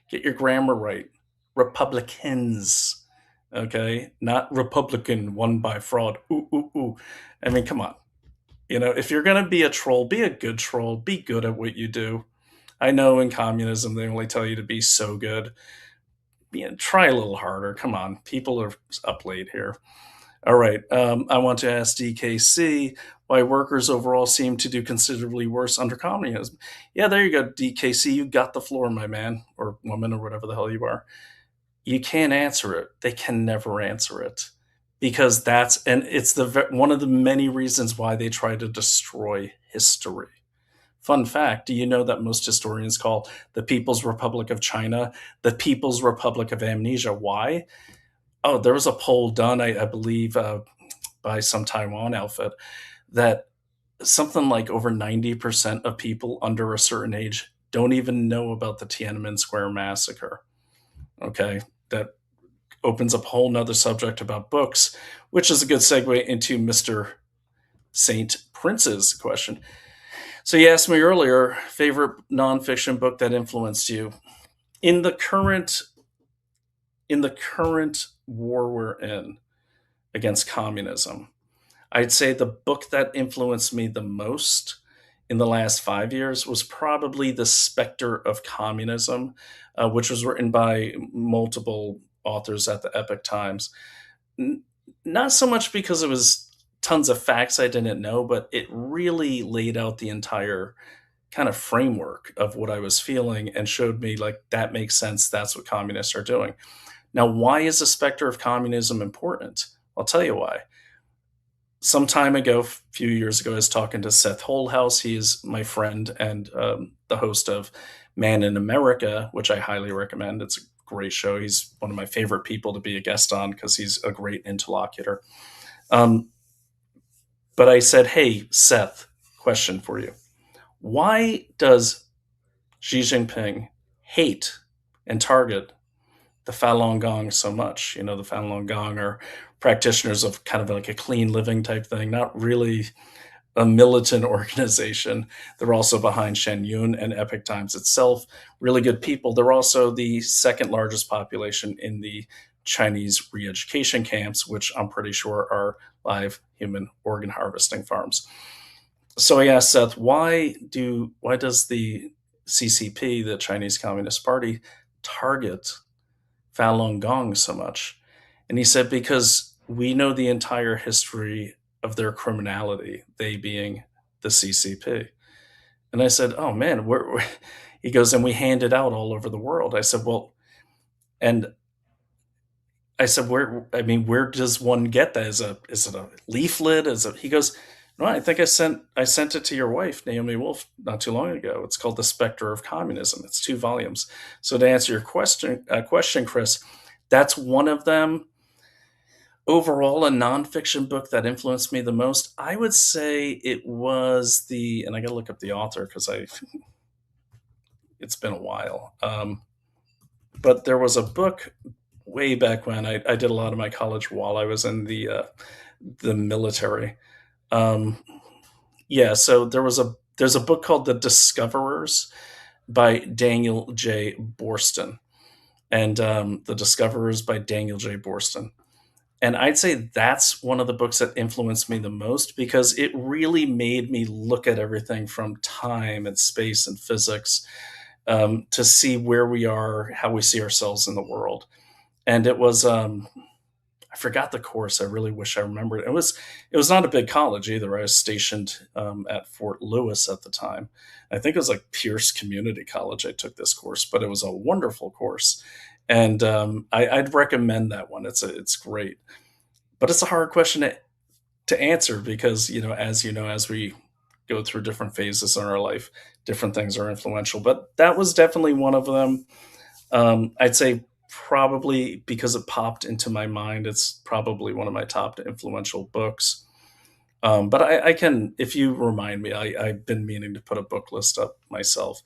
Get your grammar right. Republicans. Okay? Not Republican won by fraud. Ooh, ooh, ooh. I mean, come on. If you're going to be a troll, be a good troll. Be good at what you do. I know in communism they only tell you to be so good. Try a little harder. Come on, people are up late here. All right, I want to ask DKC why workers overall seem to do considerably worse under communism. Yeah, there you go, DKC. You got the floor, my man or woman or whatever the hell you are. You can't answer it. They can never answer it because it's one of the many reasons why they try to destroy history. Fun fact, do you know that most historians call the People's Republic of China the People's Republic of Amnesia? Why? Oh, there was a poll done, I believe, by some Taiwan outfit that something like over 90% of people under a certain age don't even know about the Tiananmen Square massacre. Okay, that opens up a whole nother subject about books, which is a good segue into Mr. St. Prince's question. So you asked me earlier, favorite nonfiction book that influenced you. In the current war we're in against communism, I'd say the book that influenced me the most in the last 5 years was probably The Spectre of Communism, which was written by multiple authors at the Epoch Times. Not so much because it was tons of facts I didn't know, but it really laid out the entire kind of framework of what I was feeling and showed me like that makes sense. That's what communists are doing. Now, why is the specter of communism important? I'll tell you why. Some time ago, a few years ago, I was talking to Seth Holhouse. He is my friend and the host of Man in America, which I highly recommend. It's a great show. He's one of my favorite people to be a guest on because he's a great interlocutor. But I said, hey, Seth, question for you. Why does Xi Jinping hate and target the Falun Gong so much? The Falun Gong are practitioners of kind of like a clean living type thing, not really a militant organization. They're also behind Shen Yun and Epoch Times itself. Really good people. They're also the second largest population in the Chinese re-education camps, which I'm pretty sure are live human organ harvesting farms. So I asked Seth, why does the CCP, the Chinese Communist Party, target Falun Gong so much? And he said, because we know the entire history of their criminality, they being the CCP. And I said, oh man, he goes, and we hand it out all over the world. I said, well, And I said, where does one get that? Is it a leaflet? He goes, no, I think I sent it to your wife, Naomi Wolf, not too long ago. It's called The Specter of Communism. It's 2 volumes. So to answer your question, Chris, that's one of them. Overall, a nonfiction book that influenced me the most, I would say it was and I got to look up the author because it's been a while. But there was a book way back when I did a lot of my college while I was in the military. Um, yeah, so there's a book called The Discoverers by Daniel J. Boorstin, and The Discoverers by Daniel J. Boorstin. And I'd say that's one of the books that influenced me the most because it really made me look at everything from time and space and physics, to see where we are, how we see ourselves in the world. And it was, I forgot the course. I really wish I remembered. It was not a big college either. I was stationed at Fort Lewis at the time. I think it was like Pierce Community College. I took this course, but it was a wonderful course, and I'd recommend that one. It's great, but it's a hard question to answer because as we go through different phases in our life, different things are influential. But that was definitely one of them. I'd say probably because it popped into my mind, it's probably one of my top influential books. But I can, if you remind me, I've been meaning to put a book list up myself.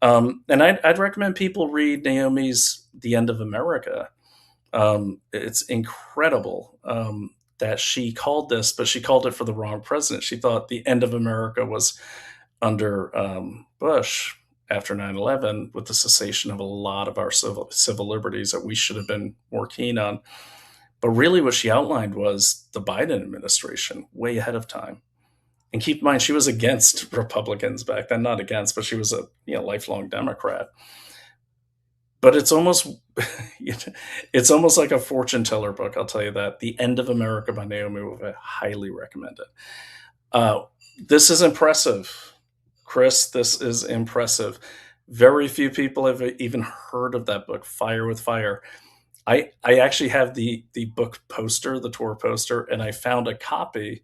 And I'd recommend people read Naomi's The End of America. It's incredible that she called this, but she called it for the wrong president. She thought the end of America was under Bush after 9/11 with the cessation of a lot of our civil liberties that we should have been more keen on. But really what she outlined was the Biden administration way ahead of time. And keep in mind, she was against Republicans back then, not against, but she was a lifelong Democrat. But it's almost it's almost like a fortune teller book. I'll tell you that. The End of America by Naomi Wolf. I highly recommend it. This is impressive, Chris. This is impressive. Very few people have even heard of that book, Fire with Fire. I actually have the book poster, the tour poster, and I found a copy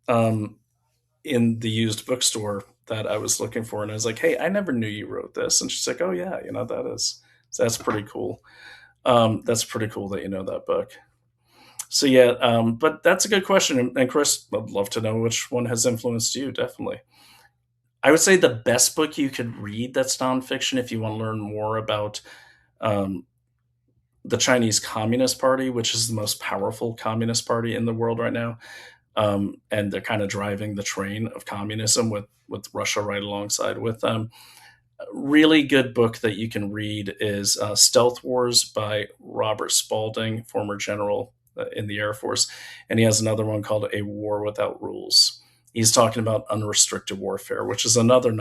in the used bookstore that I was looking for, and I was like, "Hey, I never knew you wrote this." And she's like, "Oh yeah, that's pretty cool. That's pretty cool that you know that book." So yeah, but that's a good question, and Chris, I'd love to know which one has influenced you. Definitely, I would say the best book you could read that's nonfiction if you want to learn more about um, the Chinese Communist Party, which is the most powerful communist party in the world right now. And they're kind of driving the train of communism with Russia right alongside with them. A really good book that you can read is Stealth Wars by Robert Spalding, former general in the Air Force. And he has another one called A War Without Rules. He's talking about unrestricted warfare, which is another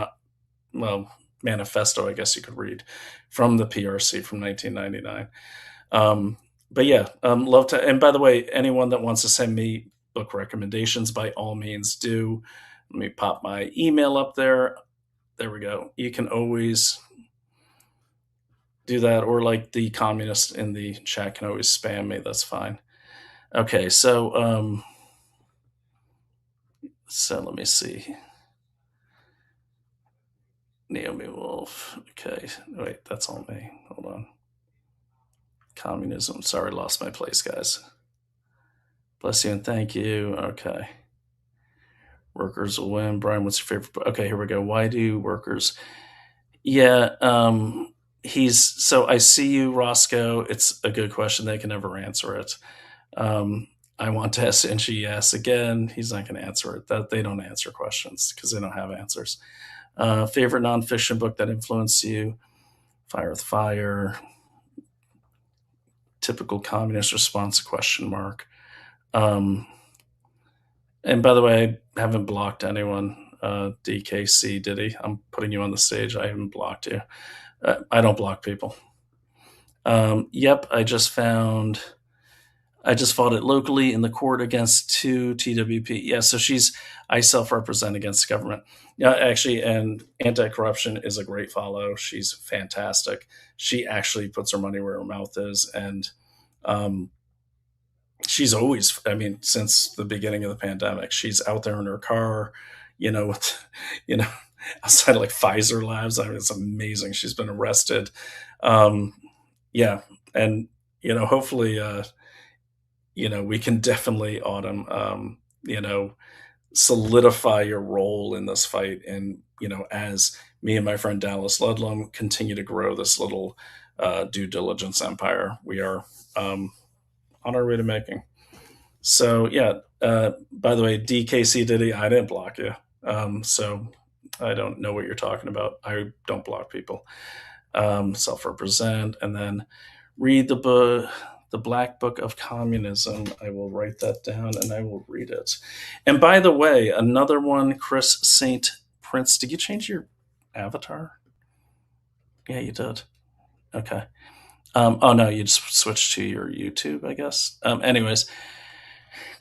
manifesto, I guess you could read, from the PRC from 1999. But yeah, love to. And by the way, anyone that wants to send me book recommendations, by all means do. Let me pop my email up there. There we go. You can always do that, or like the communist in the chat can always spam me. That's fine. Okay, so let me see. Naomi Wolf. Okay, wait, that's all me. Hold on. Communism. Sorry, lost my place, guys. Bless you and thank you. Okay. Workers will win. Brian, what's your favorite book? Okay, here we go. Why do workers? Yeah, so I see you, Roscoe. It's a good question. They can never answer it. I want to ask, and she asks again. He's not going to answer it. That they don't answer questions because they don't have answers. Favorite nonfiction book that influenced you? Fire with Fire. Typical communist response? ? And by the way, I haven't blocked anyone. DKC, Diddy, I'm putting you on the stage. I haven't blocked you. I don't block people. Yep, I just found I just fought it locally in the court against 2 TWP. Yeah, so I self-represent against the government. Yeah, actually, and anti-corruption is a great follow. She's fantastic. She actually puts her money where her mouth is, and um, she's always, I mean, since the beginning of the pandemic, she's out there in her car, with, you know, outside of like Pfizer labs. I mean, it's amazing. She's been arrested. Um, yeah, and hopefully, we can definitely, Autumn, solidify your role in this fight. And, as me and my friend Dallas Ludlum continue to grow this little due diligence empire, we are on our way to making. So, yeah, by the way, DKC Diddy, I didn't block you. So I don't know what you're talking about. I don't block people. Self-represent, and then read the book, The Black Book of Communism. I will write that down and I will read it. And by the way, another one, Chris St. Prince. Did you change your avatar? Yeah, you did. Okay. Oh no, you just switched to your YouTube, I guess. Anyways,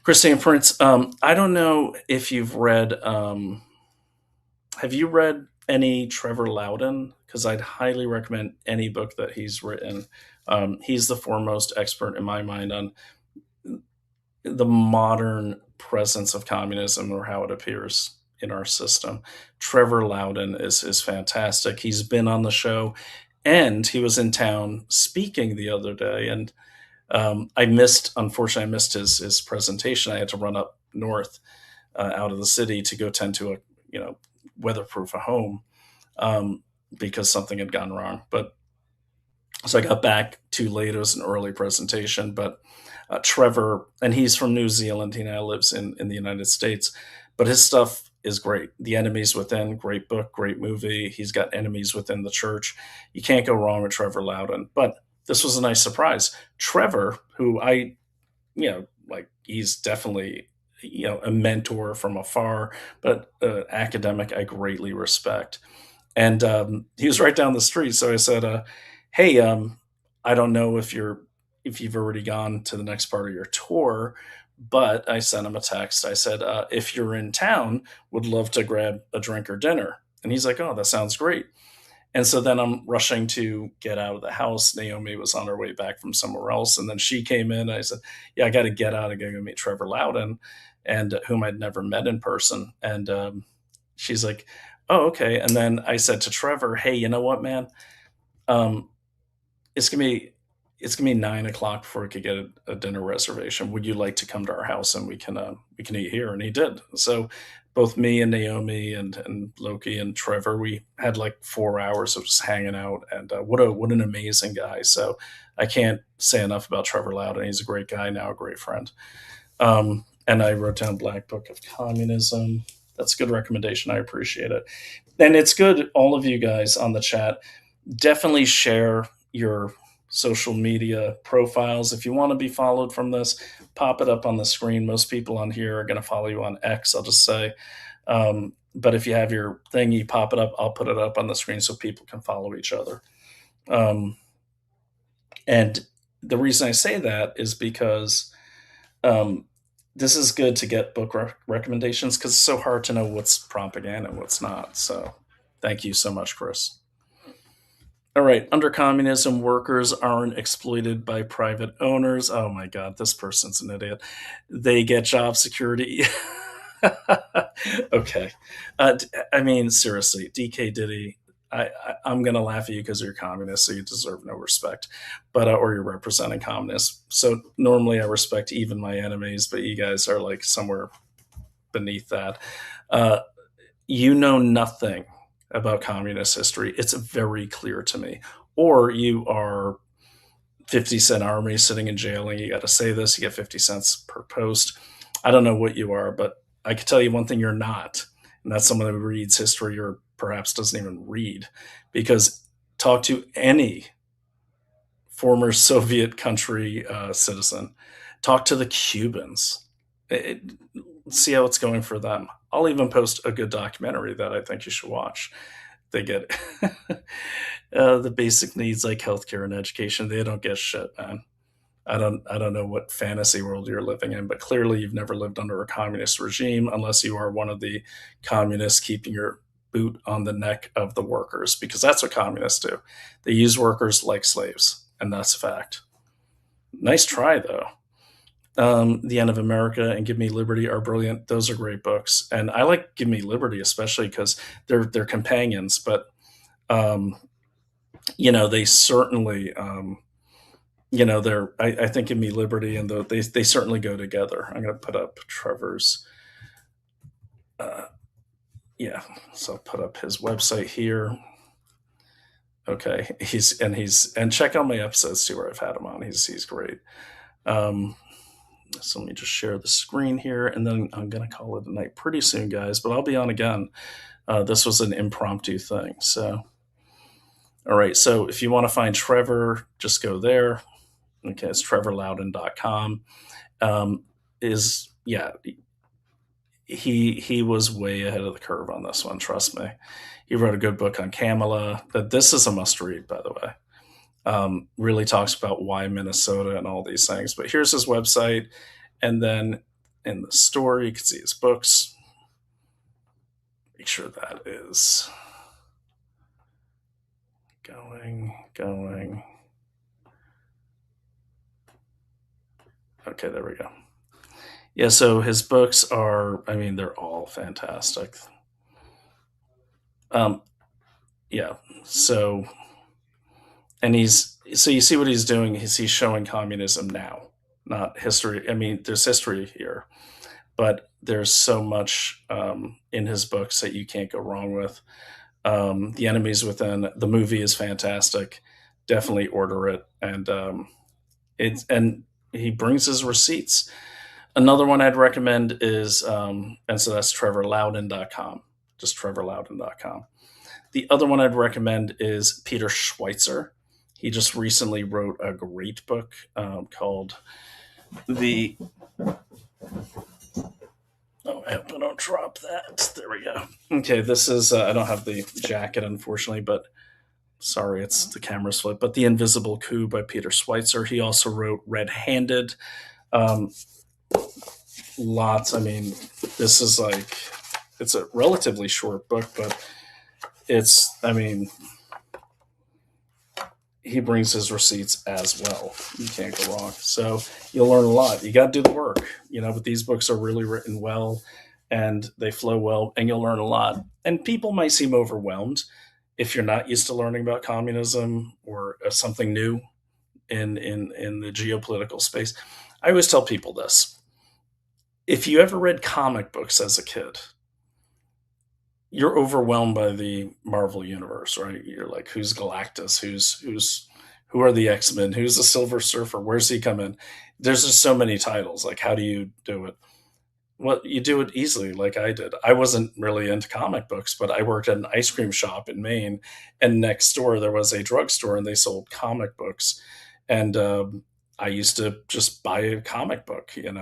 Chris St. Prince. I don't know if you've read. Have you read any Trevor Loudon? Because I'd highly recommend any book that he's written. He's the foremost expert in my mind on the modern presence of communism or how it appears in our system. Trevor Loudon is fantastic. He's been on the show, and he was in town speaking the other day. And unfortunately, I missed his presentation. I had to run up north out of the city to go tend to weatherproof a home because something had gone wrong. But so I got back too late. It was an early presentation, but Trevor, and he's from New Zealand. He now lives in the United States, but his stuff is great. The Enemies Within, great book, great movie. He's got Enemies Within the Church. You can't go wrong with Trevor Loudon. But this was a nice surprise. Trevor, who he's definitely a mentor from afar, but academic I greatly respect. And he was right down the street. So I said, "Hey, I don't know if you've already gone to the next part of your tour, but," I sent him a text. I said, "If you're in town, would love to grab a drink or dinner." And he's like, "Oh, that sounds great." And so then I'm rushing to get out of the house. Naomi was on her way back from somewhere else, and then she came in. I said, "Yeah, I got to get out. I got to go meet Trevor Loudon," and whom I'd never met in person. And she's like, "Oh, okay." And then I said to Trevor, "Hey, you know what, man? Um, it's gonna be 9 o'clock before we could get a dinner reservation. Would you like to come to our house and we can eat here?" And he did. So both me and Naomi and Loki and Trevor, we had like 4 hours of just hanging out, and what an amazing guy. So I can't say enough about Trevor Loudon. He's a great guy now, a great friend. And I wrote down Black Book of Communism. That's a good recommendation. I appreciate it. And it's good, all of you guys on the chat, definitely share your social media profiles. If you want to be followed from this, pop it up on the screen. Most people on here are going to follow you on X, I'll just say. But if you have your thing, you pop it up, I'll put it up on the screen so people can follow each other. And the reason I say that is because this is good to get book recommendations, because it's so hard to know what's propaganda and what's not. So thank you so much, Chris. All right. Under communism, workers aren't exploited by private owners. Oh my God, this person's an idiot. They get job security. Okay. I mean, seriously, DK Diddy, I'm going to laugh at you because you're communist, so you deserve no respect, or you're representing communists. So normally I respect even my enemies, but you guys are like somewhere beneath that. You know nothing about communist history. It's very clear to me. Or you are 50 Cent Army sitting in jail and you got to say this, you get 50 cents per post. I don't know what you are, but I can tell you one thing you're not. And that's someone who reads history or perhaps doesn't even read. Because talk to any former Soviet country citizen. Talk to the Cubans. See how it's going for them. I'll even post a good documentary that I think you should watch. They get the basic needs like healthcare and education. They don't get shit, man. I don't know what fantasy world you're living in, but clearly you've never lived under a communist regime unless you are one of the communists keeping your boot on the neck of the workers, because that's what communists do. They use workers like slaves, and that's a fact. Nice try, though. The End of America and Give Me Liberty are brilliant. Those are great books, and I like Give Me Liberty especially because they're companions. But they certainly, I think Give Me Liberty and they certainly go together. I'm going to put up Trevor's. So I'll put up his website here. Okay, and check out my episodes too where I've had him on. He's great. So let me just share the screen here, and then I'm going to call it a night pretty soon, guys. But I'll be on again. This was an impromptu thing. So, all right. So if you want to find Trevor, just go there. Okay, it's trevorloudon.com. He was way ahead of the curve on this one. Trust me. He wrote a good book on Kamala. This is a must read, by the way. Really talks about why Minnesota and all these things. But here's his website. And then in the story, you can see his books. Make sure that is going. Okay, there we go. Yeah, so his books are, they're all fantastic. So you see what he's doing is he's showing communism now, not history. There's history here, but there's so much in his books that you can't go wrong with. The Enemies Within, the movie is fantastic. Definitely order it. And he brings his receipts. Another one I'd recommend is, and so that's trevorloudon.com, just trevorloudon.com. The other one I'd recommend is Peter Schweitzer. He just recently wrote a great book called I hope I don't drop that. There we go. Okay, this is, I don't have the jacket, unfortunately, but sorry, it's the camera's flipped. But The Invisible Coup by Peter Schweitzer. He also wrote Red-Handed. Lots. This is it's a relatively short book, but he brings his receipts as well. You can't go wrong. So you'll learn a lot. You got to do the work, but these books are really written well and they flow well, and you'll learn a lot. And people might seem overwhelmed if you're not used to learning about communism or something new in the geopolitical space. I always tell people this. If you ever read comic books as a kid, you're overwhelmed by the Marvel universe, right? You're like, who's Galactus? Who are the X-Men? Who's the Silver Surfer? Where's he come in? There's just so many titles. Like, how do you do it? Well, you do it easily, like I did. I wasn't really into comic books, but I worked at an ice cream shop in Maine, and next door there was a drugstore, and they sold comic books. And I used to just buy a comic book. It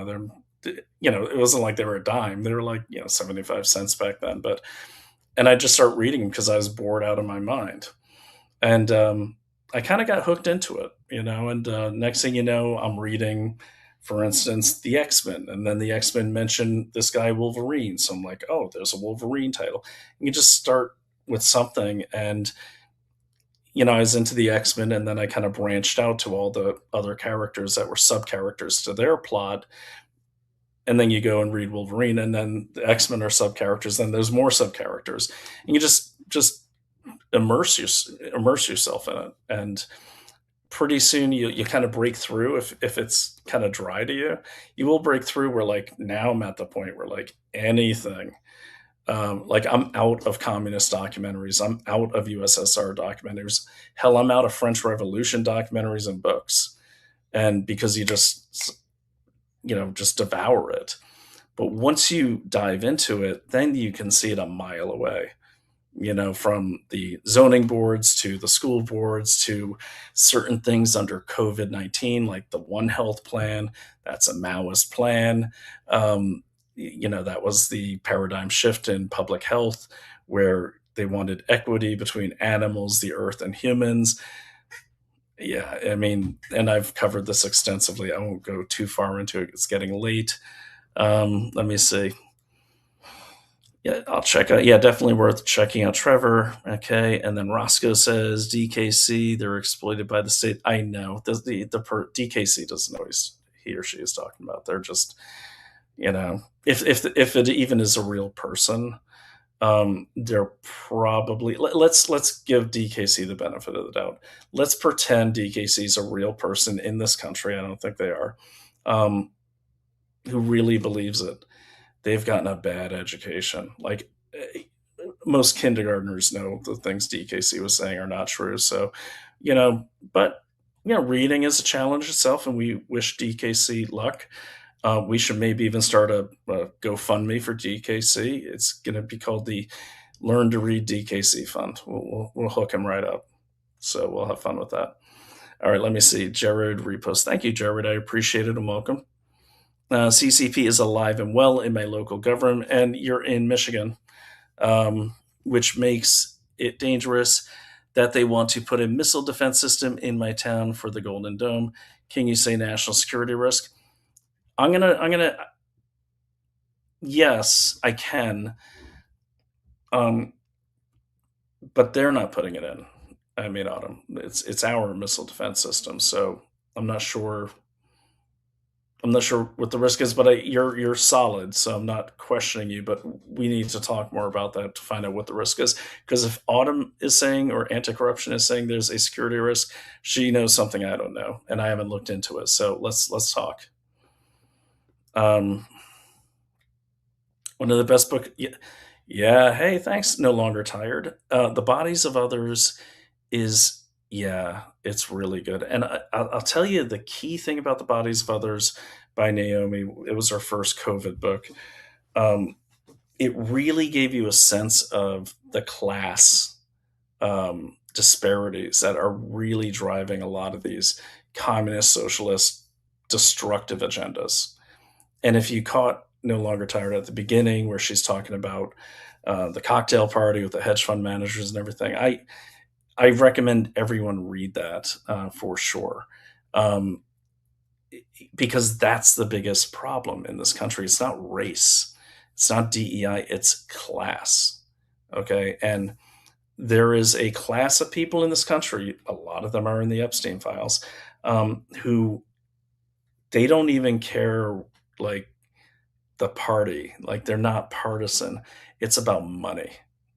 wasn't like they were a dime. They were like 75 cents back then. And I just start reading them because I was bored out of my mind. And I kind of got hooked into it, and next thing you know, I'm reading, for instance, the X-Men, and then the X-Men mention this guy Wolverine. So I'm like, oh, there's a Wolverine title. And you just start with something, and I was into the X-Men, and then I kind of branched out to all the other characters that were sub-characters to their plot. And then you go and read Wolverine, and then the X-Men are sub-characters. Then there's more sub-characters, and you just immerse yourself in it. And pretty soon you kind of break through. If it's kind of dry to you, you will break through where, like, now I'm at the point where, like, anything, like, I'm out of communist documentaries. I'm out of USSR documentaries. Hell, I'm out of French Revolution documentaries and books. And because you just devour it. But once you dive into it, then you can see it a mile away, from the zoning boards to the school boards to certain things under COVID-19, like the One Health plan. That's a Maoist plan. That was the paradigm shift in public health, where they wanted equity between animals, the earth, and humans. Yeah, I mean, and I've covered this extensively. I won't go too far into it. It's getting late. Let me see. Yeah, I'll check out. Yeah, definitely worth checking out Trevor. Okay, and then Roscoe says DKC they're exploited by the state. I know DKC doesn't know he or she is talking about. They're just if it even is a real person, they're probably let's give DKC the benefit of the doubt. Let's pretend DKC is a real person in this country. I don't think they are. Um, who really believes it? They've gotten a bad education. Like most kindergartners know the things DKC was saying are not true. So, but reading is a challenge itself, and we wish DKC luck. We should maybe even start a GoFundMe for DKC. It's going to be called the Learn to Read DKC Fund. We'll hook him right up. So we'll have fun with that. All right, let me see. Jared repost. Thank you, Jared. I appreciate it and welcome. CCP is alive and well in my local government, and you're in Michigan, which makes it dangerous that they want to put a missile defense system in my town for the Golden Dome. Can you say national security risk? I'm gonna. Yes, I can. But they're not putting it in. I mean, Autumn. It's our missile defense system, so I'm not sure. I'm not sure what the risk is, but you're solid, so I'm not questioning you. But we need to talk more about that to find out what the risk is. Because if Autumn is saying or anti-corruption is saying there's a security risk, she knows something I don't know, and I haven't looked into it. So let's talk. One of the best book. Yeah. Hey, thanks. No longer tired. The Bodies of Others is it's really good. And I'll tell you the key thing about The Bodies of Others by Naomi. It was her first COVID book. It really gave you a sense of the class disparities that are really driving a lot of these communist, socialist, destructive agendas. And if you caught No Longer Tired at the beginning, where she's talking about the cocktail party with the hedge fund managers and everything, I recommend everyone read that for sure. Because that's the biggest problem in this country. It's not race, it's not DEI, it's class. Okay. And there is a class of people in this country, a lot of them are in the Epstein files, who they don't even care like the party. Like they're not partisan. It's about money.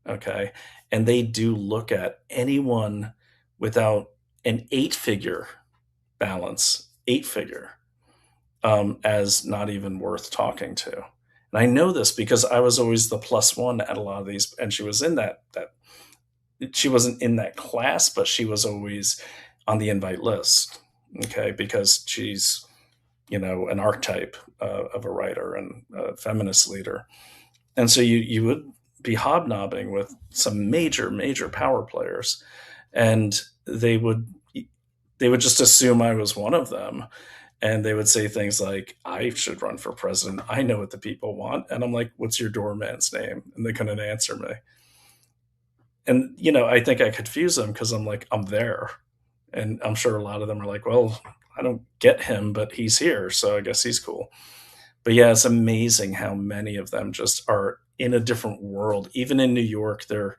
Okay. And they do look at anyone without an 8-figure balance, 8-figure, as not even worth talking to. And I know this because I was always the plus one at a lot of these, and she was in that she wasn't in that class, but she was always on the invite list. Okay, because she's an archetype of a writer and a feminist leader, and so you would be hobnobbing with some major power players, and they would just assume I was one of them. And they would say things like, I should run for president. I know what the people want. And I'm like, what's your doorman's name? And they couldn't answer me. And, I think I confuse them because I'm like, I'm there. And I'm sure a lot of them are like, well, I don't get him, but he's here. So I guess he's cool. But yeah, it's amazing how many of them just are in a different world. Even in New York, they're,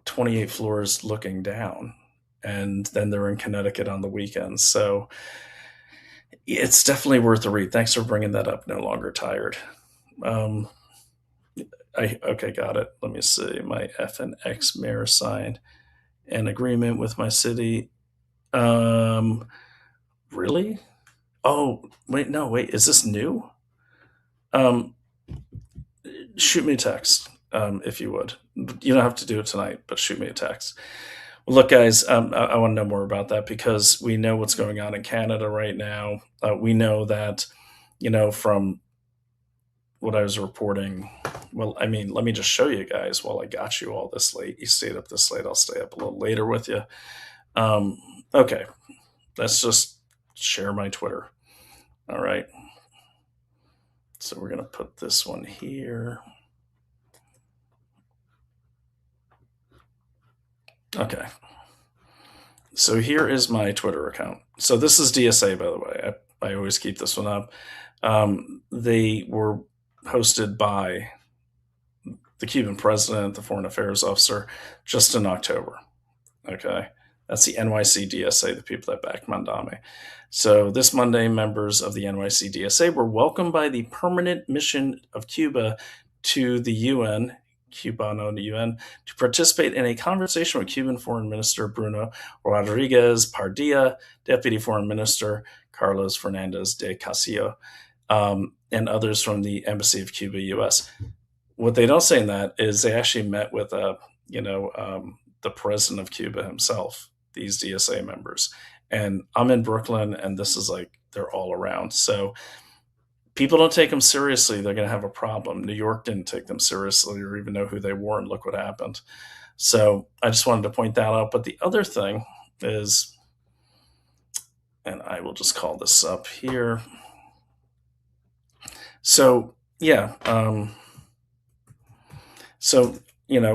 28 floors looking down. And then they're in Connecticut on the weekends. So it's definitely worth a read. Thanks for bringing that up. No Longer Tired. Okay, got it. Let me see. My F and X mayor signed an agreement with my city. Really? Oh, wait, no, wait. Is this new? Shoot me a text if you would. You don't have to do it tonight, but shoot me a text. Well, look, guys, I want to know more about that because we know what's going on in Canada right now. We know that, from what I was reporting. Well, I mean, let me just show you guys while I got you all this late. You stayed up this late. I'll stay up a little later with you. Okay, let's just share my Twitter. All right. So we're going to put this one here. Okay. So here is my Twitter account. So this is DSA, by the way. I always keep this one up. They were hosted by the Cuban president, the foreign affairs officer, just in October. Okay. That's the NYC DSA, the people that backed Mandame. So this Monday, members of the NYC DSA were welcomed by the Permanent Mission of Cuba to the UN, Cubano UN, to participate in a conversation with Cuban Foreign Minister Bruno Rodriguez Pardilla, Deputy Foreign Minister Carlos Fernandez de Castillo, and others from the Embassy of Cuba, U.S. What they don't say in that is they actually met with the president of Cuba himself, these DSA members. And I'm in Brooklyn, and this is like they're all around. So people don't take them seriously, they're going to have a problem. New York didn't take them seriously or even know who they were, and look what happened. So I just wanted to point that out. But the other thing is, and I will just call this up here. So, yeah.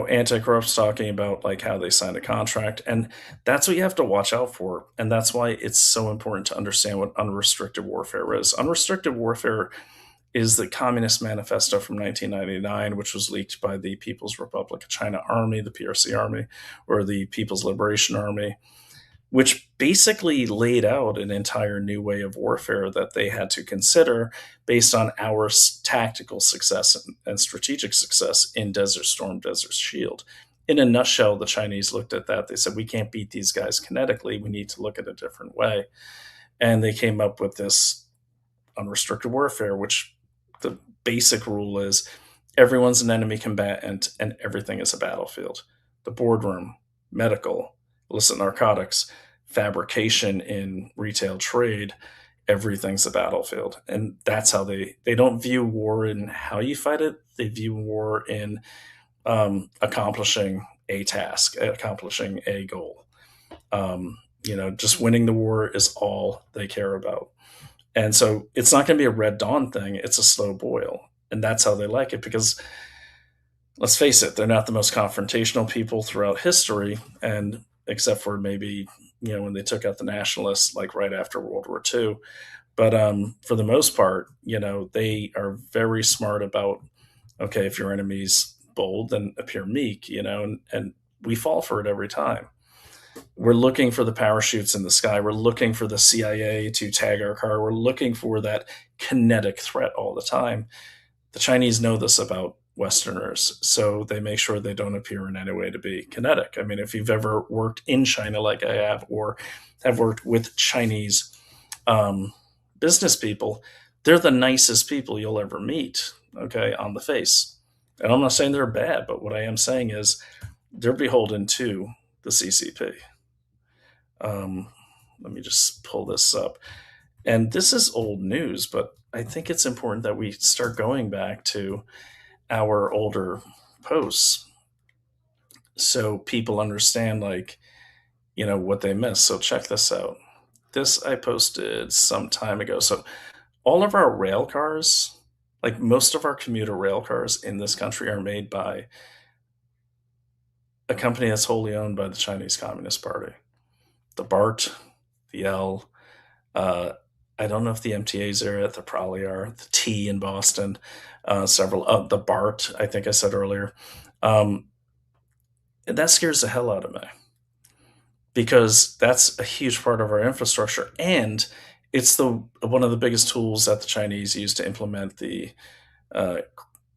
Anti-Corrupt's talking about like how they signed a contract, and that's what you have to watch out for. And that's why it's so important to understand what unrestricted warfare is. Unrestricted warfare is the Communist Manifesto from 1999, which was leaked by the People's Republic of China Army, the PRC Army, or the People's Liberation Army, which basically laid out an entire new way of warfare that they had to consider based on our tactical success and strategic success in Desert Storm, Desert Shield. In a nutshell, the Chinese looked at that. They said, we can't beat these guys kinetically. We need to look at a different way. And they came up with this unrestricted warfare, which the basic rule is everyone's an enemy combatant and everything is a battlefield. The boardroom, medical, illicit narcotics, fabrication in retail trade, everything's a battlefield. And that's how they don't view war in how you fight it. They view war in accomplishing a task, accomplishing a goal. Just winning the war is all they care about. And so it's not going to be a Red Dawn thing. It's a slow boil. And that's how they like it, because let's face it, they're not the most confrontational people throughout history. And except for maybe, when they took out the nationalists, like right after World War II. But for the most part, they are very smart about, okay, if your enemy's bold, then appear meek, and we fall for it every time. We're looking for the parachutes in the sky. We're looking for the CIA to tag our car. We're looking for that kinetic threat all the time. The Chinese know this about Westerners, so they make sure they don't appear in any way to be kinetic. I mean, if you've ever worked in China like I have, or have worked with Chinese business people, they're the nicest people you'll ever meet, okay, on the face. And I'm not saying they're bad, but what I am saying is they're beholden to the CCP. Let me just pull this up. And this is old news, but I think it's important that we start going back to our older posts so people understand, what they missed. So check this out. This I posted some time ago. So all of our rail cars, like most of our commuter rail cars in this country, are made by a company that's wholly owned by the Chinese Communist Party. The BART, the L, I don't know if the MTAs are at, there probably are, the T in Boston, several of the BART, I think I said earlier. That scares the hell out of me, because that's a huge part of our infrastructure. And it's one of the biggest tools that the Chinese use to implement the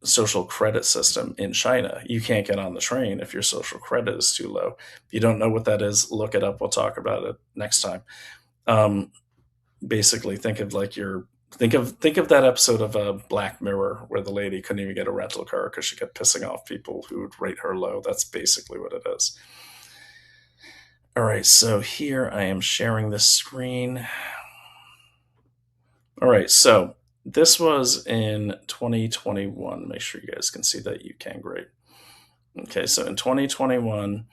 social credit system in China. You can't get on the train if your social credit is too low. If you don't know what that is, look it up. We'll talk about it next time. Basically, think of that episode of Black Mirror where the lady couldn't even get a rental car because she kept pissing off people who would rate her low. That's basically what it is. All right, so here I am sharing this screen. All right, so this was in 2021. Make sure you guys can see that. You can, great. Okay, so in 2021,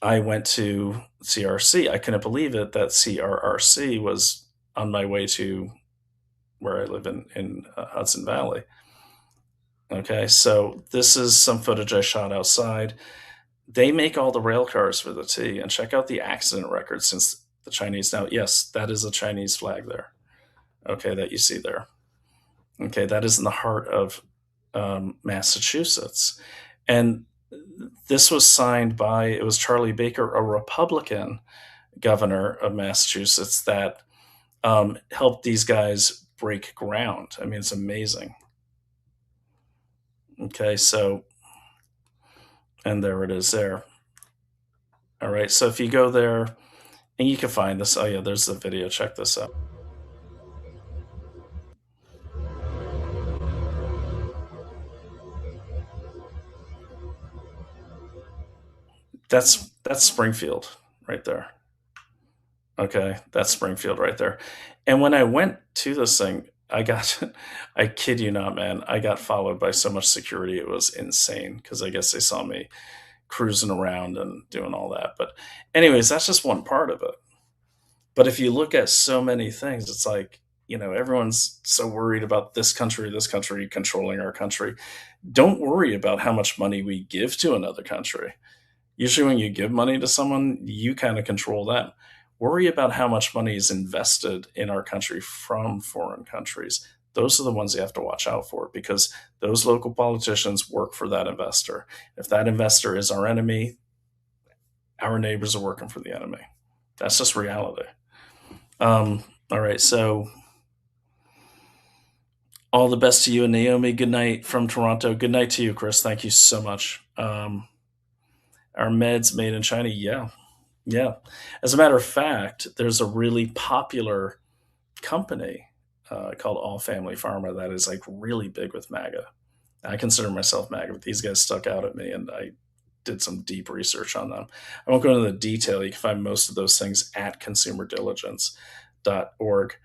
I went to CRC. I couldn't believe it that CRRC was on my way to where I live in Hudson Valley. Okay, so this is some footage I shot outside. they make all the rail cars for the T, and check out the accident record since the Chinese. Now, yes, that is a Chinese flag there. Okay, that you see there. Okay, that is in the heart of Massachusetts. And this was signed by, it was Charlie Baker, a Republican governor of Massachusetts, that helped these guys break ground. I mean, it's amazing. Okay, so, and there it is there. All right, so if you go there, and you can find this. Oh, yeah, there's the video. Check this out. That's Springfield right there. Okay, that's Springfield right there. And when I went to this thing, I got, I kid you not, man, I got followed by so much security. It was insane because I guess they saw me cruising around and doing all that. But, anyways, that's just one part of it. But if you look at so many things, it's like, everyone's so worried about this country controlling our country. Don't worry about how much money we give to another country. Usually, when you give money to someone, you kind of control them. Worry about how much money is invested in our country from foreign countries. Those are the ones you have to watch out for, because those local politicians work for that investor. If that investor is our enemy, our neighbors are working for the enemy. That's just reality. All right, so all the best to you and Naomi. Good night from Toronto. Good night to you, Chris. Thank you so much. Our meds made in China. Yeah. As a matter of fact, there's a really popular company called All Family Pharma that is like really big with MAGA. I consider myself MAGA, but these guys stuck out at me, and I did some deep research on them. I won't go into the detail. You can find most of those things at consumerdiligence.org.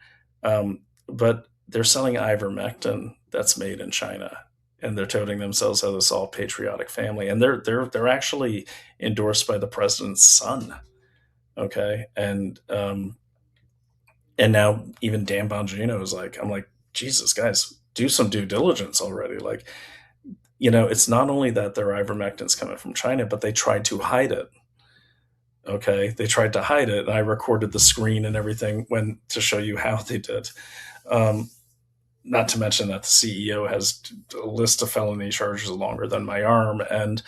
But they're selling ivermectin that's made in China, and they're touting themselves as this all patriotic family. And they're actually endorsed by the president's son. Okay. And now even Dan Bongino is like, I'm like, Jesus, guys, do some due diligence already. Like, it's not only that their ivermectin's coming from China, but they tried to hide it. Okay. They tried to hide it. And I recorded the screen and everything to show you how they did. Not to mention that the CEO has a list of felony charges longer than my arm, and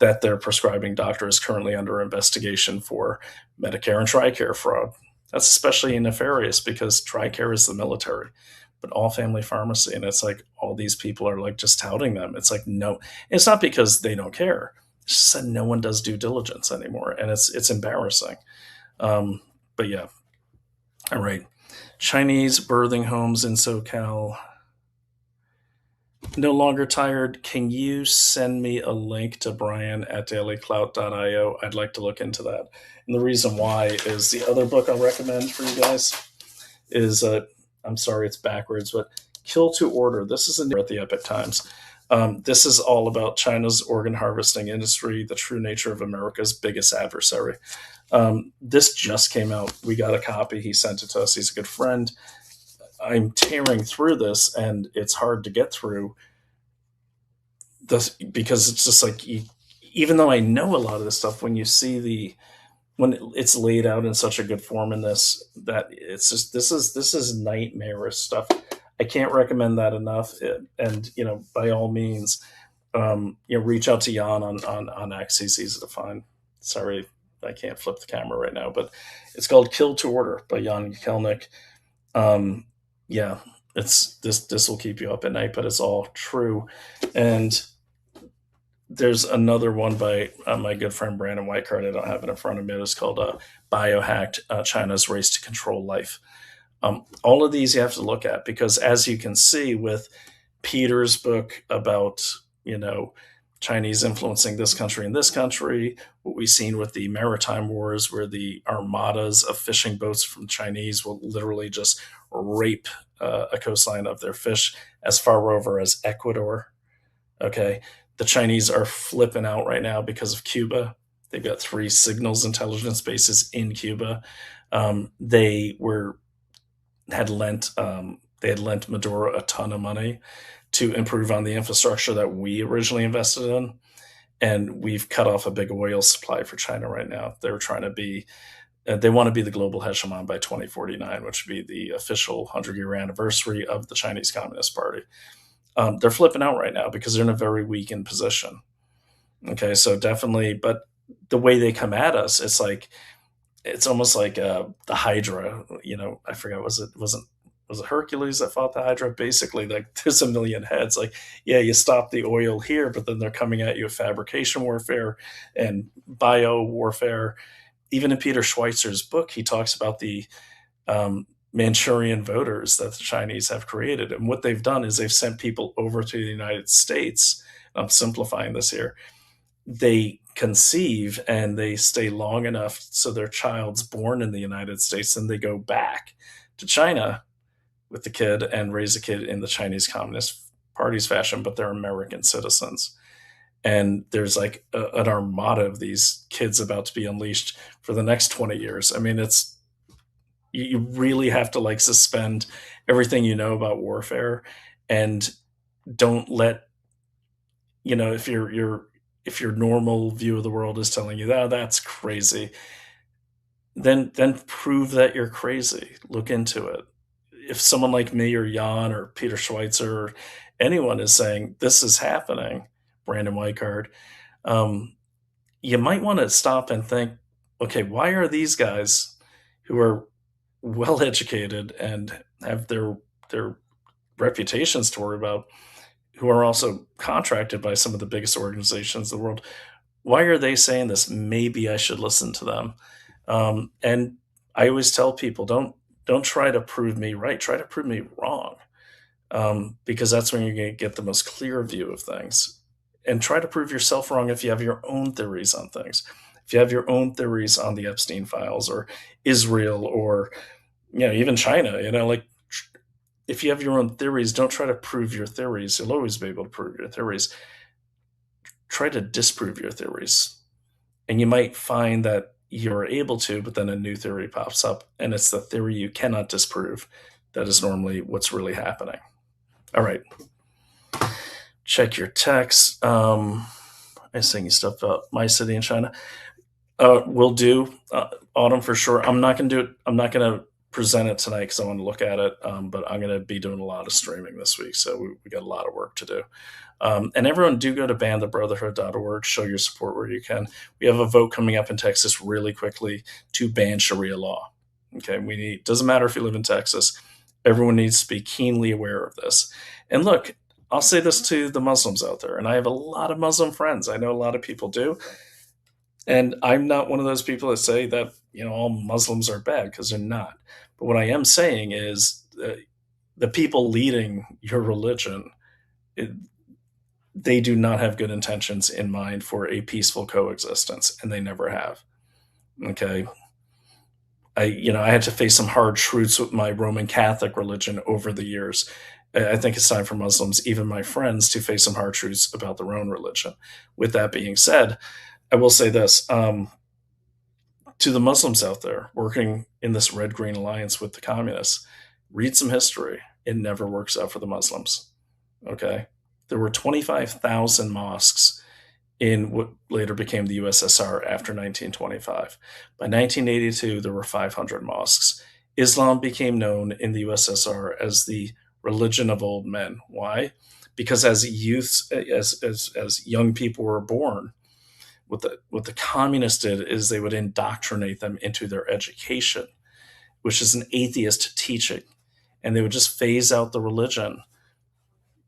that their prescribing doctor is currently under investigation for Medicare and TRICARE fraud. That's especially nefarious because TRICARE is the military, but All Family Pharmacy, and it's like all these people are like just touting them. It's like, no, it's not because they don't care. It's just that no one does due diligence anymore, and it's embarrassing. But yeah, all right. Chinese birthing homes in SoCal. No longer tired. Can you send me a link to Brian at dailyclout.io? I'd like to look into that. And the reason why is the other book I'll recommend for you guys is, I'm sorry, it's backwards, but Kill to Order. This is at the Epoch Times. This is all about China's organ harvesting industry, the true nature of America's biggest adversary. This just came out. We got a copy. He sent it to us. He's a good friend. I'm tearing through this, and it's hard to get through this because it's just like, even though I know a lot of this stuff, when you see when it's laid out in such a good form in this, that it's just, this is nightmarish stuff. I can't recommend that enough. And, by all means, reach out to Jan on X. He's easy to find. Sorry, I can't flip the camera right now, but it's called Kill to Order by Jan Kelnick. Yeah, it's this will keep you up at night, but it's all true. And there's another one by my good friend Brandon Whitecard. I don't have it in front of me. It's called Biohacked, China's Race to Control Life. All of these you have to look at, because as you can see with Peter's book about, Chinese influencing this country and this country, what we've seen with the maritime wars, where the armadas of fishing boats from Chinese will literally just rape a coastline of their fish as far over as Ecuador. Okay. The Chinese are flipping out right now because of Cuba. They've got 3 signals intelligence bases in Cuba. They had lent Maduro a ton of money to improve on the infrastructure that we originally invested in. and we've cut off a big oil supply for China right now. They want to be the global hegemon by 2049, which would be the official 100-year anniversary of the Chinese Communist Party. They're flipping out right now because they're in a very weakened position. Okay, so definitely, but the way they come at us, it's almost like the Hydra. I forgot, was it Hercules that fought the Hydra? Basically, like there's a million heads. Like, yeah, you stop the oil here, but then they're coming at you with fabrication warfare and bio warfare. Even in Peter Schweitzer's book, he talks about the Manchurian voters that the Chinese have created. And what they've done is they've sent people over to the United States. I'm simplifying this here. They conceive and they stay long enough so their child's born in the United States, and they go back to China with the kid and raise a kid in the Chinese Communist Party's fashion, but they're American citizens. And there's like an armada of these kids about to be unleashed for the next 20 years. I mean, you really have to like suspend everything you know about warfare, and don't let, if your normal view of the world is telling you that that's crazy, then prove that you're crazy. Look into it. If someone like me or Jan or Peter Schweitzer or anyone is saying this is happening, Brandon Weichard, you might want to stop and think, okay, why are these guys who are well educated and have their reputations to worry about, who are also contracted by some of the biggest organizations in the world, why are they saying this? Maybe I should listen to them. And I always tell people, don't try to prove me right. Try to prove me wrong, because that's when you're going to get the most clear view of things. And try to prove yourself wrong if you have your own theories on things. If you have your own theories on the Epstein files or Israel or even China, if you have your own theories, don't try to prove your theories. You'll always be able to prove your theories. Try to disprove your theories. And you might find that you're able to, but then a new theory pops up, and it's the theory you cannot disprove that is normally what's really happening. All right. Check your text. I'm saying stuff about my city in China. We'll do autumn for sure. I'm not going to do it. I'm not going to present it tonight because I want to look at it. But I'm going to be doing a lot of streaming this week. So we got a lot of work to do. And everyone do go to banthebrotherhood.org. Show your support where you can. We have a vote coming up in Texas really quickly to ban Sharia law. Okay. Doesn't matter if you live in Texas. Everyone needs to be keenly aware of this. And look, I'll say this to the Muslims out there, and I have a lot of Muslim friends. I know a lot of people do. And I'm not one of those people that say that, all Muslims are bad, because they're not. But what I am saying is the people leading your religion, they do not have good intentions in mind for a peaceful coexistence, and they never have. Okay. I had to face some hard truths with my Roman Catholic religion over the years. I think it's time for Muslims, even my friends, to face some hard truths about their own religion. With that being said, I will say this, to the Muslims out there working in this red-green alliance with the communists, read some history. It never works out for the Muslims. Okay? There were 25,000 mosques in what later became the USSR after 1925. By 1982, there were 500 mosques. Islam became known in the USSR as the religion of old men. Why? Because as young people were born, what the communists did is they would indoctrinate them into their education, which is an atheist teaching, and they would just phase out the religion,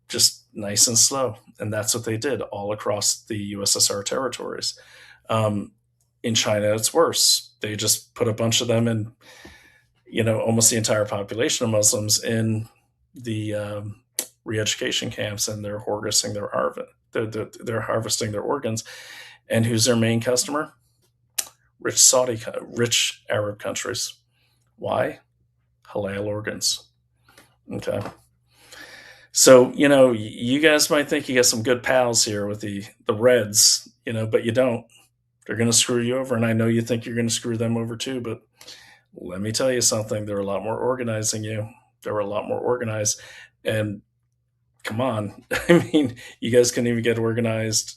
just nice and slow. And that's what they did all across the USSR territories. In China, it's worse. They just put a bunch of them in, almost the entire population of Muslims in the re-education camps, and they're harvesting they're harvesting their organs. And who's their main customer? Rich Arab countries. Why? Halal organs. Okay. So, you guys might think you got some good pals here with the Reds, but you don't. They're going to screw you over. And I know you think you're going to screw them over too, but let me tell you something. They're a lot more organized than you. They're a lot more organized. And come on. I mean, you guys couldn't even get organized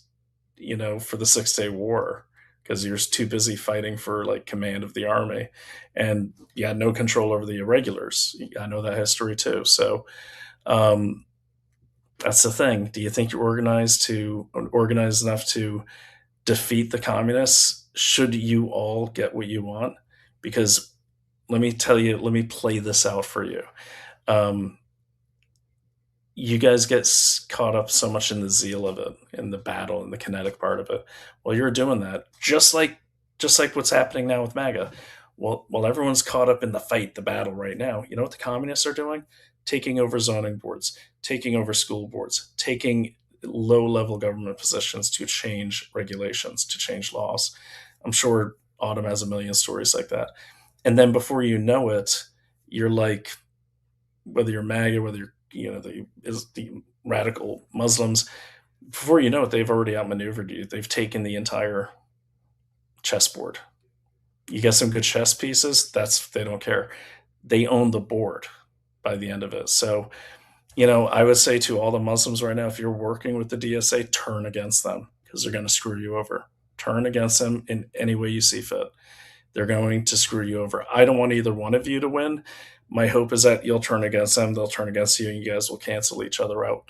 for the 6 Day War because you're too busy fighting for like command of the army, and you had no control over the irregulars. I know that history too. So um, that's the thing. Do you think you're organized enough to defeat the communists? Should you all get what you want? Because let me play this out for you. Um, you guys get caught up so much in the zeal of it, in the battle, and the kinetic part of it. Well, you're doing that just like what's happening now with MAGA. Well, while everyone's caught up in the fight, the battle right now, you know what the communists are doing? Taking over zoning boards, taking over school boards, taking low-level government positions to change regulations, to change laws. I'm sure Autumn has a million stories like that. And then before you know it, you're like, whether you're MAGA, whether you're the radical Muslims, before you know it, they've already outmaneuvered you. They've taken the entire chessboard. You get some good chess pieces, they don't care. They own the board by the end of it. So, I would say to all the Muslims right now, if you're working with the DSA, turn against them because they're going to screw you over. Turn against them in any way you see fit. They're going to screw you over. I don't want either one of you to win. My hope is that you'll turn against them, they'll turn against you, and you guys will cancel each other out.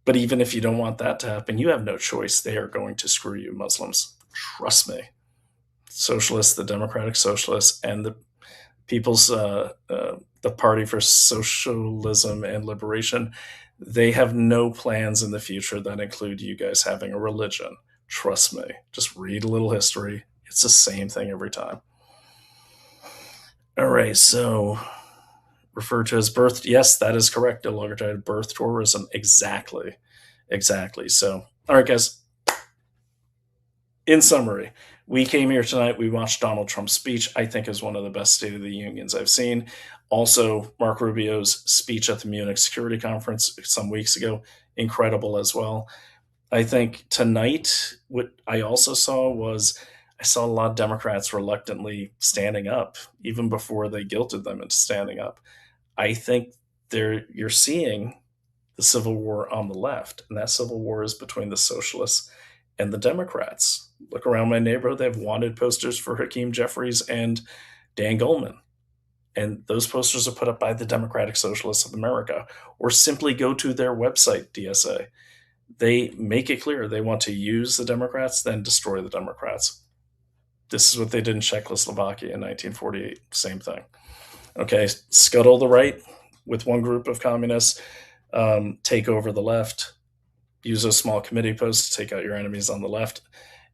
But even if you don't want that to happen, you have no choice. They are going to screw you, Muslims. Trust me. Socialists, the Democratic Socialists, and the People's the Party for Socialism and Liberation, they have no plans in the future that include you guys having a religion. Trust me. Just read a little history. It's the same thing every time. All right, so referred to as birth. Yes, that is correct. No longer tied to birth tourism. Exactly. So, all right, guys. In summary, we came here tonight. We watched Donald Trump's speech. I think is one of the best State of the Unions I've seen. Also, Mark Rubio's speech at the Munich Security Conference some weeks ago, incredible as well. I think tonight, what I also saw was I saw a lot of Democrats reluctantly standing up, even before they guilted them into standing up. I think you're seeing the civil war on the left, and that civil war is between the socialists and the Democrats. Look around my neighborhood; they have wanted posters for Hakeem Jeffries and Dan Goldman, and those posters are put up by the Democratic Socialists of America, or simply go to their website, DSA. They make it clear they want to use the Democrats, then destroy the Democrats. This is what they did in Czechoslovakia in 1948. Same thing. Okay, scuttle the right with one group of communists, take over the left, use a small committee posts to take out your enemies on the left,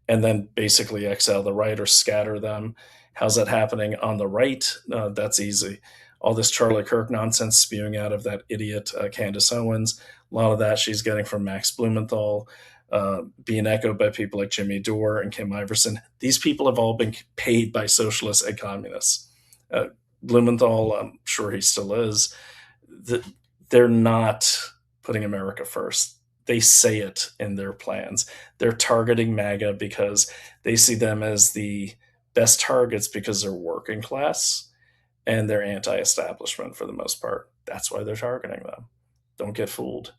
and then basically exile the right or scatter them. How's that happening on the right? That's easy. All this Charlie Kirk nonsense spewing out of that idiot Candace Owens, a lot of that she's getting from Max Blumenthal, being echoed by people like Jimmy Dore and Kim Iverson. These people have all been paid by socialists and communists. Blumenthal, I'm sure he still is. They're not putting America first. They say it in their plans. They're targeting MAGA because they see them as the best targets because they're working class and they're anti-establishment for the most part. That's why they're targeting them. Don't get fooled.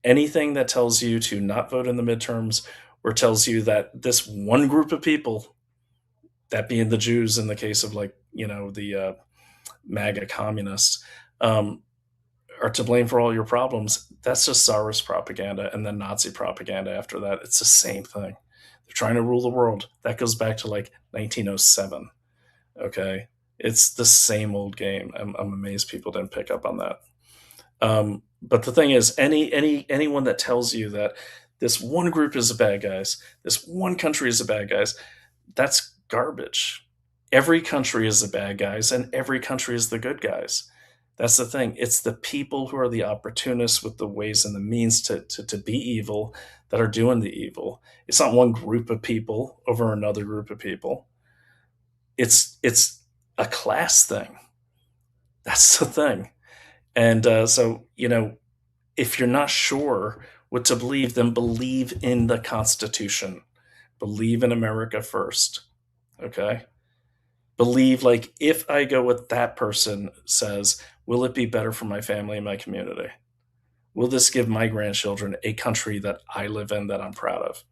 Anything that tells you to not vote in the midterms or tells you that this one group of people, that being the Jews in the case of the MAGA communists, are to blame for all your problems, that's just Tsarist propaganda and then Nazi propaganda after that. It's the same thing. They're trying to rule the world. That goes back to 1907. Okay? It's the same old game. I'm amazed people didn't pick up on that. But the thing is, anyone that tells you that this one group is the bad guys, this one country is the bad guys, that's garbage. Every country is the bad guys, and every country is the good guys. That's the thing. It's the people who are the opportunists with the ways and the means to be evil that are doing the evil. It's not one group of people over another group of people. It's a class thing. That's the thing. And so, if you're not sure what to believe, then believe in the Constitution. Believe in America first. Okay? Believe, if I go with that person says, will it be better for my family and my community? Will this give my grandchildren a country that I live in that I'm proud of?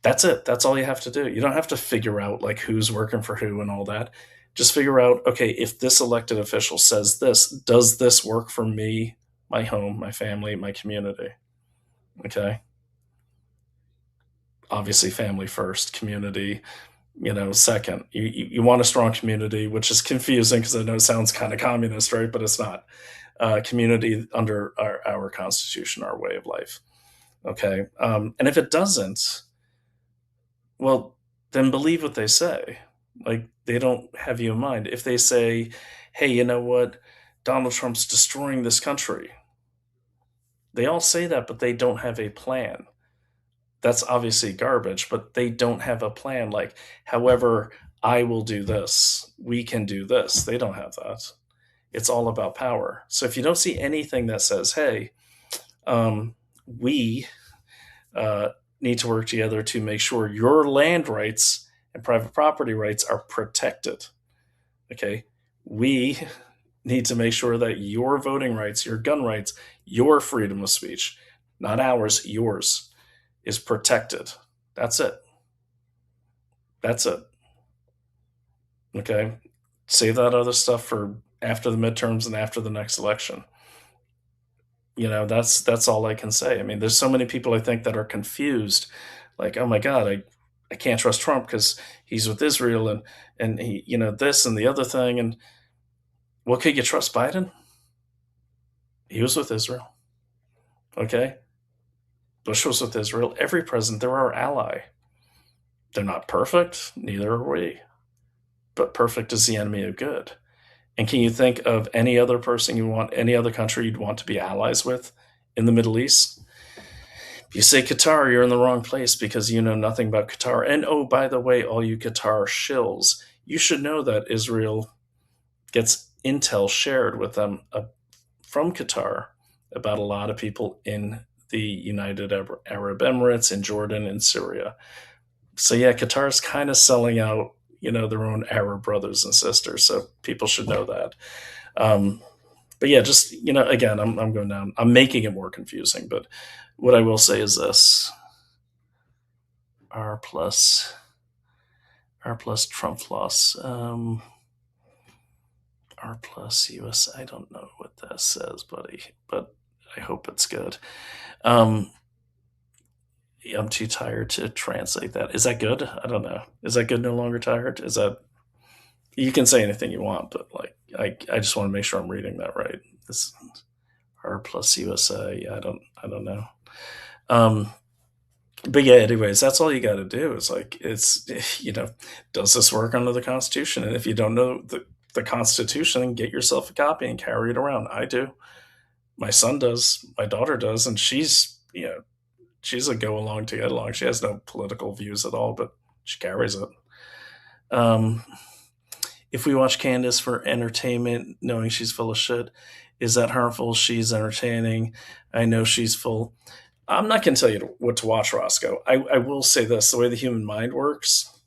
That's it. That's all you have to do. You don't have to figure out like who's working for who and all that. Just figure out, okay, if this elected official says this, does this work for me, my home, my family, my community? Okay. Obviously, family first, community, second. You want a strong community, which is confusing because I know it sounds kind of communist, right? But it's not. Community under our Constitution, our way of life. Okay. And if it doesn't, well, then believe what they say. Like, they don't have you in mind. If they say, hey, you know what? Donald Trump's destroying this country. They all say that, but they don't have a plan. That's obviously garbage, but they don't have a plan. Like, however, I will do this. We can do this. They don't have that. It's all about power. So if you don't see anything that says, hey, we need to work together to make sure your land rights and private property rights are protected. Okay. We need to make sure that your voting rights, your gun rights, your freedom of speech, not ours, yours, is protected. That's it. That's it. Okay. Save that other stuff for after the midterms and after the next election. That's all I can say. I mean, there's so many people I think that are confused, like, oh my God, I can't trust Trump because he's with Israel and he, this and the other thing. And well, could you trust Biden? He was with Israel. Okay. Bush was with Israel. Every president, they're our ally. They're not perfect, neither are we. But perfect is the enemy of good. And can you think of any other person any other country you'd want to be allies with in the Middle East? If you say Qatar, you're in the wrong place because you know nothing about Qatar. And oh, by the way, all you Qatar shills, you should know that Israel gets intel shared with them from Qatar about a lot of people in the United Arab Emirates, in Jordan, and Syria. So yeah, Qatar's kind of selling out their own Arab brothers and sisters. So people should know that. But yeah, just, again, I'm going down. I'm making it more confusing. But what I will say is this. R plus Trump loss. R plus US. I don't know what that says, buddy, but I hope it's good. I'm too tired to translate that. Is that good? I don't know. Is that good? No longer tired? Is that? You can say anything you want, but like I just want to make sure I'm reading that right. This R plus USA. I don't know. But yeah, anyways, that's all you got to do. Is like it's does this work under the Constitution? And if you don't know the Constitution, get yourself a copy and carry it around. I do. My son does. My daughter does, and she's a go along to get along. She has no political views at all, but she carries it. If we watch Candace for entertainment, knowing she's full of shit, is that harmful? She's entertaining. I know she's full. I'm not going to tell you what to watch, Roscoe. I will say this, the way the human mind works,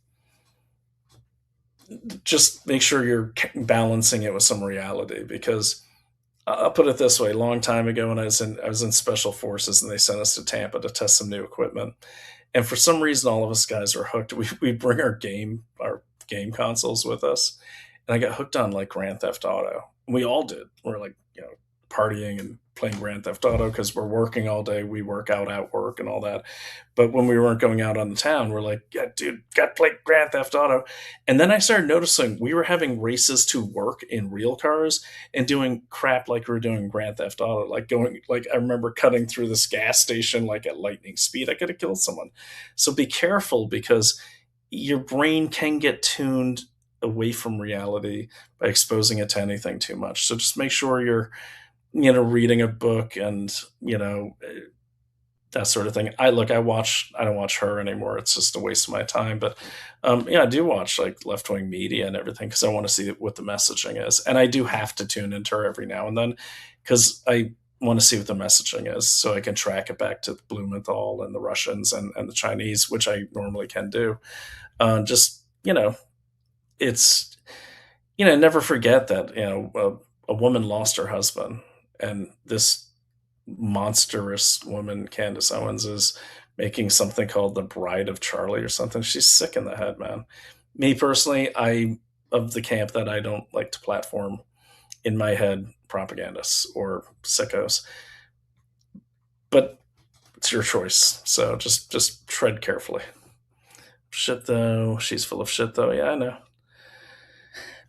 just make sure you're balancing it with some reality, because I'll put it this way. A long time ago when I was in special forces and they sent us to Tampa to test some new equipment. And for some reason, all of us guys were hooked. We bring our game consoles with us. And I got hooked on like Grand Theft Auto. We all did. We're like, partying and playing Grand Theft Auto because we're working all day. We work out at work and all that. But when we weren't going out on the town, we're like, yeah, dude, got to play Grand Theft Auto. And then I started noticing we were having races to work in real cars and doing crap like we were doing Grand Theft Auto. Like I remember cutting through this gas station like at lightning speed. I could have killed someone. So be careful, because your brain can get tuned away from reality by exposing it to anything too much. So just make sure you're reading a book and, that sort of thing. I don't watch her anymore. It's just a waste of my time. But I do watch like left-wing media and everything because I want to see what the messaging is. And I do have to tune into her every now and then because I want to see what the messaging is so I can track it back to Blumenthal and the Russians and the Chinese, which I normally can do. It's, never forget that, a woman lost her husband. And this monstrous woman, Candace Owens, is making something called The Bride of Charlie or something. She's sick in the head, man. Me personally, I of the camp that I don't like to platform in my head propagandists or sickos. But it's your choice. So just tread carefully. Shit though. She's full of shit though. Yeah, I know.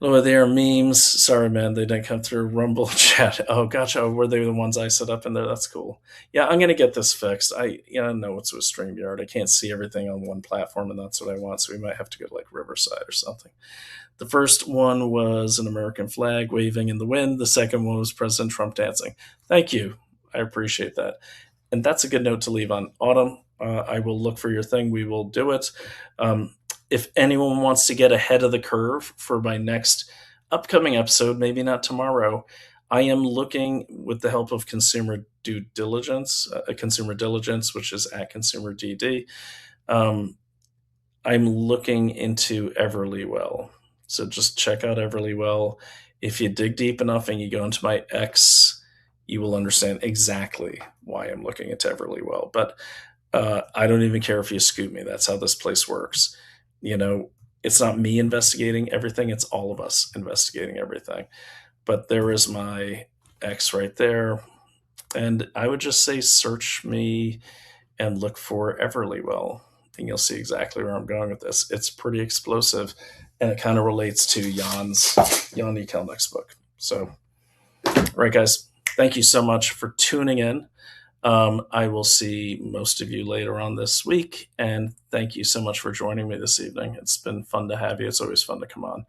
Oh, they are memes. Sorry, man, they didn't come through Rumble chat. Oh, gotcha. Were they the ones I set up in there? That's cool. Yeah, I'm gonna get this fixed. I know it's with StreamYard. I can't see everything on one platform, and that's what I want. So we might have to go to like Riverside or something. The first one was an American flag waving in the wind. The second one was President Trump dancing. Thank you. I appreciate that. And that's a good note to leave on. Autumn, I will look for your thing. We will do it. If anyone wants to get ahead of the curve for my next upcoming episode, maybe not tomorrow, I am looking with the help of Consumer Due Diligence, Consumer Diligence, which is at Consumer DD. I'm looking into Everlywell. So just check out Everlywell. If you dig deep enough and you go into my X, you will understand exactly why I'm looking into Everlywell. But I don't even care if you scoop me. That's how this place works. It's not me investigating everything. It's all of us investigating everything. But there is my X right there. And I would just say search me and look for Everlywell. And you'll see exactly where I'm going with this. It's pretty explosive. And it kind of relates to Jan Jekelnick's book. So, all right, guys, thank you so much for tuning in. I will see most of you later on this week, and thank you so much for joining me this evening. It's been fun to have you. It's always fun to come on.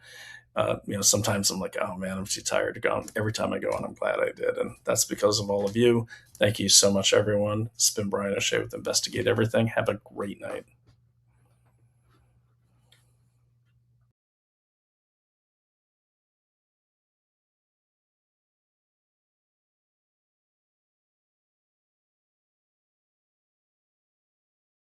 Sometimes I'm like, oh man, I'm too tired to go. Every time I go on, I'm glad I did, and that's because of all of you. Thank you so much, everyone. It's been Brian O'Shea with Investigate Everything. Have a great night.